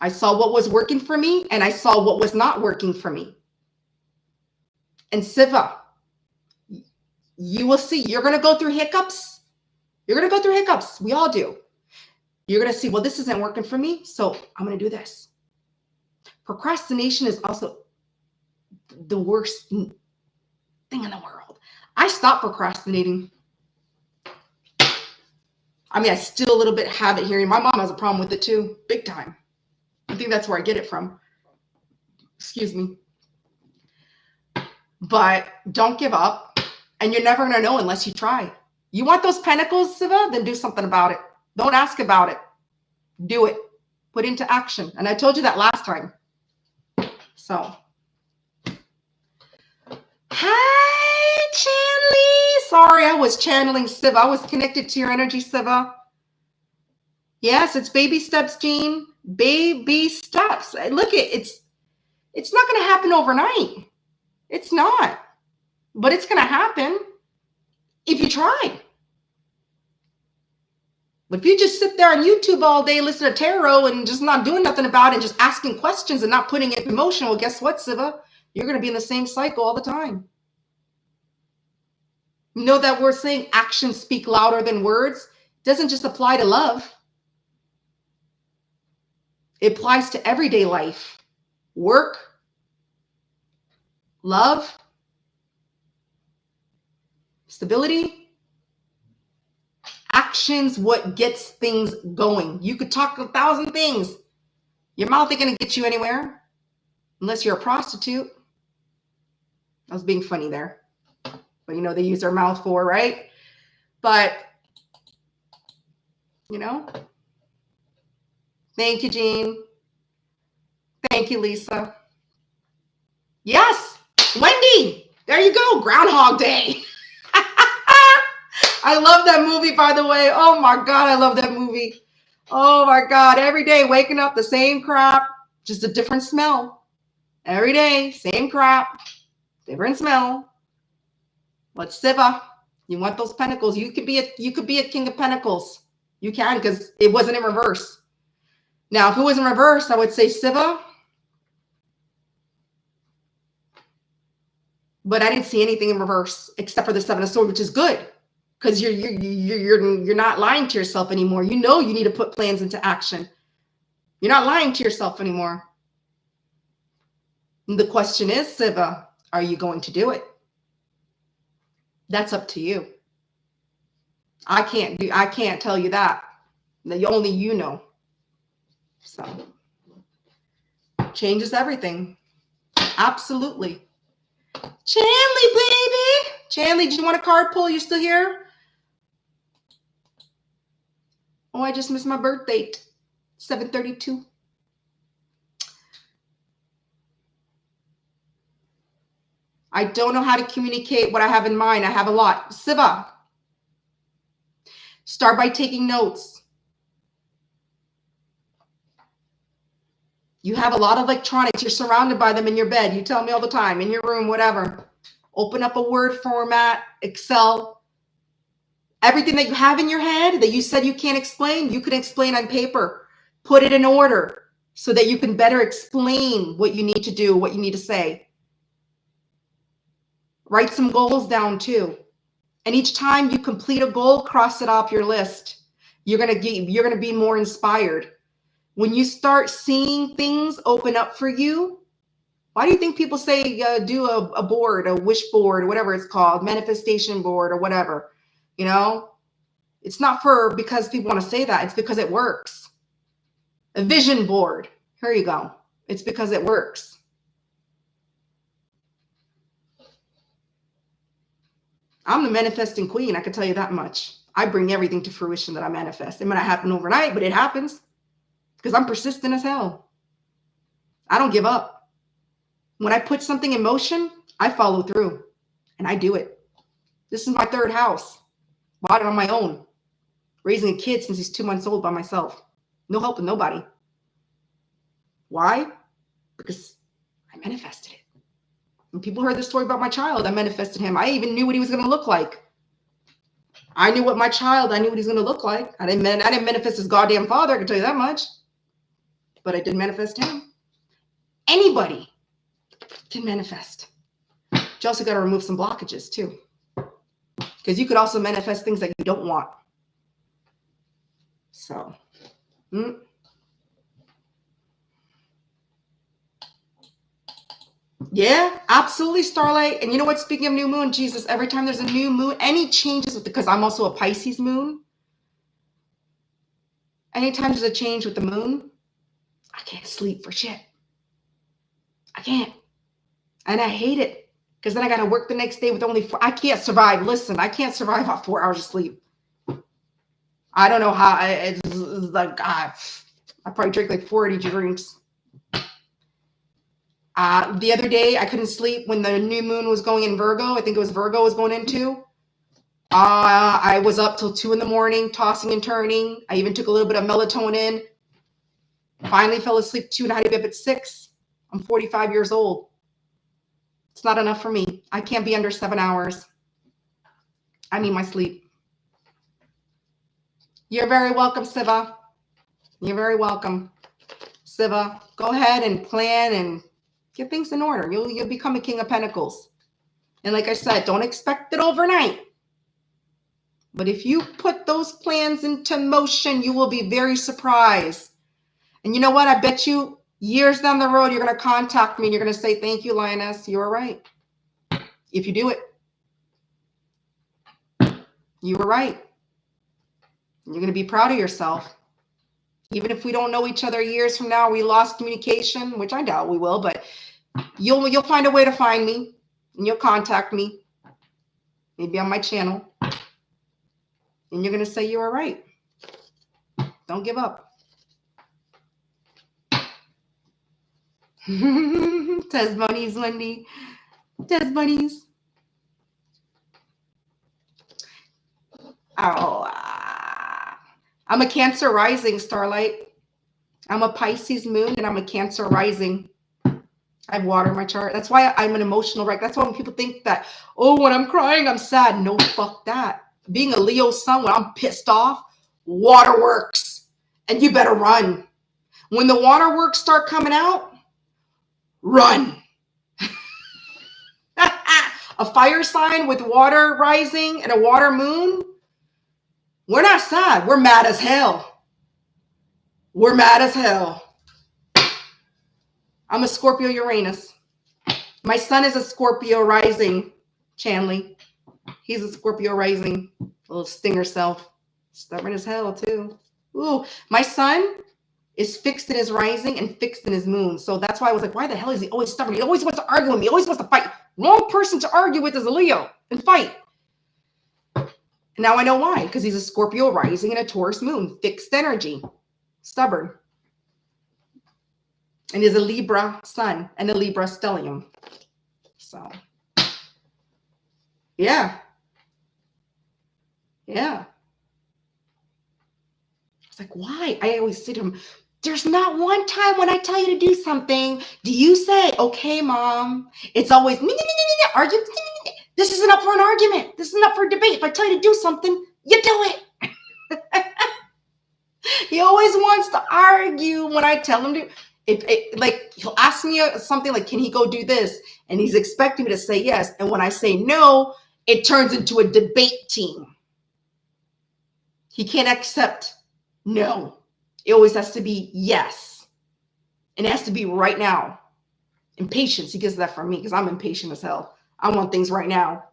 I saw what was working for me and I saw what was not working for me. And Siva, you will see, you're going to go through hiccups. You're going to go through hiccups. We all do. You're going to see, well, this isn't working for me, so I'm going to do this. Procrastination is also the worst thing in the world. I stopped procrastinating. I mean, I still a little bit have it here. My mom has a problem with it too, big time. I think that's where I get it from. Excuse me. But don't give up. And you're never going to know unless you try. You want those pentacles, Siva? Then do something about it. Don't ask about it. Do it. Put into action. And I told you that last time. So. Hi, Chanley. Sorry, I was channeling Siva. I was connected to your energy, Siva. Yes, it's baby steps, Jean. Baby steps. Look, it's not going to happen overnight. It's not. But it's going to happen if you try. But if you just sit there on YouTube all day, listen to tarot and just not doing nothing about it, and just asking questions and not putting it in motion, well, guess what, Siva? You're going to be in the same cycle all the time. You know that we're saying actions speak louder than words? It doesn't just apply to love. It applies to everyday life. Work, love, stability. Actions, what gets things going. You could talk 1,000 things. Your mouth ain't going to get you anywhere unless you're a prostitute. I was being funny there. But you know, they use their mouth for, right? But, you know. Thank you, Jean. Thank you, Lisa. Yes, Wendy. There you go. Groundhog Day. I love that movie, by the way. Oh my God, I love that movie. Oh my God. Every day waking up the same crap, just a different smell. Every day, same crap, different smell. But Siva, you want those pentacles. You could be a king of pentacles. You can, because it wasn't in reverse. Now, if it was in reverse, I would say Siva. But I didn't see anything in reverse except for the Seven of Swords, which is good. Because you're not lying to yourself anymore. You know you need to put plans into action. You're not lying to yourself anymore. And the question is, Siva, are you going to do it? That's up to you. I can't tell you that. Only you know. So changes everything. Absolutely. Chanley, baby. Chanley, do you want a card pull? You still here? Oh, I just missed my birth date. 7/32. I don't know how to communicate what I have in mind. I have a lot. Siva, start by taking notes. You have a lot of electronics. You're surrounded by them in your bed. You tell me all the time, in your room, whatever. Open up a Word format, Excel. Everything that you have in your head that you said you can't explain, you can explain on paper. Put it in order so that you can better explain what you need to do, what you need to say. Write some goals down too. And each time you complete a goal, cross it off your list. You're gonna be more inspired. When you start seeing things open up for you, why do you think people say do a board, a wish board, whatever it's called, manifestation board or whatever? You know, it's not because people want to say that. It's because it works. A vision board. Here you go. It's because it works. I'm the manifesting queen. I can tell you that much. I bring everything to fruition that I manifest. It may not happen overnight, but it happens because I'm persistent as hell. I don't give up. When I put something in motion, I follow through and I do it. This is my third house. Bought it on my own. Raising a kid since he's 2 months old by myself. No help with nobody. Why? Because I manifested it. When people heard the story about my child, I manifested him. I even knew what he was going to look like. I knew what he's going to look like. I didn't manifest his goddamn father, I can tell you that much. But I did manifest him. Anybody can manifest. But you also got to remove some blockages too. Because you could also manifest things that you don't want. So, yeah, absolutely, Starlight. And you know what? Speaking of new moon, Jesus, every time there's a new moon, any changes, because I'm also a Pisces moon. Anytime there's a change with the moon, I can't sleep for shit. I can't. And I hate it because then I got to work the next day with only 4. I can't survive. Listen, I can't survive off 4 hours of sleep. I don't know how. It's like, God, I probably drink like 40 drinks. The other day, I couldn't sleep when the new moon was going in Virgo. I think it was Virgo was going into. I was up till 2 a.m, tossing and turning. I even took a little bit of melatonin. Finally fell asleep 2 and I had to be up at 6. I'm 45 years old. It's not enough for me. I can't be under 7 hours. I need my sleep. You're very welcome, Siva. You're very welcome. Siva, go ahead and plan and get things in order. You'll become a king of pentacles. And like I said, don't expect it overnight. But if you put those plans into motion, you will be very surprised. And you know what? I bet you years down the road, you're going to contact me and you're going to say, thank you, Lioness. You were right. If you do it, you were right. You're going to be proud of yourself. Even if we don't know each other years from now, we lost communication, which I doubt we will, but you'll find a way to find me and you'll contact me, maybe on my channel. And you're going to say you were right. Don't give up. Test bunnies, Wendy. Test bunnies. Oh, I'm a Cancer rising, Starlight. I'm a Pisces moon and I'm a Cancer rising. I have water in my chart. That's why I'm an emotional wreck. That's why when people think that, oh, when I'm crying, I'm sad. No, fuck that. Being a Leo sun, when I'm pissed off, waterworks. And you better run. When the waterworks start coming out, run. A fire sign with water rising and a water moon, we're not sad. We're mad as hell. We're mad as hell. I'm a Scorpio Uranus. My son is a Scorpio rising, Chanley. He's a Scorpio rising, a little stinger self. Stubborn as hell, too. Ooh, my son is fixed in his rising and fixed in his moon. So that's why I was like, why the hell is he always stubborn? He always wants to argue with me. He always wants to fight. Wrong person to argue with is a Leo and fight. And now I know why. Because he's a Scorpio rising and a Taurus moon. Fixed energy. Stubborn. And he's a Libra sun and a Libra stellium. So, yeah. Yeah. It's like, why? I always say to him, there's not one time when I tell you to do something, do you say, okay, mom? It's always, argue. This isn't up for an argument. This isn't up for a debate. If I tell you to do something, you do it. He always wants to argue when I tell him to. Like, he'll ask me something like, can he go do this? And he's expecting me to say yes. And when I say no, it turns into a debate team. He can't accept no. It always has to be yes. And it has to be right now. Impatience, he gets that from me because I'm impatient as hell. I want things right now.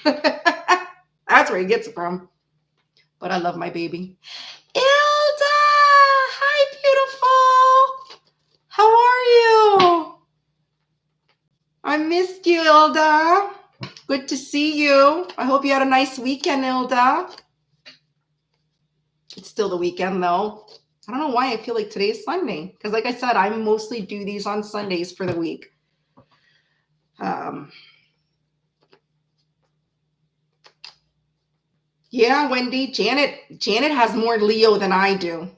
That's where he gets it from. But I love my baby. Ilda! Hi, beautiful. How are you? I missed you, Ilda. Good to see you. I hope you had a nice weekend, Ilda. It's still the weekend, though. I don't know why I feel like today's Sunday. Because like I said, I mostly do these on Sundays for the week. Yeah, Wendy. Janet has more Leo than I do.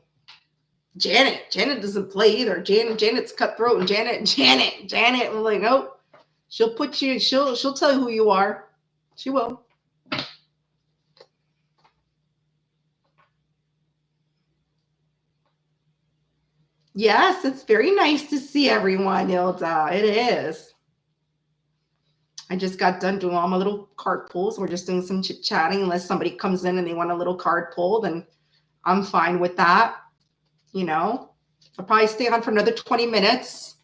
Janet doesn't play either. Janet's cutthroat, and Janet. I'm like, oh, she'll tell you who you are. She will. Yes, it's very nice to see everyone, Ilda. It is. I just got done doing all my little card pulls. We're just doing some chit-chatting. Unless somebody comes in and they want a little card pull, then I'm fine with that. You know, I'll probably stay on for another 20 minutes.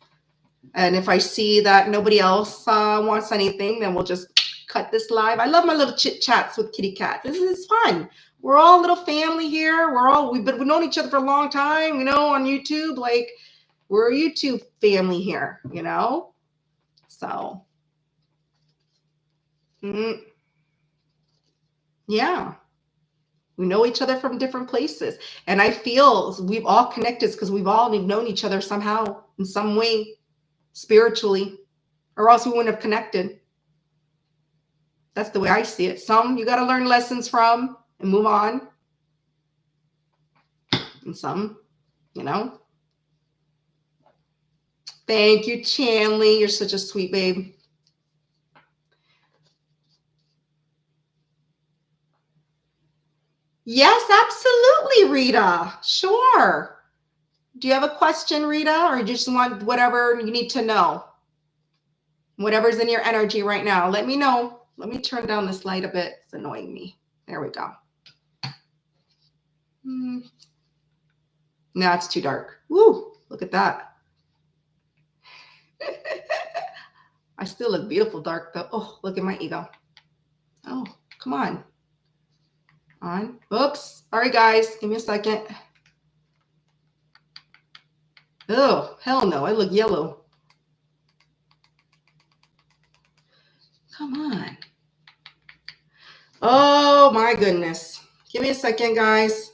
And if I see that nobody else wants anything, then we'll just cut this live. I love my little chit-chats with Kitty Cat. This is fun. We're all a little family here. We've known each other for a long time, you know, on YouTube. Like, we're a YouTube family here, you know? So, yeah. We know each other from different places. And I feel we've all connected because we've all known each other somehow, in some way, spiritually, or else we wouldn't have connected. That's the way I see it. Some you got to learn lessons from and move on. And some, you know. Thank you, Chanley. You're such a sweet babe. Yes, absolutely, Rita. Sure. Do you have a question, Rita, or you just want whatever you need to know? Whatever's in your energy right now, let me know. Let me turn down this light a bit. It's annoying me. There we go. Now it's too dark. Woo, look at that. I still look beautiful dark though. Oh, look at my ego. Oh, come on. On. Oops. All right, guys. Give me a second. Oh, hell no. I look yellow. Come on. Oh, my goodness. Give me a second, guys.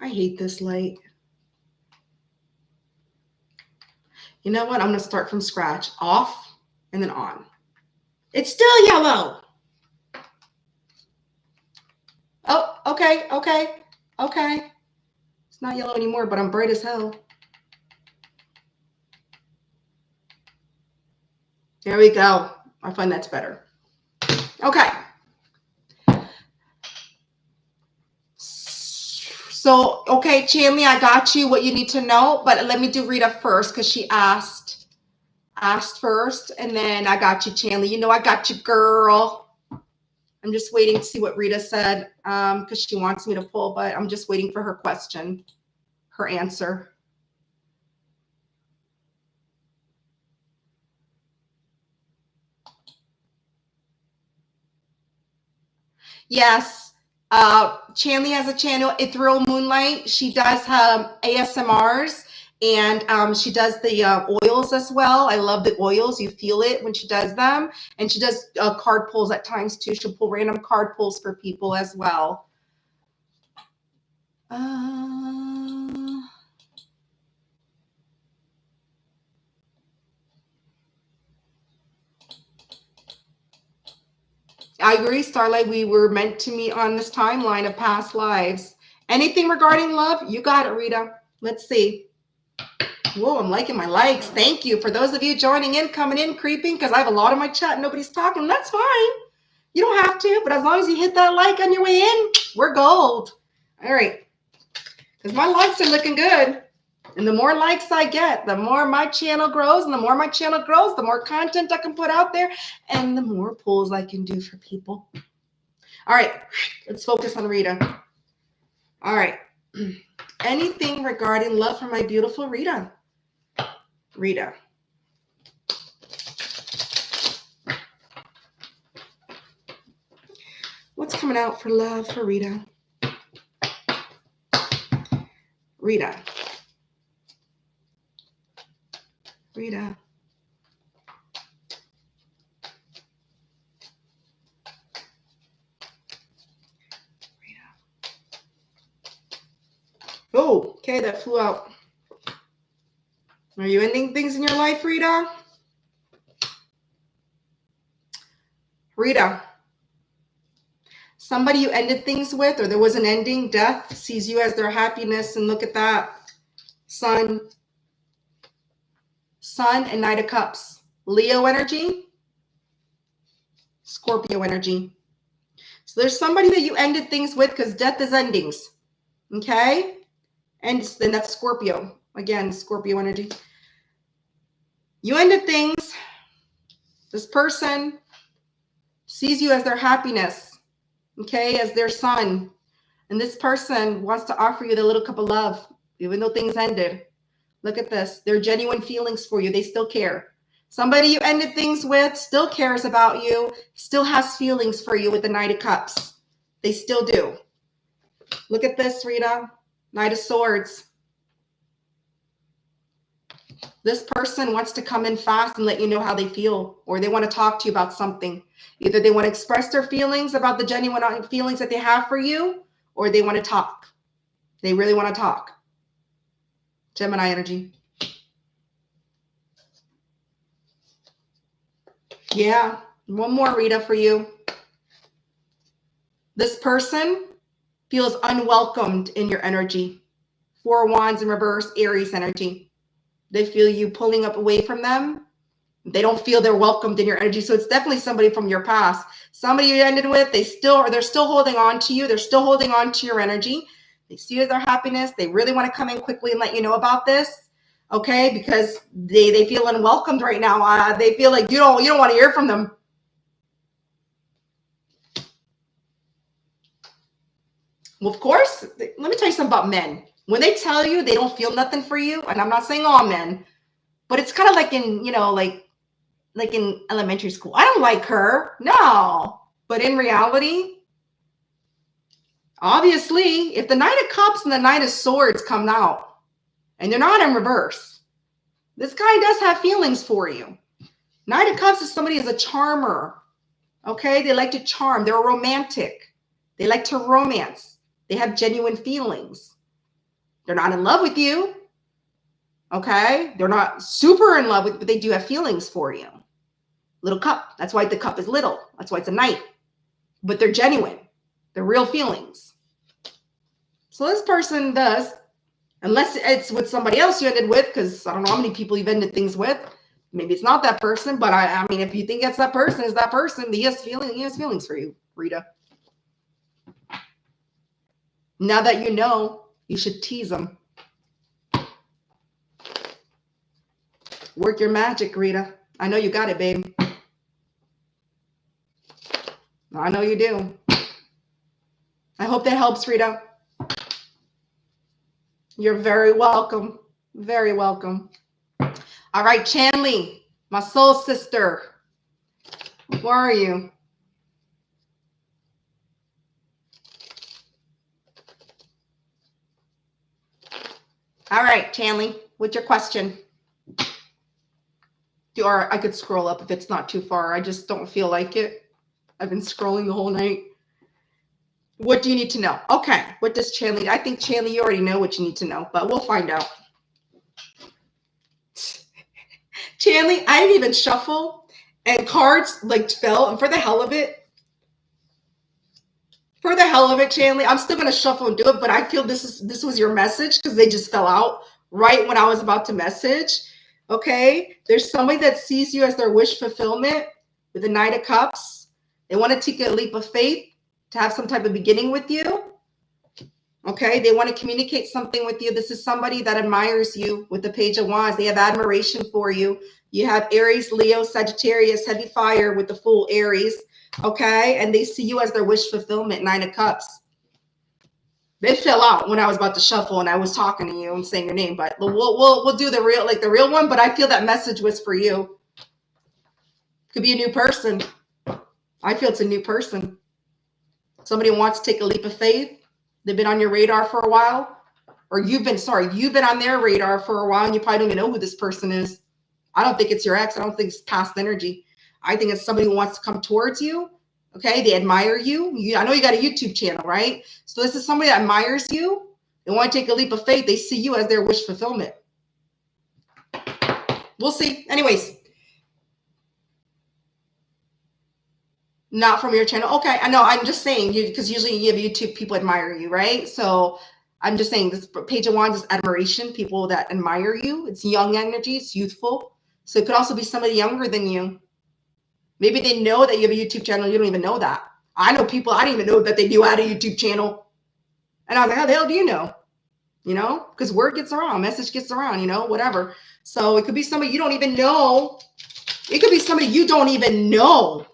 I hate this light. You know what? I'm going to start from scratch. Off and then on. It's still yellow. Oh, okay. It's not yellow anymore, but I'm bright as hell. There we go. I find that's better. Okay. So, okay, Chanley, I got you what you need to know, but let me do Rita first because she asked first, and then I got you, Chanley. You know I got you, girl. I'm just waiting to see what Rita said because she wants me to pull, but I'm just waiting for her question, her answer. Yes. Chanley has a channel, Ethereal Moonlight. She does ASMRs, and she does the oils as well. I love the oils. You feel it when she does them. And she does card pulls at times too. She'll pull random card pulls for people as well. I agree, Starlight. We were meant to meet on this timeline of past lives. Anything regarding love? You got it, Rita. Let's see. Whoa, I'm liking my likes. Thank you. For those of you joining in, coming in, creeping, because I have a lot in my chat and nobody's talking. That's fine. You don't have to, but as long as you hit that like on your way in, we're gold. All right. Because my likes are looking good. And the more likes I get, the more my channel grows. And the more my channel grows, the more content I can put out there. And the more pulls I can do for people. All right. Let's focus on Rita. All right. Anything regarding love for my beautiful Rita? Rita. What's coming out for love for Rita? Rita. Rita. Oh, okay, that flew out. Are you ending things in your life, Rita? Rita. Somebody you ended things with, or there was an ending, death, sees you as their happiness, and look at that. Sun and Knight of Cups. Leo energy, Scorpio energy. So there's somebody that you ended things with because death is endings. Okay? And then that's Scorpio. Again, Scorpio energy. You ended things. This person sees you as their happiness, okay, as their sun. And this person wants to offer you the little cup of love, even though things ended. Look at this. They're genuine feelings for you. They still care. Somebody you ended things with still cares about you, still has feelings for you with the Knight of Cups. They still do. Look at this, Rita. Knight of Swords. This person wants to come in fast and let you know how they feel, or they want to talk to you about something. Either they want to express their feelings about the genuine feelings that they have for you, or they want to talk. They really want to talk. Gemini energy. Yeah. One more, Rita, for you. This person feels unwelcomed in your energy. Four of Wands in reverse, Aries energy. They feel you pulling up away from them. They don't feel they're welcomed in your energy. So it's definitely somebody from your past. Somebody you ended with, they're still holding on to you. They're still holding on to your energy. They see you as their happiness. They really want to come in quickly and let you know about this. Okay, because they feel unwelcomed right now. They feel like you don't want to hear from them. Well, of course, let me tell you something about men. When they tell you they don't feel nothing for you, and I'm not saying all men, but it's kind of like in, like in elementary school. I don't like her. No. But in reality, obviously, if the Knight of Cups and the Knight of Swords come out and they're not in reverse, this guy does have feelings for you. Knight of Cups is somebody who's a charmer. Okay? They like to charm. They're romantic. They like to romance. They have genuine feelings. They're not in love with you. Okay? They're not super in love with you, but they do have feelings for you. Little cup. That's why the cup is little. That's why it's a knight. But they're genuine. They're real feelings. So this person does, unless it's with somebody else you ended with, because I don't know how many people you've ended things with, Maybe it's not that person, but I mean, if you think it's that person, it's that person. He has feelings for you, Rita. Now that you know, you should tease him. Work your magic, Rita. I know you got it, babe. I know you do. I hope that helps, Rita. You're very welcome. Very welcome. All right, Chanley, my soul sister. Where are you? All right, Chanley, what's your question? Or I could scroll up if it's not too far. I just don't feel like it. I've been scrolling the whole night. What do you need to know? Okay, what does Chanley? I think, Chanley, you already know what you need to know, but we'll find out. Chanley, I didn't even shuffle, and cards like fell, and for the hell of it, Chanley, I'm still gonna shuffle and do it, but I feel this was your message because they just fell out right when I was about to message. Okay, there's somebody that sees you as their wish fulfillment with the Knight of Cups. They want to take a leap of faith to have some type of beginning with you. Okay, they want to communicate something with you. This is somebody that admires you with the Page of Wands. They have admiration for you. You have Aries, Leo, Sagittarius, heavy fire with the full Aries. Okay, and they see you as their wish fulfillment, Nine of Cups. They fell out when I was about to shuffle and I was talking to you and saying your name, but we'll do the real one. But I feel that message was for you. Could be a new person. I feel it's a new person. Somebody wants to take a leap of faith. They've been on your radar for a while, or you've been on their radar for a while, and you probably don't even know who this person is. I don't think it's your ex. I don't think it's past energy. I think it's somebody who wants to come towards you. Okay, they admire you. I know you got a YouTube channel, right? So this is somebody that admires you. They want to take a leap of faith. They see you as their wish fulfillment. We'll see. Anyways. Not from your channel. Okay, I know. I'm just saying, because usually you have YouTube, people admire you, right? So I'm just saying this Page of Wands is admiration, people that admire you. It's young energy. It's youthful. So it could also be somebody younger than you. Maybe they know that you have a YouTube channel. You don't even know that. I know people, I didn't even know that they knew I had a YouTube channel. And I was like, how the hell do you know? You know, because word gets around, message gets around, you know, whatever. So it could be somebody you don't even know. It could be somebody you don't even know.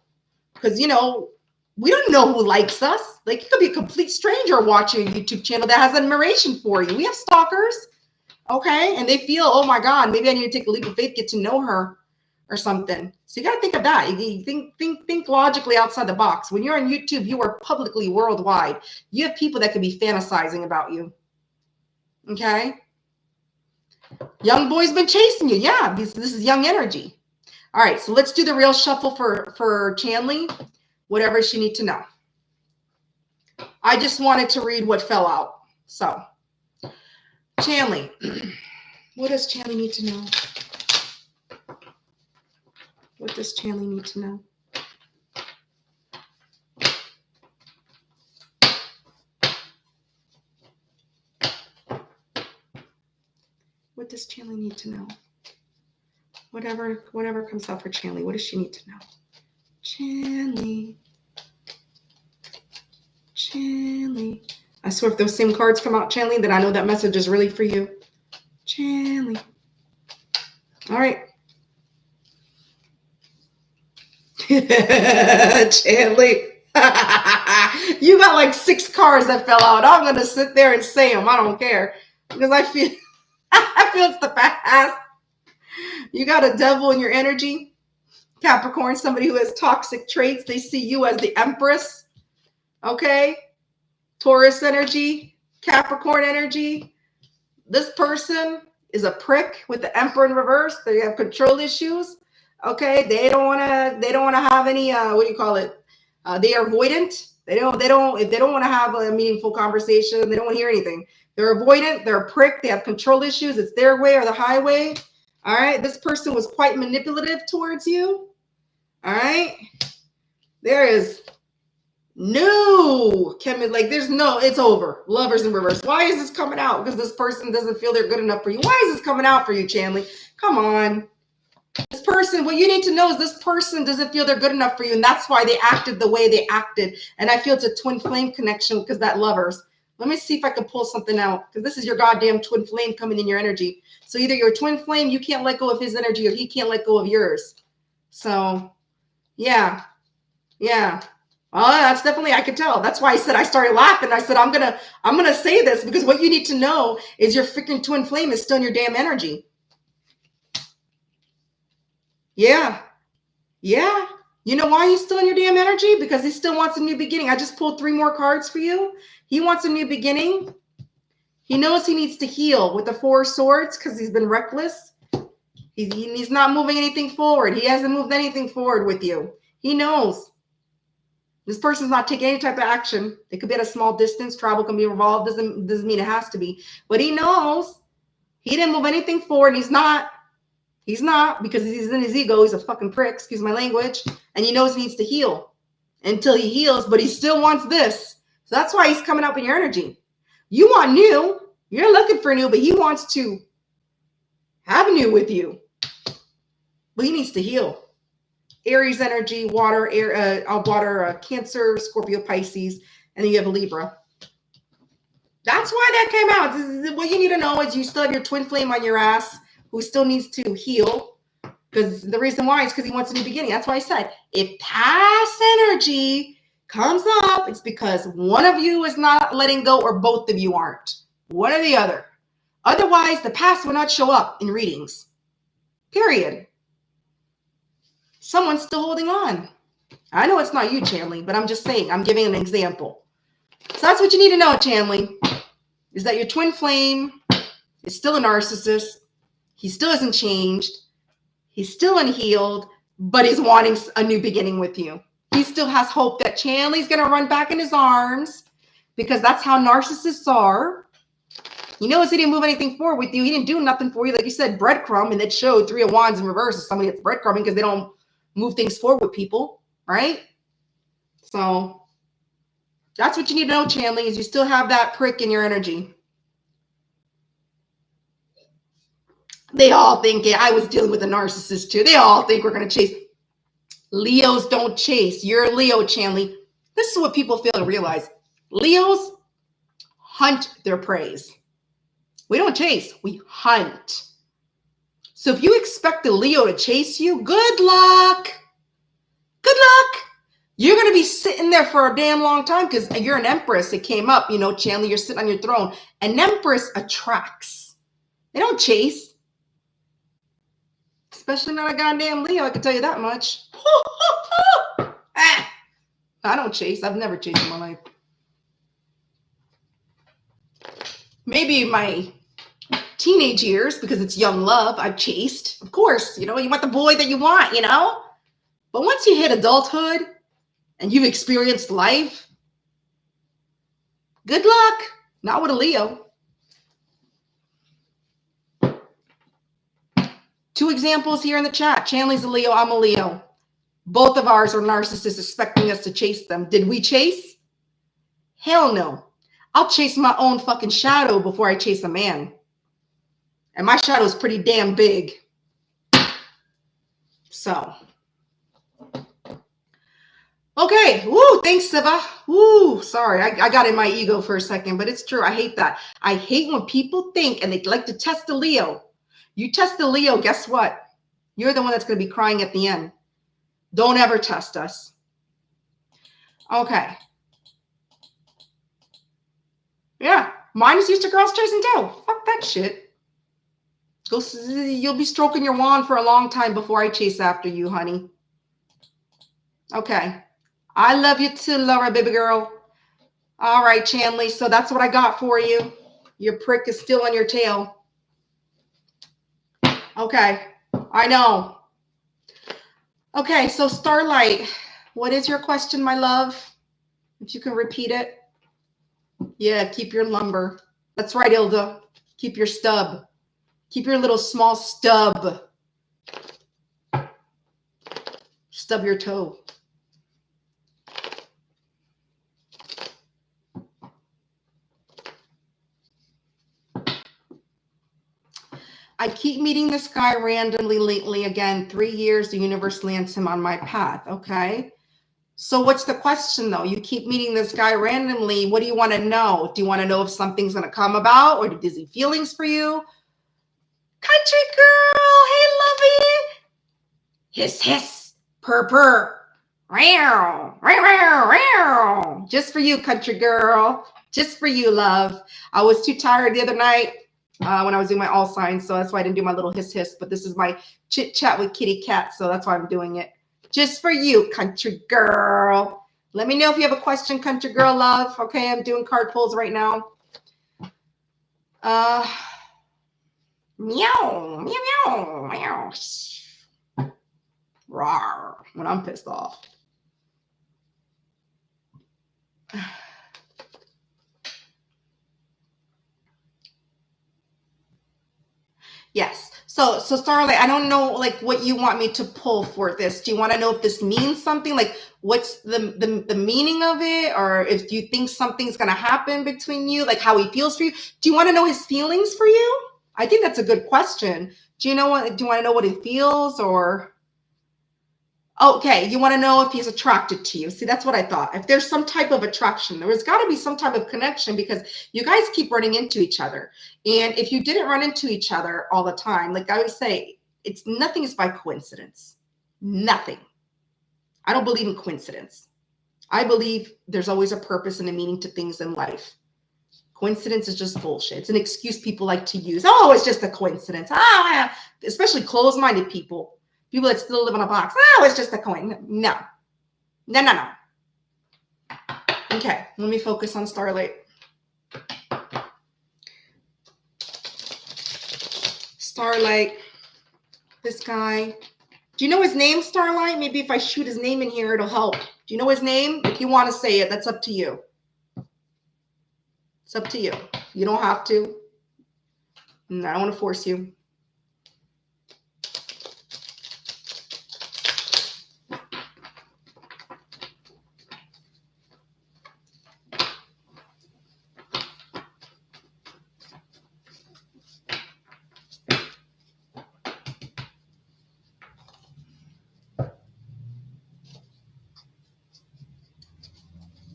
Because, you know, we don't know who likes us. Like, it could be a complete stranger watching a YouTube channel that has admiration for you. We have stalkers, okay? And they feel, oh, my God, maybe I need to take a leap of faith, get to know her or something. So you got to think of that. You think logically outside the box. When you're on YouTube, you are publicly worldwide. You have people that could be fantasizing about you, okay? Young boy's been chasing you. Yeah, this is young energy. All right, so let's do the real shuffle for Chanley, whatever she needs to know. I just wanted to read what fell out. So, Chanley, what does Chanley need to know? What does Chanley need to know? What does Chanley need to know? Whatever comes out for Chanley, what does she need to know? Chanley. I swear if those same cards come out, Chanley, then I know that message is really for you. Chanley. All right. Chanley. You got like 6 cards that fell out. I'm going to sit there and say them. I don't care. Because I feel it's the past. You got a devil in your energy. Capricorn, somebody who has toxic traits. They see you as the Empress. Okay? Taurus energy. Capricorn energy. This person is a prick with the Emperor in reverse. They have control issues. Okay? They don't want to have any what do you call it? They are avoidant. If they don't want to have a meaningful conversation, they don't want to hear anything. They're avoidant, they're a prick, they have control issues. It's their way or the highway. All right. This person was quite manipulative towards you. All right. There is no chemistry. Like there's no, it's over. Lovers in reverse. Why is this coming out? Because this person doesn't feel they're good enough for you. Why is this coming out for you, Chanley? Come on. This person, what you need to know is this person doesn't feel they're good enough for you, and that's why they acted the way they acted. And I feel it's a twin flame connection because that lovers. Let me see if I can pull something out, because this is your goddamn twin flame coming in your energy. So either your twin flame, you can't let go of his energy, or he can't let go of yours. So, yeah. Oh, that's definitely, I could tell. That's why I said, I started laughing. I said, I'm gonna say this, because what you need to know is your freaking twin flame is still in your damn energy. Yeah. You know why he's still in your damn energy? Because he still wants a new beginning. I just pulled 3 more cards for you. He wants a new beginning. He knows he needs to heal with the 4 swords because he's been reckless. He's not moving anything forward. He hasn't moved anything forward with you. He knows. This person's not taking any type of action. It could be at a small distance. Travel can be involved. Doesn't mean it has to be. But he knows he didn't move anything forward. He's not because he's in his ego. He's a fucking prick. Excuse my language. And he knows he needs to heal until he heals. But he still wants this. So that's why he's coming up in your energy. You want new. You're looking for new, but he wants to have new with you. But he needs to heal. Aries energy, water, Cancer, Scorpio, Pisces, and then you have a Libra. That's why that came out. What you need to know is you still have your twin flame on your ass who still needs to heal. Because the reason why is because he wants a new beginning. That's why I said if past energy comes up, it's because one of you is not letting go or both of you aren't. One or the other. Otherwise, the past will not show up in readings. Period. Someone's still holding on. I know it's not you, Chanley, but I'm just saying, I'm giving an example. So that's what you need to know, Chanley, is that your twin flame is still a narcissist. He still hasn't changed. He's still unhealed, but he's wanting a new beginning with you. He still has hope that Chanley's going to run back in his arms because that's how narcissists are. He knows he didn't move anything forward with you. He didn't do nothing for you. Like you said, breadcrumb, and it showed 3 of Wands in reverse is somebody that's breadcrumbing because they don't move things forward with people, right? So that's what you need to know, Chanley, is you still have that prick in your energy. They all think it. I was dealing with a narcissist too. They all think we're going to chase. Leos don't chase. You're a Leo, Chanley. This is what people fail to realize. Leos hunt their preys. We don't chase. We hunt. So if you expect a Leo to chase you, good luck. Good luck. You're going to be sitting there for a damn long time because you're an empress. It came up, Chanley, you're sitting on your throne. An empress attracts. They don't chase. Especially not a goddamn Leo, I can tell you that much. I don't chase. I've never chased in my life. Maybe my teenage years, because it's young love, I've chased. Of course, you want the boy that you want, But once you hit adulthood and you've experienced life, good luck. Not with a Leo. 2 examples here in the chat. Chanley's a Leo, I'm a Leo. Both of ours are narcissists expecting us to chase them. Did we chase? Hell no. I'll chase my own fucking shadow before I chase a man. And my shadow is pretty damn big. So. Okay. Woo, thanks, Siva. Woo, sorry. I got in my ego for a second, but it's true. I hate that. I hate when people think and they like to test a Leo. You test a Leo, guess what? You're the one that's going to be crying at the end. Don't ever test us. Okay. Yeah. Mine is used to girls chasing too. Fuck that shit. You'll be stroking your wand for a long time before I chase after you, honey. Okay. I love you too, Laura, baby girl. All right, Chanley. So that's what I got for you. Your prick is still on your tail. Okay. I know. Okay. So Starlight, what is your question, my love? If you can repeat it. Yeah, keep your lumber. That's right, Ilda. Keep your stub. Keep your little small stub. Stub your toe. I keep meeting this guy randomly lately. Again, 3 years, the universe lands him on my path. Okay. So what's the question though? You keep meeting this guy randomly. What do you want to know? Do you want to know if something's going to come about, or does he feelings for you? Country girl. Hey, lovey. Hiss, hiss. Purr, purr. Meow, meow, meow, meow. Just for you, country girl. Just for you, love. I was too tired the other night when I was doing my all signs, so that's why I didn't do my little hiss hiss. But this is my chit chat with kitty cat, so that's why I'm doing it. Just for you, country girl. Let me know if you have a question, country girl love. Okay, I'm doing card pulls right now. Meow, meow, meow, meow. Rawr, when I'm pissed off. Yes. So Starlight, I don't know like what you want me to pull for this. Do you want to know if this means something? Like what's the meaning of it? Or if you think something's gonna happen between you, like how he feels for you? Do you want to know his feelings for you? I think that's a good question. Do you want to know what he feels, or okay, you want to know if he's attracted to you? See, that's what I thought. If there's some type of attraction, there's got to be some type of connection, because you guys keep running into each other. And if you didn't run into each other all the time, like I would say, nothing is by coincidence. Nothing. I don't believe in coincidence. I believe there's always a purpose and a meaning to things in life. Coincidence is just bullshit. It's an excuse people like to use. Oh, it's just a coincidence. Especially closed-minded people. People that still live in a box. Oh, it's just a coin. No. No. Okay, let me focus on Starlight. Starlight. This guy. Do you know his name, Starlight? Maybe if I shoot his name in here, it'll help. Do you know his name? If you want to say it, that's up to you. It's up to you. You don't have to. I don't want to force you.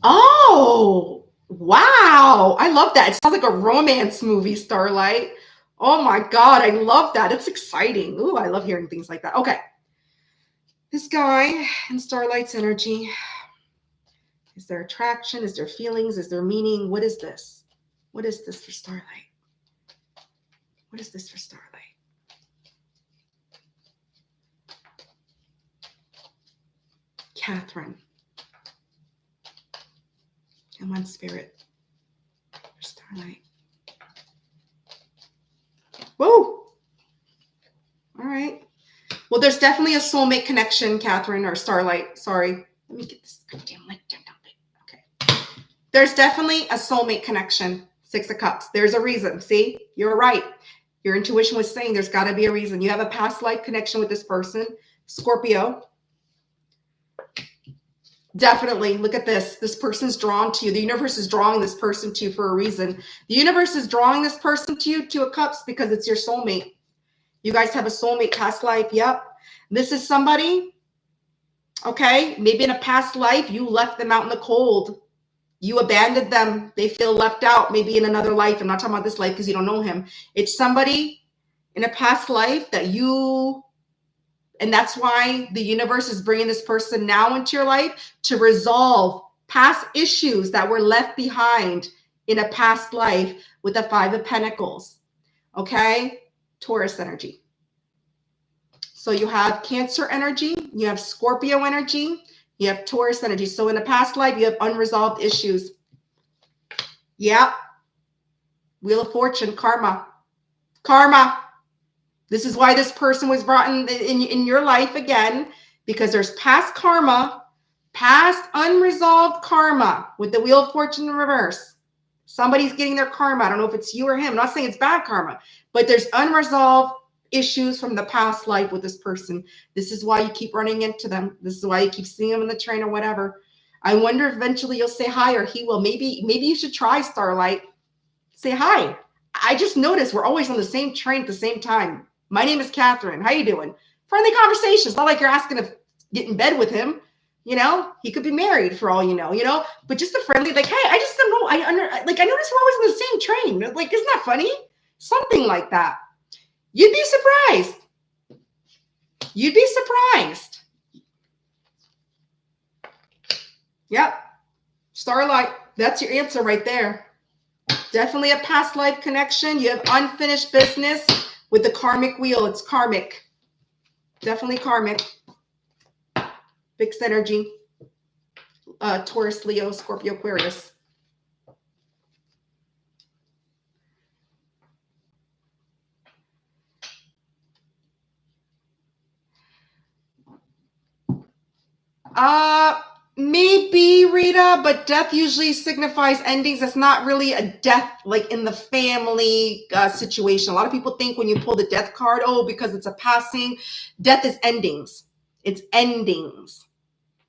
Oh, wow. I love that. It sounds like a romance movie, Starlight. Oh my God, I love that. It's exciting. Ooh, I love hearing things like that. Okay. This guy and Starlight's energy. Is there attraction? Is there feelings? Is there meaning? What is this? What is this for Starlight? What is this for Starlight? Catherine. Come on, spirit. For Starlight. Whoa. All right. Well, there's definitely a soulmate connection, Catherine, or Starlight. Sorry. Let me get this goddamn light down. Okay. There's definitely a soulmate connection. 6 of Cups. There's a reason. See, you're right. Your intuition was saying there's got to be a reason. You have a past life connection with this person. Scorpio. Definitely. Look at this. This person's drawn to you. The universe is drawing this person to you for a reason. The universe is drawing this person to you, 2 of Cups, because it's your soulmate. You guys have a soulmate past life. Yep. This is somebody, okay, maybe in a past life, you left them out in the cold. You abandoned them. They feel left out, maybe in another life. I'm not talking about this life because you don't know him. It's somebody in a past life that and that's why the universe is bringing this person now into your life to resolve past issues that were left behind in a past life with the 5 of Pentacles. Okay? Taurus energy. So you have Cancer energy, you have Scorpio energy, you have Taurus energy. So in a past life, you have unresolved issues. Yeah. Wheel of Fortune, karma. Karma. This is why this person was brought in your life again, because there's past karma, past unresolved karma with the Wheel of Fortune in reverse. Somebody's getting their karma. I don't know if it's you or him. I'm not saying it's bad karma, but there's unresolved issues from the past life with this person. This is why you keep running into them. This is why you keep seeing them in the train or whatever. I wonder if eventually you'll say hi, or he will. Maybe you should try, Starlight. Say hi. I just noticed we're always on the same train at the same time. My name is Catherine. How you doing? Friendly conversations. Not like you're asking to get in bed with him. You know, he could be married for all you know, but just a friendly, like, hey, I just don't know. I noticed we're always on the same train. Like, isn't that funny? Something like that. You'd be surprised. You'd be surprised. Yep. Starlight, that's your answer right there. Definitely a past life connection. You have unfinished business with the karmic wheel. It's karmic. Definitely karmic. Fixed energy. Taurus, Leo, Scorpio, Aquarius. Maybe, Rita, but death usually signifies endings. It's not really a death like in the family situation. A lot of people think when you pull the death card, oh, because it's a passing. Death is endings. It's endings.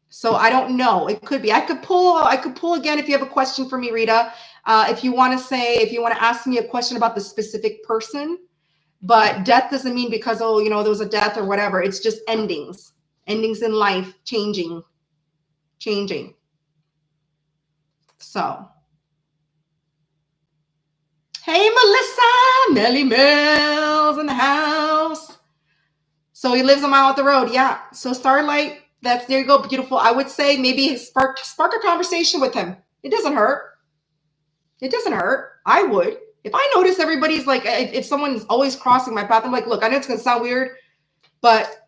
So I don't know. It could be. I could pull again if you have a question for me, Rita. If you want to ask me a question about the specific person, but death doesn't mean because, oh, there was a death or whatever. It's just endings. Endings in life, changing. So, hey, Melissa, Melly Mills in the house. So he lives a mile up the road. Yeah. So Starlight, there you go. Beautiful. I would say maybe spark a conversation with him. It doesn't hurt. I would. If I notice everybody's like, if someone's always crossing my path, I'm like, look, I know it's going to sound weird, but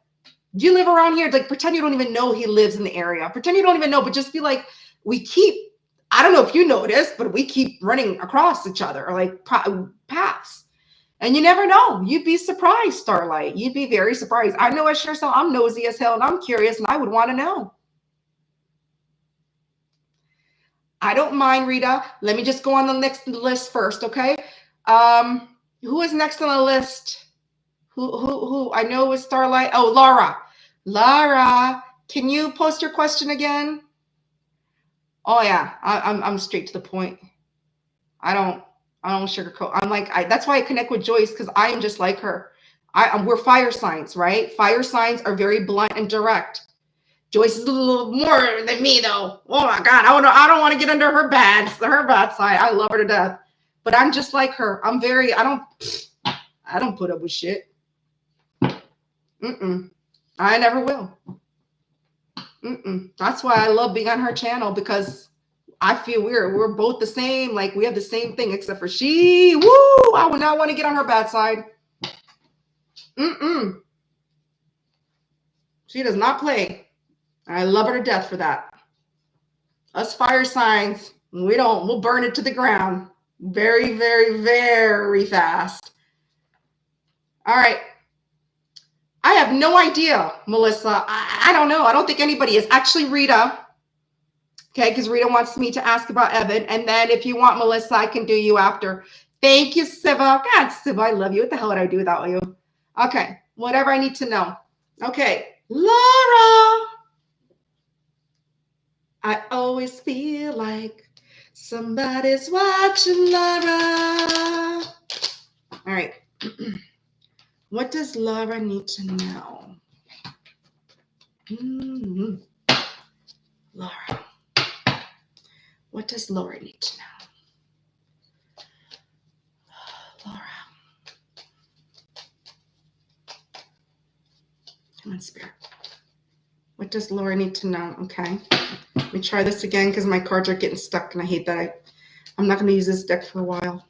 do you live around here? Like, pretend you don't even know he lives in the area. Pretend you don't even know, but just be like, I don't know if you notice, but we keep running across each other or like paths. And you never know. You'd be surprised, Starlight. You'd be very surprised. I know as sure so I'm nosy as hell and I'm curious and I would want to know. I don't mind, Rita. Let me just go on the next list first, okay? Who is next on the list? Who? I know it was Starlight. Oh, Laura. Laura, can you post your question again? Oh yeah, I'm straight to the point. I don't sugarcoat. I'm like, that's why I connect with Joyce, because I am just like her. We're fire signs, right? Fire signs are very blunt and direct. Joyce is a little more than me, though. Oh my God, I don't want to get under her bad side. I love her to death, but I'm just like her. I don't put up with shit. I never will. That's why I love being on her channel, because I feel we're both the same. Like, we have the same thing, except for she. Woo! I would not want to get on her bad side. She does not play. I love her to death for that. Us fire signs, we'll burn it to the ground very, very, very fast. All right. I have no idea, Melissa. I don't know. I don't think anybody is. Actually, Rita. Okay, because Rita wants me to ask about Evan. And then if you want, Melissa, I can do you after. Thank you, Siva. God, Siva, I love you. What the hell would I do without you? Okay, whatever I need to know. Okay, Laura. I always feel like somebody's watching, Laura. All right. What does Laura need to know? Laura. What does Laura need to know? Laura. Come on, Spirit. What does Laura need to know? Okay. Let me try this again because my cards are getting stuck and I hate that. I'm not going to use this deck for a while.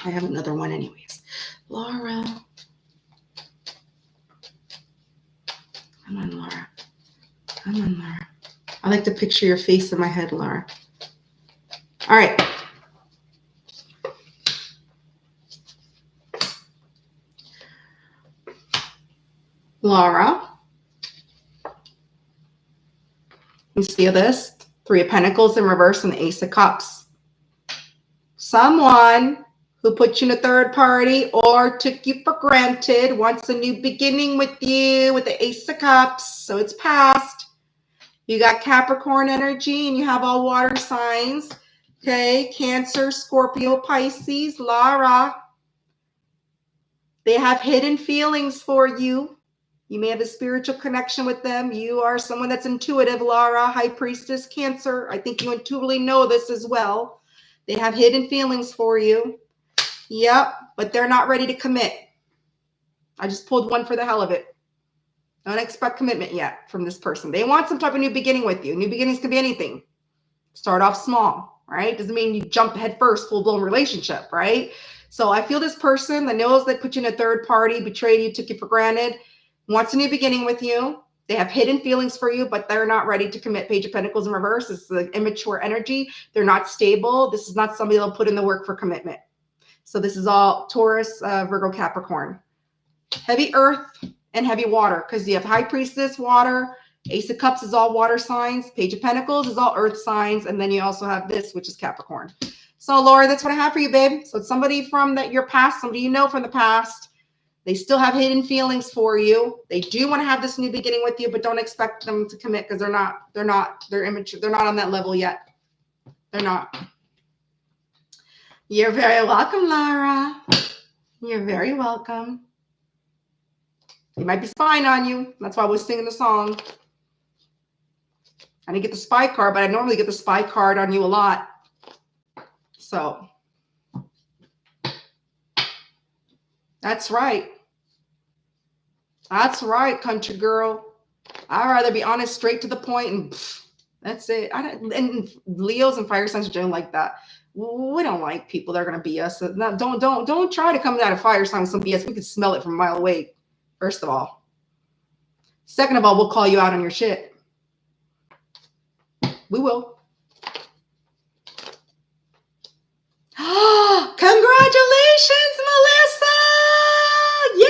I have another one anyways. Laura. Come on, Laura. Come on, Laura. I like to picture your face in my head, Laura. All right. Laura. You see this? 3 of Pentacles in reverse and the Ace of Cups. Someone who put you in a third party or took you for granted wants a new beginning with you with the Ace of Cups. So it's past. You got Capricorn energy and you have all water signs. Okay, Cancer, Scorpio, Pisces, Lara. They have hidden feelings for you. You may have a spiritual connection with them. You are someone that's intuitive, Lara, High Priestess, Cancer. I think you intuitively know this as well. They have hidden feelings for you. Yep, but they're not ready to commit. I just pulled one for the hell of it. Don't expect commitment yet from this person. They want some type of new beginning with you. New beginnings can be anything. Start off small, right? Doesn't mean you jump head first, full-blown relationship, right? So I feel this person that knows they put you in a third party, betrayed you, took you for granted, wants a new beginning with you. They have hidden feelings for you, but they're not ready to commit. Page of Pentacles in reverse. This is the immature energy. They're not stable. This is not somebody that'll put in the work for commitment. So this is all Taurus, Virgo, Capricorn. Heavy earth and heavy water, because you have High Priestess, water. Ace of Cups is all water signs. Page of Pentacles is all earth signs. And then you also have this, which is Capricorn. So, Laura, that's what I have for you, babe. So it's somebody from your past, somebody you know from the past. They still have hidden feelings for you. They do want to have this new beginning with you, but don't expect them to commit because they're immature. They're not on that level yet. They're not. You're very welcome, Lara. You're very welcome. They might be spying on you. That's why I was singing the song. I didn't get the spy card, but I normally get the spy card on you a lot. So that's right. That's right, country girl. I'd rather be honest, straight to the point, and that's it. And Leos and fire signs are doing like that. We don't like people that are going to BS. No, don't try to come out of fire sign with some BS. We can smell it from a mile away. First of all. Second of all, we'll call you out on your shit. We will. Congratulations, Melissa! Yay!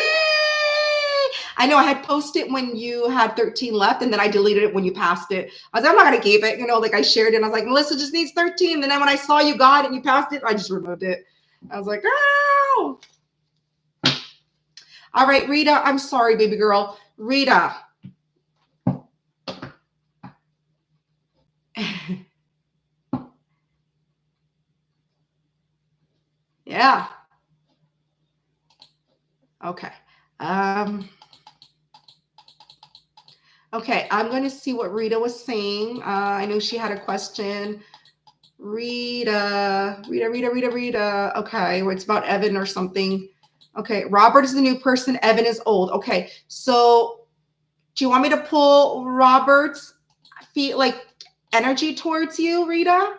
I know I had posted when you had 13 left, and then I deleted it when you passed it. I was like, I'm not going to keep it. Like I shared it. And I was like, Melissa just needs 13. And then when I saw you got it and you passed it, I just removed it. I was like, oh. All right, Rita. I'm sorry, baby girl. Rita. Yeah. Okay. Okay, I'm going to see what Rita was saying. I know she had a question. Rita. Okay, well, it's about Evan or something. Okay, Robert is the new person. Evan is old. Okay, so do you want me to pull Robert's energy towards you, Rita?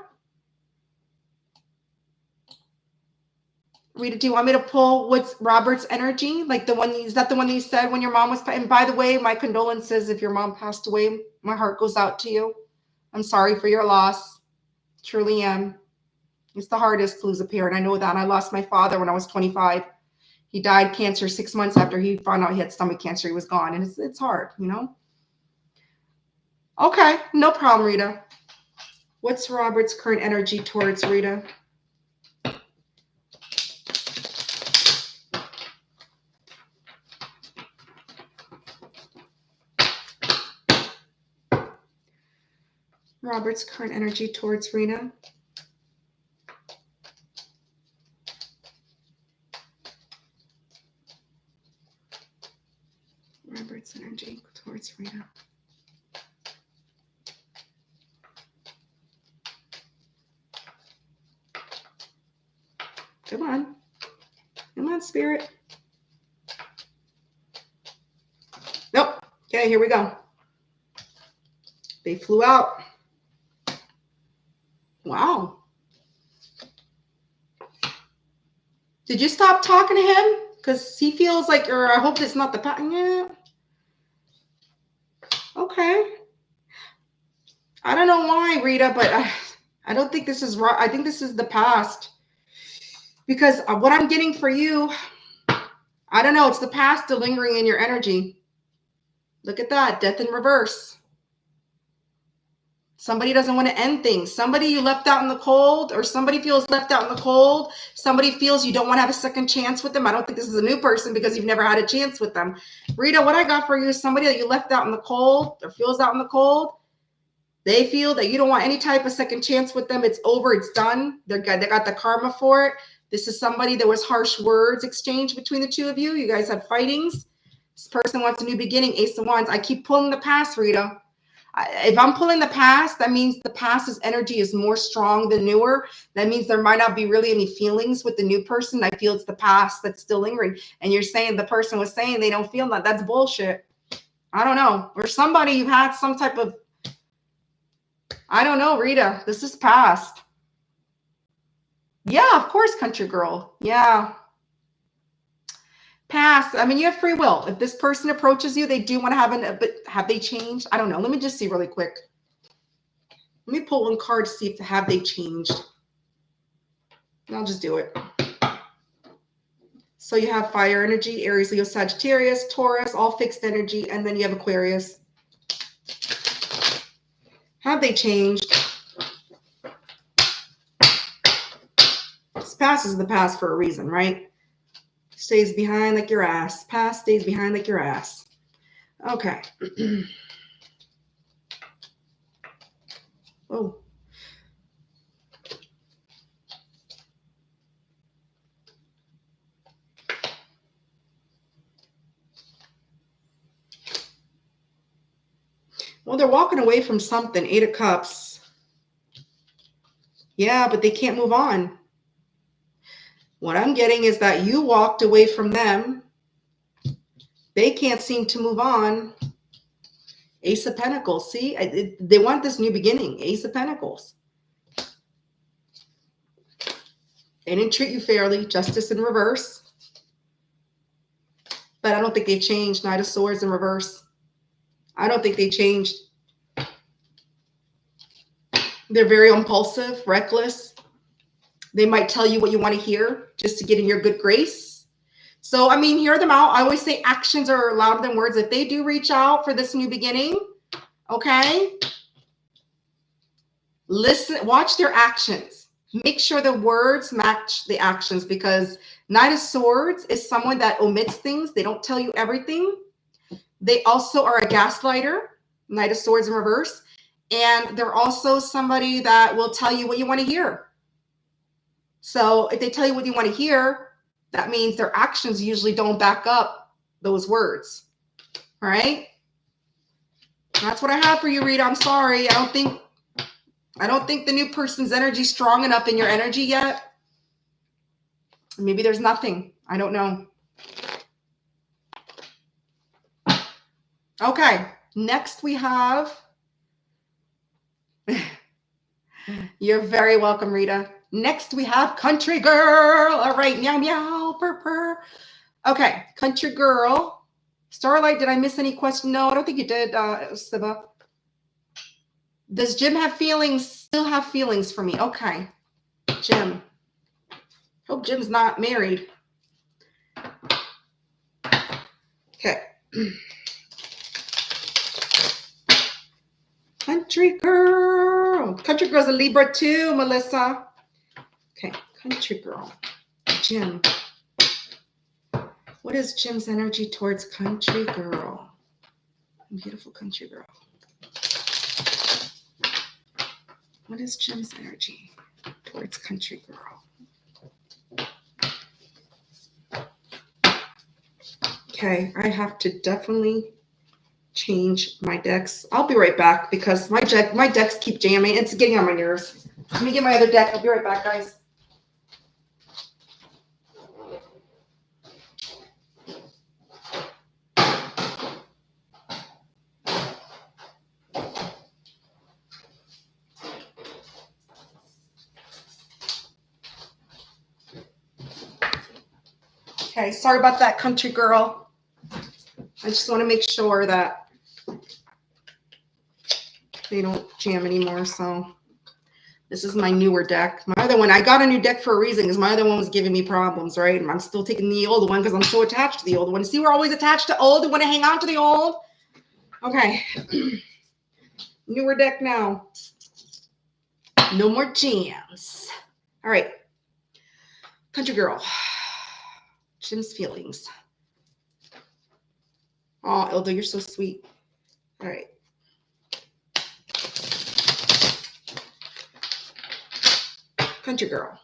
Rita, do you want me to pull what's Robert's energy? Like the one, is that the one that you said when your mom was, and by the way, my condolences if your mom passed away. My heart goes out to you. I'm sorry for your loss. Truly am. It's the hardest to lose a parent. I know that. I lost my father when I was 25. He died cancer 6 months after he found out he had stomach cancer. He was gone. And it's hard, Okay, no problem, Rita. What's Robert's current energy towards Rita? Robert's current energy towards Rita. Robert's energy towards Rita. Come on. Come on, Spirit. Nope. Okay, here we go. They flew out. Wow. Did you stop talking to him? Because he feels like, or I hope it's not the pattern. Yeah. Okay. I don't know why, Rita, but I don't think this is right. I think this is the past. Because what I'm getting for you, I don't know. It's the past still lingering in your energy. Look at that. Death in reverse. Somebody doesn't want to end things. Somebody you left out in the cold, or somebody feels left out in the cold. Somebody feels you don't want to have a second chance with them. I don't think this is a new person because you've never had a chance with them. Rita, what I got for you is somebody that you left out in the cold or feels out in the cold. They feel that you don't want any type of second chance with them. It's over. It's done. They got the karma for it. This is somebody, there was harsh words exchanged between the two of you. You guys had fightings. This person wants a new beginning. Ace of Wands. I keep pulling the past, Rita. If I'm pulling the past, that means the past's energy is more strong than newer. That means there might not be really any feelings with the new person. I feel it's the past that's still lingering. And you're saying the person was saying they don't feel that. That's bullshit. I don't know. Or somebody you've had some type of, I don't know, Rita. This is past. Yeah, of course, country girl. Yeah. Past. I mean, you have free will. If this person approaches you, they do want to have but have they changed? I don't know. Let me just see really quick. Let me pull one card to see if have they changed. And I'll just do it. So you have fire energy, Aries, Leo, Sagittarius, Taurus, all fixed energy, and then you have Aquarius. Have they changed? This past is the past for a reason, right? Stays behind like your ass. Past stays behind like your ass. Okay. Oh. Well, they're walking away from something. 8 of Cups. Yeah, but they can't move on. What I'm getting is that you walked away from them. They can't seem to move on. Ace of Pentacles. See, they want this new beginning. Ace of Pentacles. They didn't treat you fairly. Justice in reverse. But I don't think they changed. Knight of Swords in reverse. I don't think they changed. They're very impulsive, reckless. They might tell you what you want to hear just to get in your good grace. So, I mean, hear them out. I always say actions are louder than words. If they do reach out for this new beginning, okay, listen, watch their actions. Make sure the words match the actions, because Knight of Swords is someone that omits things. They don't tell you everything. They also are a gaslighter, Knight of Swords in reverse. And they're also somebody that will tell you what you want to hear. So if they tell you what you want to hear, that means their actions usually don't back up those words. All right. That's what I have for you, Rita. I'm sorry. I don't think the new person's energy is strong enough in your energy yet. Maybe there's nothing. I don't know. Okay. Next we have. You're very welcome, Rita. Next we have Country Girl. All right. Meow, meow, purr, purr. Okay. Country Girl. Starlight, did I miss any question? No, I don't think you did, Siva. Does Jim have feelings? Still have feelings for me? Okay. Jim. Hope Jim's not married. Okay. Country Girl. Country Girl's a Libra too, Melissa. Okay. Country Girl. Jim. What is Jim's energy towards Country Girl? Beautiful Country Girl. What is Jim's energy towards Country Girl? Okay, I have to definitely change my decks. I'll be right back because my decks keep jamming. It's getting on my nerves. Let me get my other deck. I'll be right back, guys. Okay, sorry about that, Country Girl. I just want to make sure that they don't jam anymore. So this is my newer deck. My other one, I got a new deck for a reason because my other one was giving me problems, right? And I'm still taking the old one because I'm so attached to the old one. See, we're always attached to old. We want to hang on to the old. Okay. Newer deck now. No more jams. All right. Country Girl. Jim's feelings. Oh, Ilda, you're so sweet. All right. Country girl.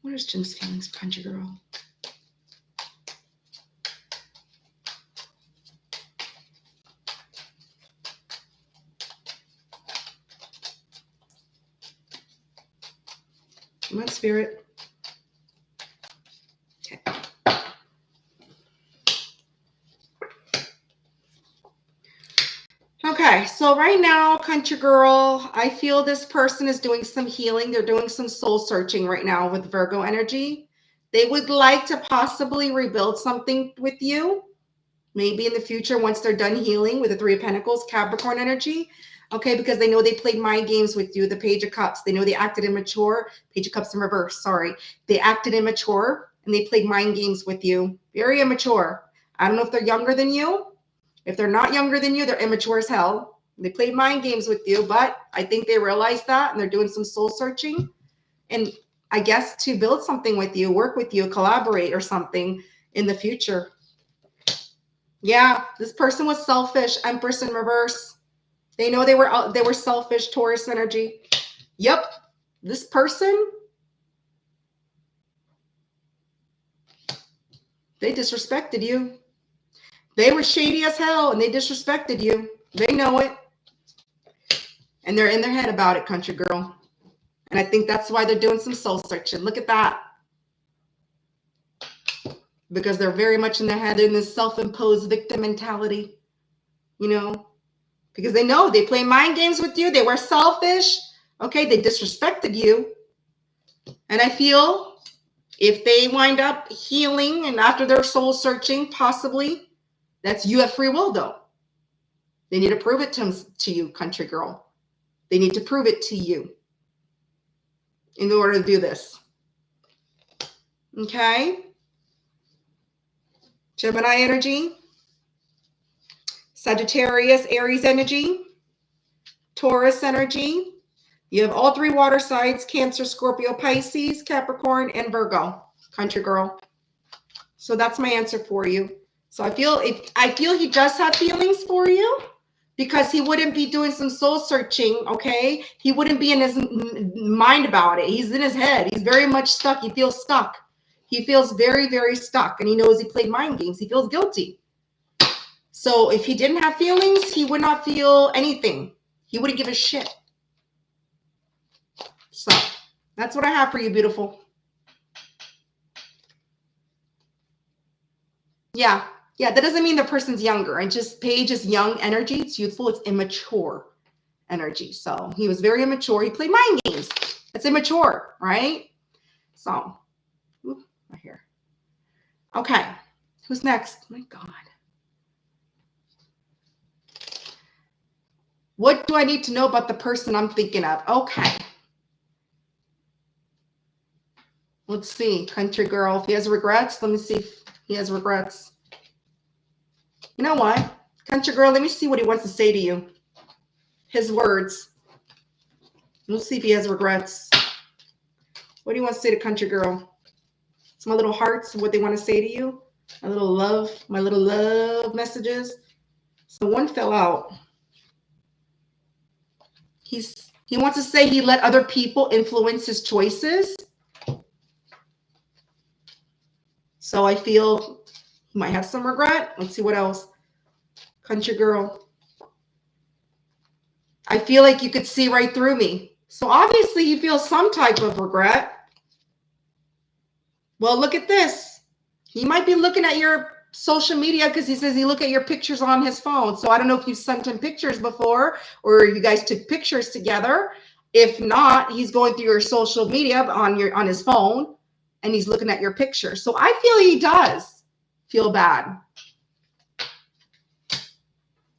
What is Jim's feelings for country girl? Come on, spirit. Okay. Okay, so right now, country girl, I feel this person is doing some healing. They're doing some soul searching right now with Virgo energy. They would like to possibly rebuild something with you. Maybe in the future, once they're done healing with the Three of Pentacles, Capricorn energy. Okay, because they know they played mind games with you, the Page of Cups. They know they acted immature. Page of Cups in reverse, sorry. They acted immature and they played mind games with you. Very immature. I don't know if they're younger than you. If they're not younger than you, they're immature as hell. They played mind games with you, but I think they realize that and they're doing some soul searching. And I guess to build something with you, work with you, collaborate or something in the future. Yeah, this person was selfish. Empress in reverse. They know they were selfish. Taurus energy. Yep. This person, they disrespected you. They were shady as hell and they disrespected you. They know it. And they're in their head about it, country girl. And I think that's why they're doing some soul searching. Look at that. Because they're very much in their head. They're in this self-imposed victim mentality. You know, because they know they play mind games with you. They were selfish. Okay, they disrespected you. And I feel if they wind up healing and after their soul searching, possibly, that's you have free will though. They need to prove it to you, country girl. They need to prove it to you in order to do this. Okay? Gemini energy. Sagittarius, Aries energy. Taurus energy. You have all three water signs, Cancer, Scorpio, Pisces, Capricorn, and Virgo, country girl. So that's my answer for you. So I feel he does have feelings for you because he wouldn't be doing some soul searching, okay? He wouldn't be in his mind about it. He's in his head. He's very much stuck. He feels stuck. He feels very, very stuck, and he knows he played mind games. He feels guilty. So if he didn't have feelings, he would not feel anything. He wouldn't give a shit. So that's what I have for you, beautiful. Yeah. Yeah, that doesn't mean the person's younger. And just Page is young energy. It's youthful. It's immature energy. So he was very immature. He played mind games. It's immature, right? So, right here. Okay. Who's next? My God. What do I need to know about the person I'm thinking of? Okay. Let's see. Country girl. If he has regrets, let me see if he has regrets. You know what? Country girl, let me see what he wants to say to you. His words. We'll see if he has regrets. What do you want to say to country girl? It's my little hearts, what they want to say to you. My little love messages. So one fell out. He wants to say he let other people influence his choices. So I feel he might have some regret. Let's see what else. Country girl. I feel like you could see right through me. So obviously you feel some type of regret. Well, look at this. He might be looking at your social media because he says he look at your pictures on his phone. So I don't know if you've sent him pictures before or you guys took pictures together. If not, he's going through your social media on his phone and he's looking at your picture. So I feel he does feel bad.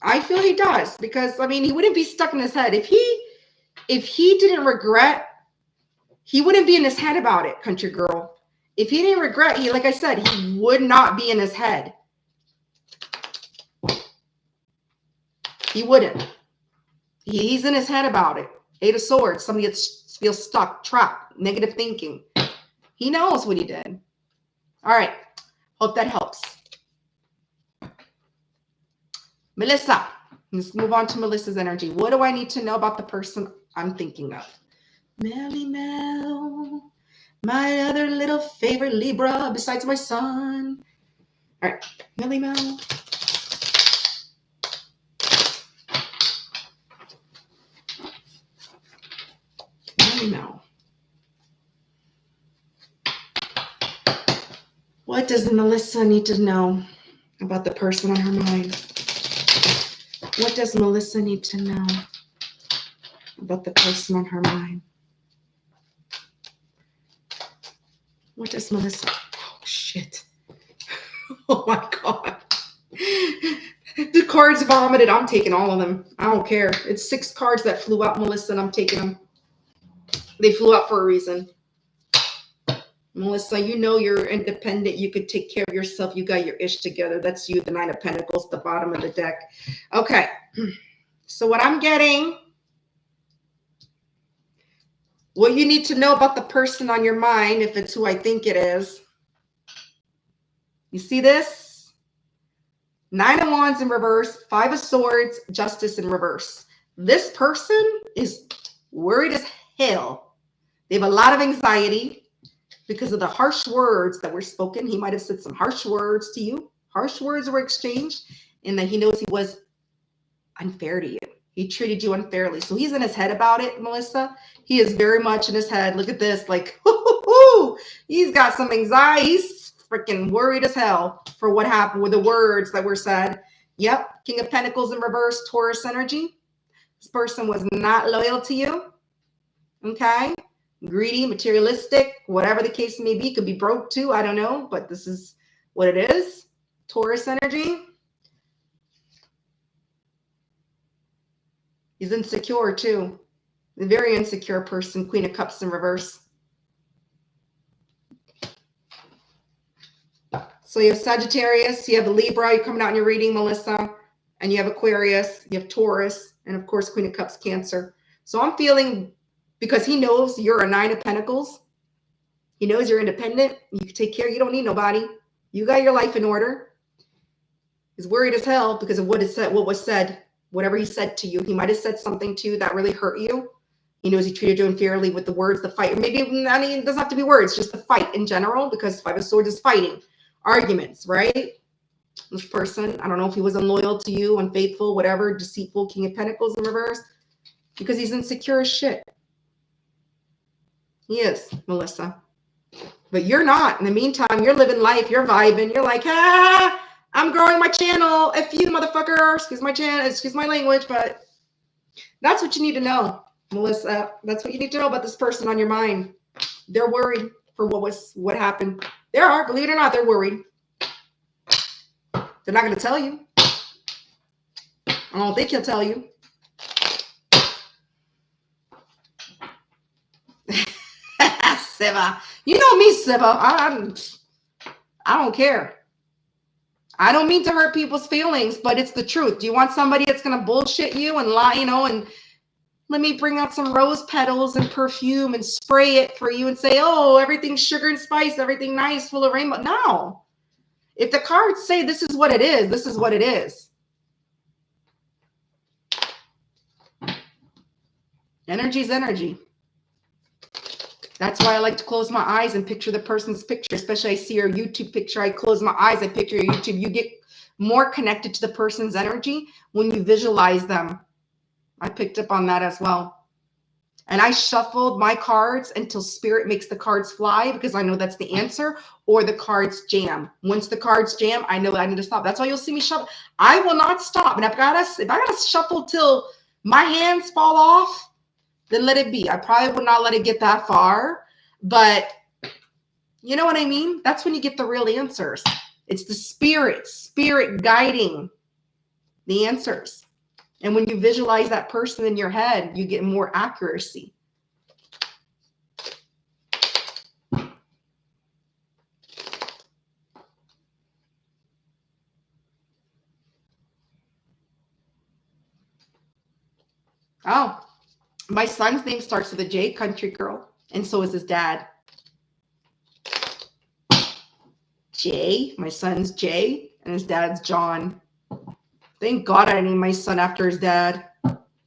I feel he does because, I mean, he wouldn't be stuck in his head. If he didn't regret, he wouldn't be in his head about it, country girl. If he didn't regret, like I said, he would not be in his head. He wouldn't. He's in his head about it. Eight of Swords. Somebody feels stuck, trapped, negative thinking. He knows what he did. All right. Hope that helps. Melissa. Let's move on to Melissa's energy. What do I need to know about the person I'm thinking of? Melly Mel, my other little favorite Libra besides my son. All right, Melly Mel. Melly Mel. What does Melissa need to know about the person on her mind? What does Melissa need to know about the person on her mind? What does Melissa? Oh, shit. Oh, my God. The cards vomited. I'm taking all of them. I don't care. It's 6 cards that flew out, Melissa, and I'm taking them. They flew out for a reason. Melissa, you know you're independent. You could take care of yourself. You got your ish together. That's you, the 9 of Pentacles, the bottom of the deck. Okay. So what I'm getting, what you need to know about the person on your mind, if it's who I think it is. You see this? 9 of Wands in reverse, 5 of Swords, Justice in reverse. This person is worried as hell. They have a lot of anxiety because of the harsh words that were spoken. He might have said some harsh words to you. Harsh words were exchanged, and that he knows he was unfair to you. He treated you unfairly. So he's in his head about it, Melissa. He is very much in his head. Look at this. Like, he's got some anxiety. He's freaking worried as hell for what happened with the words that were said. Yep. King of Pentacles in reverse, Taurus energy. This person was not loyal to you. Okay. Greedy, materialistic, whatever the case may be. Could be broke too. I don't know. But this is what it is. Taurus energy. He's insecure too. A very insecure person. Queen of Cups in reverse. So you have Sagittarius, you have Libra, you're coming out in your reading, Melissa, and you have Aquarius, you have Taurus, and of course, Queen of Cups, Cancer. So I'm feeling, because he knows you're a 9 of Pentacles, he knows you're independent, you can take care, you don't need nobody. You got your life in order. He's worried as hell because of what was said, whatever he said to you. He might have said something to you that really hurt you. He knows he treated you unfairly with the words, the fight. Or maybe, I mean, it doesn't have to be words, just the fight in general, because 5 of Swords is fighting. Arguments, right? This person, I don't know if he was unloyal to you, unfaithful, whatever, deceitful, King of Pentacles in reverse, because he's insecure as shit. He is, Melissa. But you're not. In the meantime, you're living life, you're vibing, you're like, I'm growing my channel. If you motherfucker, excuse my channel, excuse my language, but that's what you need to know, Melissa. That's what you need to know about this person on your mind. They're worried for what happened. They are, believe it or not, they're worried. They're not going to tell you. I don't think he'll tell you. Siva. You know me, Siva. I don't care. I don't mean to hurt people's feelings, but it's the truth. Do you want somebody that's going to bullshit you and lie, and let me bring out some rose petals and perfume and spray it for you and say, oh, everything's sugar and spice, everything nice, full of rainbow. No. If the cards say this is what it is, this is what it is. Energy is energy. That's why I like to close my eyes and picture the person's picture, especially I see your YouTube picture. I close my eyes, I picture your YouTube. You get more connected to the person's energy when you visualize them. I picked up on that as well. And I shuffled my cards until spirit makes the cards fly, because I know that's the answer, or the cards jam. Once the cards jam, I know I need to stop. That's why you'll see me shuffle. I will not stop. And if I gotta shuffle till my hands fall off, then let it be. I probably would not let it get that far, but you know what I mean? That's when you get the real answers. It's the spirit guiding the answers. And when you visualize that person in your head, you get more accuracy. Oh, my son's name starts with a J, Country Girl. And so is his dad. Jay, my son's Jay, and his dad's John. Thank God I named my son after his dad.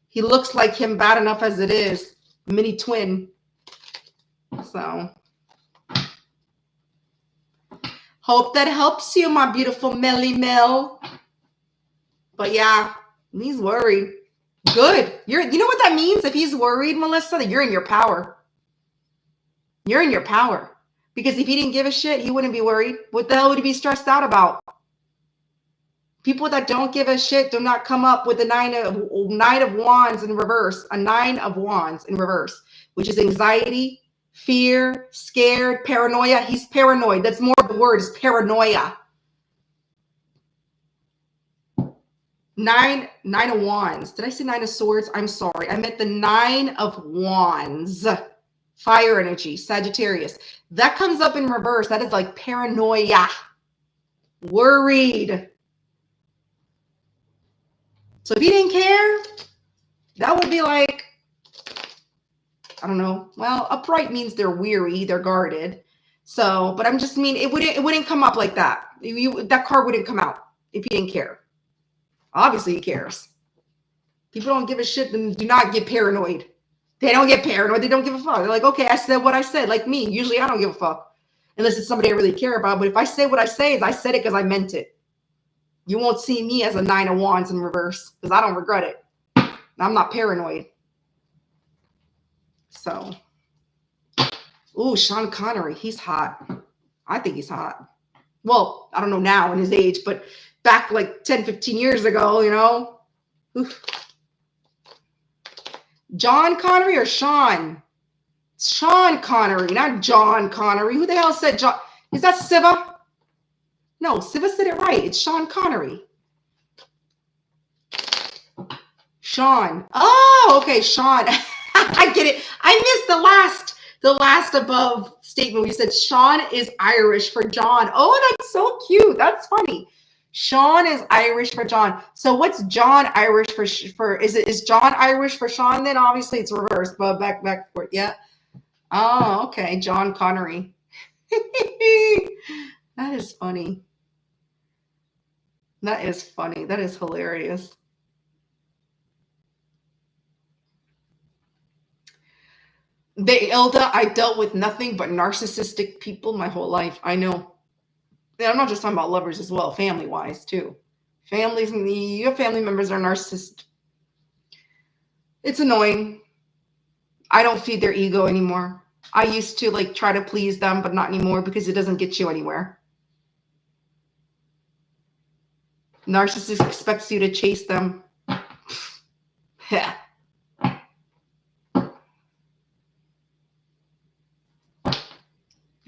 He looks like him bad enough as it is. Mini twin. So hope that helps you, my beautiful Melly Mel. But yeah, he's worried. Good. You know what that means? If he's worried, Melissa, that you're in your power. You're in your power. Because if he didn't give a shit, he wouldn't be worried. What the hell would he be stressed out about? People that don't give a shit do not come up with a nine of wands in reverse. A 9 of wands in reverse, which is anxiety, fear, scared, paranoia. He's paranoid. That's more of the word, is paranoia. Nine of wands. Did I say 9 of swords? I'm sorry. I meant the 9 of wands. Fire energy, Sagittarius. That comes up in reverse. That is like paranoia. Worried. So if he didn't care, that would be like, I don't know. Well, upright means they're weary, they're guarded. So, but I'm just mean it wouldn't come up like that. That card wouldn't come out if he didn't care. Obviously he cares. People don't give a shit and do not get paranoid. They don't get paranoid. They don't give a fuck. They're like, okay, I said what I said. Like me, usually I don't give a fuck unless it's somebody I really care about. But if I say what I say, I said it because I meant it. You won't see me as a 9 of wands in reverse because I don't regret it. I'm not paranoid. So, ooh, Sean Connery, he's hot. I think he's hot. Well, I don't know now in his age, but back like 10, 15 years ago, you know. Oof. John Connery or Sean? Sean Connery, not John Connery. Who the hell said John? Is that Siva? No, Siva said it right. It's Sean Connery. Sean. Oh, okay, Sean. I get it. I missed the last above statement. We said Sean is Irish for John. Oh, that's so cute. That's funny. Sean is Irish for John. So what's John Irish for? Is John Irish for Sean? Then obviously it's reversed, but back forth. Yeah. Oh, okay. John Connery. That is funny. That is funny. That is hilarious. Ilda, I dealt with nothing but narcissistic people my whole life. I know. I'm not just talking about lovers as well, family-wise too. Families and your family members are narcissists. It's annoying. I don't feed their ego anymore. I used to like try to please them, but not anymore because it doesn't get you anywhere. Narcissist expects you to chase them. Yeah.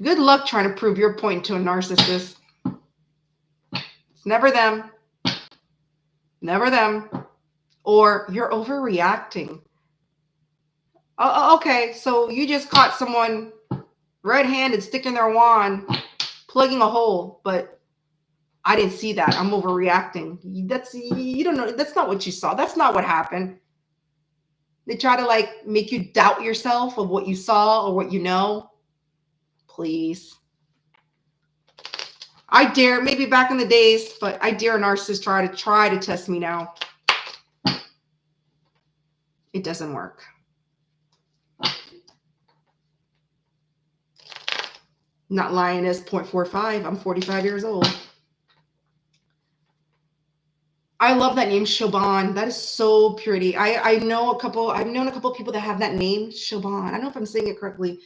Good luck trying to prove your point to a narcissist. It's never them. Never them. Or you're overreacting. Okay, so you just caught someone red-handed sticking their wand, plugging a hole, but I didn't see that. I'm overreacting. You don't know. That's not what you saw. That's not what happened. They try to like make you doubt yourself of what you saw or what you know. Please. I dare, maybe back in the days, but I dare a narcissist try to test me now. It doesn't work. Not lying as 0.45. I'm 45 years old. I love that name, Shoban. That is so pretty. I've known a couple of people that have that name, Shoban. I don't know if I'm saying it correctly.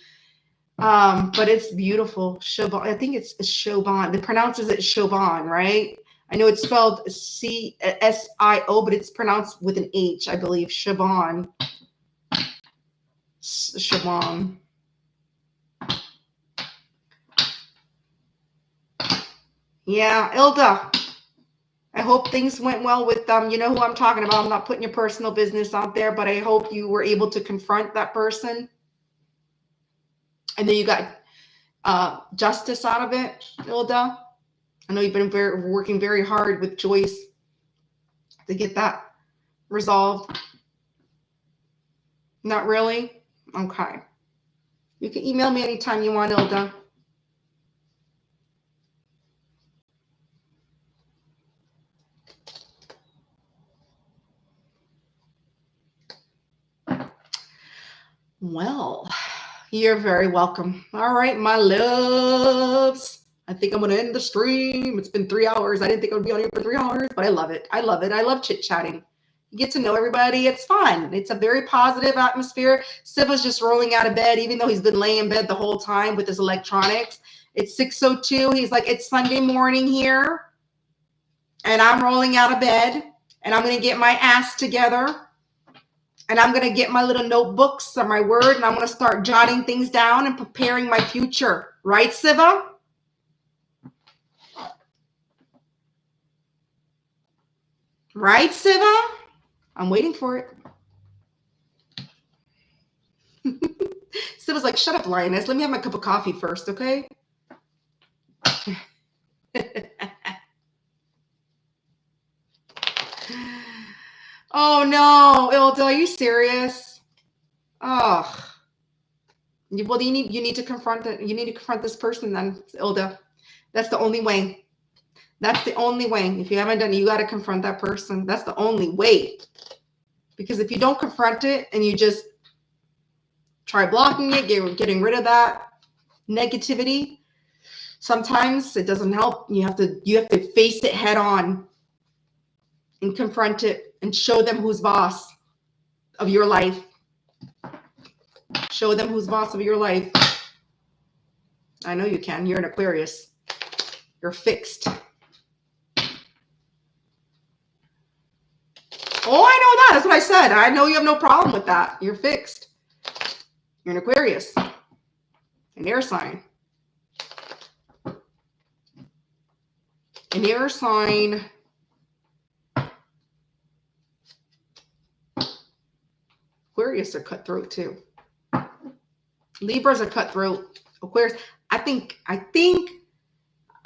But it's beautiful. Shoban. I think it's Shoban. They pronounces it Shoban, right? I know it's spelled Sio, but it's pronounced with an H, I believe. Shoban. Shoban. Yeah, Ilda. I hope things went well with them. You know who I'm talking about. I'm not putting your personal business out there, but I hope you were able to confront that person. And then you got justice out of it, Ilda. I know you've been working very hard with Joyce to get that resolved. Not really? Okay. You can email me anytime you want, Ilda. Well, You're very welcome. All right, my loves. I think I'm going to end the stream. It's been 3 hours. I didn't think I would be on here for 3 hours, but I love it. I love it. I love chit-chatting. You get to know everybody. It's fun. It's a very positive atmosphere. Siva's just rolling out of bed, even though he's been laying in bed the whole time with his electronics. It's 6:02. He's like, it's Sunday morning here, and I'm rolling out of bed, and I'm going to get my ass together. And I'm going to get my little notebooks or my word, and I'm going to start jotting things down and preparing my future. Right, Siva? Right, Siva? I'm waiting for it. Siva's like, shut up, lioness. Let me have my cup of coffee first, okay? Oh, no. Ilda, are you serious? Oh. Well, you need to confront it. You need to confront this person then, Ilda. That's the only way. That's the only way. If you haven't done it, you got to confront that person. That's the only way. Because if you don't confront it and you just try blocking it, getting rid of that negativity, sometimes it doesn't help. You have to face it head on and confront it and show them who's boss of your life. Show them who's boss of your life. I know you can. You're an Aquarius. You're fixed. Oh, I know that. That's what I said. I know you have no problem with that. You're fixed. You're an Aquarius. An air sign. An air sign. Aquarius are cutthroat too. Libras are cutthroat. Aquarius. I think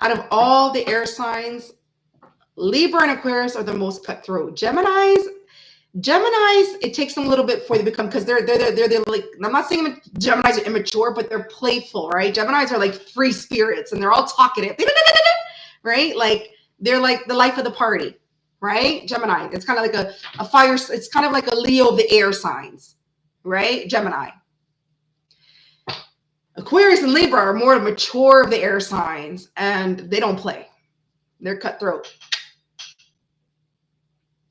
out of all the air signs, Libra and Aquarius are the most cutthroat. Geminis, it takes them a little bit before they become, because they're like, I'm not saying Geminis are immature, but they're playful, right? Geminis are like free spirits, and they're all talkative, right? Like they're like the life of the party, right? Gemini, it's kind of like a fire. It's kind of like a Leo of the air signs, right? Gemini. Aquarius and Libra are more mature of the air signs, and they don't play. They're cutthroat.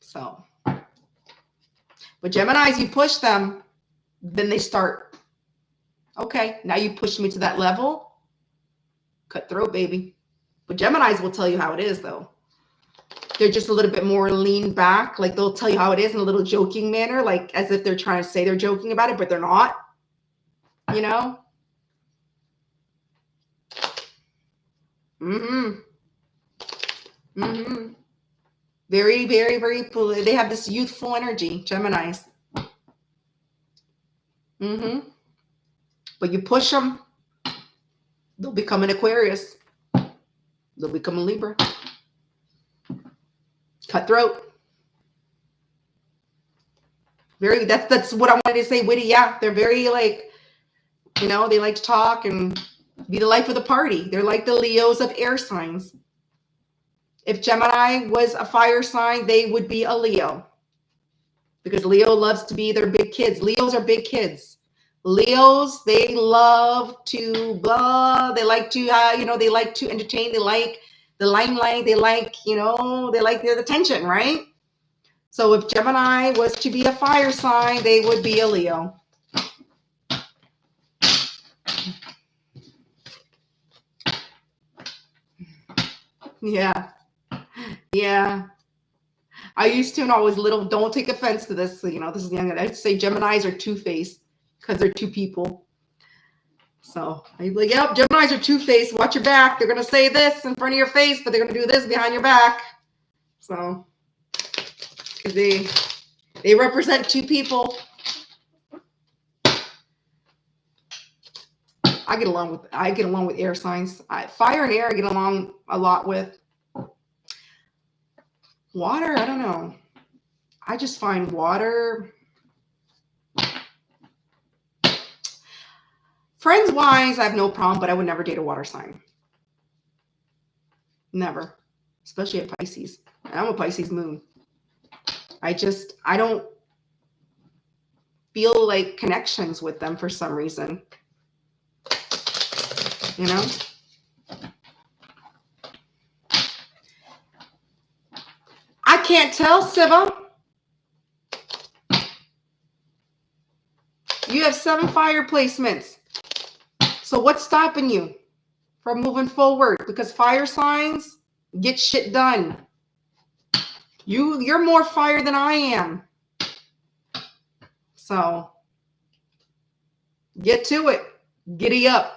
So, but Geminis, you push them, then they start. Okay, now you push me to that level. Cutthroat, baby. But Geminis will tell you how it is, though. They're just a little bit more lean back. Like they'll tell you how it is in a little joking manner, like as if they're trying to say they're joking about it, but they're not. You know? Very, very, very, they have this youthful energy, Geminis. But you push them, they'll become an Aquarius. They'll become a Libra. Cutthroat. Very, that's what I wanted to say. Witty, yeah. They're very like, they like to talk and be the life of the party. They're like the Leos of air signs. If Gemini was a fire sign, they would be a Leo. Because Leo loves to be their big kids. Leos are big kids. Leos, they love to blah. They like to, they like to entertain. They like the limelight. They like, they like the attention, right? So if Gemini was to be a fire sign, they would be a Leo. Yeah. Yeah. I used to, when I was little, don't take offense to this. This is young. I'd say Geminis are two-faced because they're two people. So I'd be like, yep, Geminis are two-faced. Watch your back. They're going to say this in front of your face, but they're going to do this behind your back. So they represent two people. I get along with air signs. Fire and air, I get along a lot with. Water, I don't know. I just find water. Friends-wise, I have no problem, but I would never date a water sign. Never. Especially at Pisces. I'm a Pisces moon. I don't feel like connections with them for some reason. you know? I can't tell, Siva. You have 7 fire placements. So what's stopping you from moving forward? Because fire signs get shit done. You're more fire than I am. So get to it. Giddy up.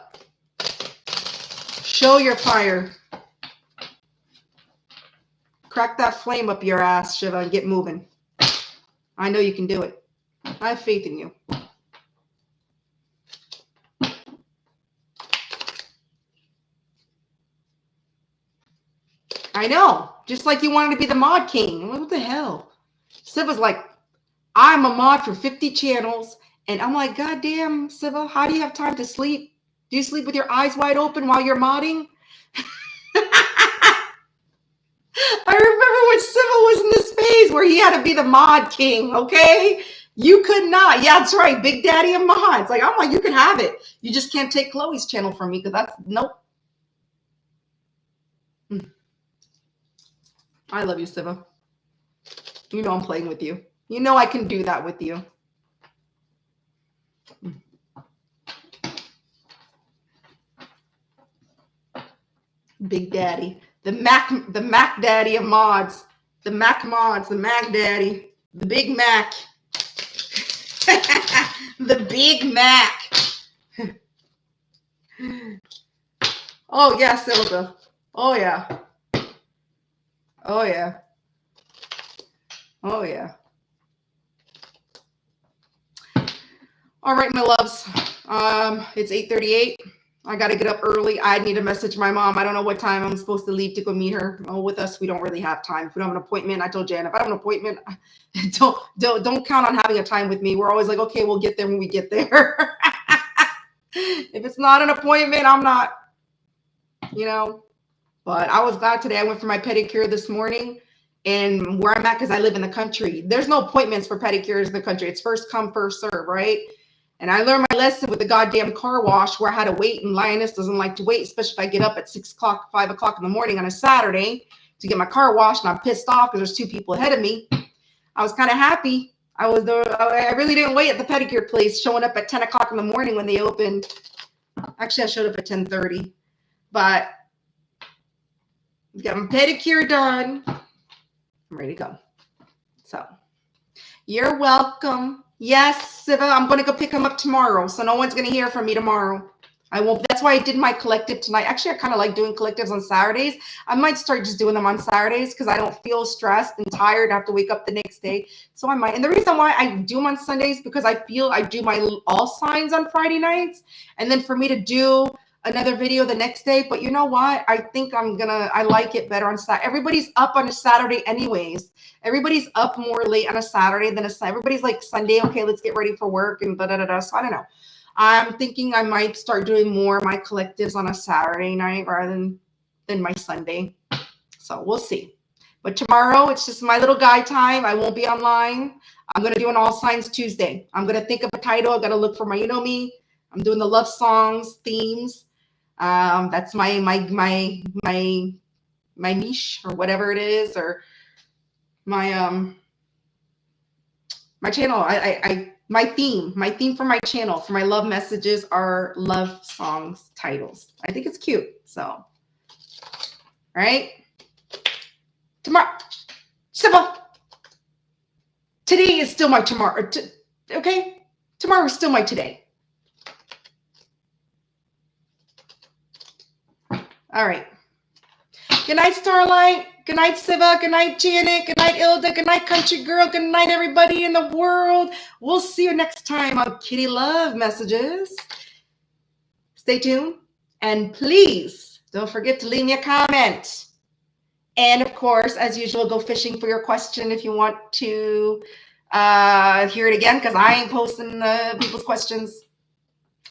Show your fire. Crack that flame up your ass, Shiva, and get moving. I know you can do it. I have faith in you. I know. Just like you wanted to be the mod king. What the hell? Siva's like, I'm a mod for 50 channels. And I'm like, God damn, Siva, how do you have time to sleep? Do you sleep with your eyes wide open while you're modding? I remember when Siva was in this phase where he had to be the mod king, okay? You could not. Yeah, that's right. Big Daddy of mods. Like, I'm like, you can have it. You just can't take Chloe's channel from me because that's, nope. I love you, Siva. You know I'm playing with you. You know I can do that with you. Big Daddy. The Mac Daddy of mods. The Mac mods. The Mac Daddy. The Big Mac. The Big Mac. Oh, yeah, Silva. Oh, yeah. Oh, yeah. Oh, yeah. All right, my loves. It's 8:38. I got to get up early. I need to message my mom. I don't know what time I'm supposed to leave to go meet her. Oh, with us, we don't really have time. If we don't have an appointment, I told Jan, if I don't have an appointment, don't count on having a time with me. We're always like, okay, we'll get there when we get there. If it's not an appointment, I'm not, you know. But I was glad today. I went for my pedicure this morning. And where I'm at, because I live in the country, there's no appointments for pedicures in the country. It's first come, first serve, right? And I learned my lesson with the goddamn car wash where I had to wait, and Lioness doesn't like to wait, especially if I get up at 6 o'clock, 5 o'clock in the morning on a Saturday to get my car washed, and I'm pissed off because there's 2 people ahead of me. I was kind of happy. I really didn't wait at the pedicure place, showing up at 10 o'clock in the morning when they opened. Actually, I showed up at 10:30, but got my pedicure done. I'm ready to go. So you're welcome. Yes, Siva, I'm going to go pick him up tomorrow. So no one's going to hear from me tomorrow. I won't. That's why I did my collective tonight. Actually, I kind of like doing collectives on Saturdays. I might start just doing them on Saturdays because I don't feel stressed and tired. I have to wake up the next day. So I might. And the reason why I do them on Sundays because I feel I do my all signs on Friday nights. And then for me to do another video the next day. But you know what? I think I like it better on Saturday. Everybody's up on a Saturday anyways. Everybody's up more late on a Saturday than everybody's like Sunday. Okay, let's get ready for work and da-da-da-da. So I don't know. I'm thinking I might start doing more of my collectives on a Saturday night rather than my Sunday. So we'll see. But tomorrow, it's just my little guy time. I won't be online. I'm going to do an All Signs Tuesday. I'm going to think of a title. I got to look for my, you know me. I'm doing the love songs, themes. That's my niche or whatever it is, or my channel. My theme for my channel, for my love messages are love songs titles. I think it's cute. So, right? Tomorrow, Siva. Today is still my tomorrow. Okay? Tomorrow is still my today. All right. Good night, Starlight. Good night, Siva. Good night, Janet. Good night, Ilda. Good night, Country Girl. Good night, everybody in the world. We'll see you next time on Kitty Love Messages. Stay tuned. And please don't forget to leave me a comment. And of course, as usual, go fishing for your question if you want to hear it again, because I ain't posting people's questions.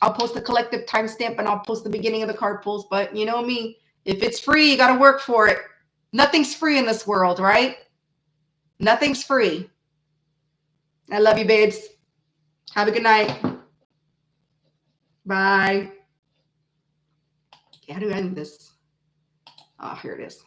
I'll post the collective timestamp and I'll post the beginning of the card pulls. But you know me, if it's free, you got to work for it. Nothing's free in this world, right? Nothing's free. I love you, babes. Have a good night. Bye. How do I end this? Ah, here it is.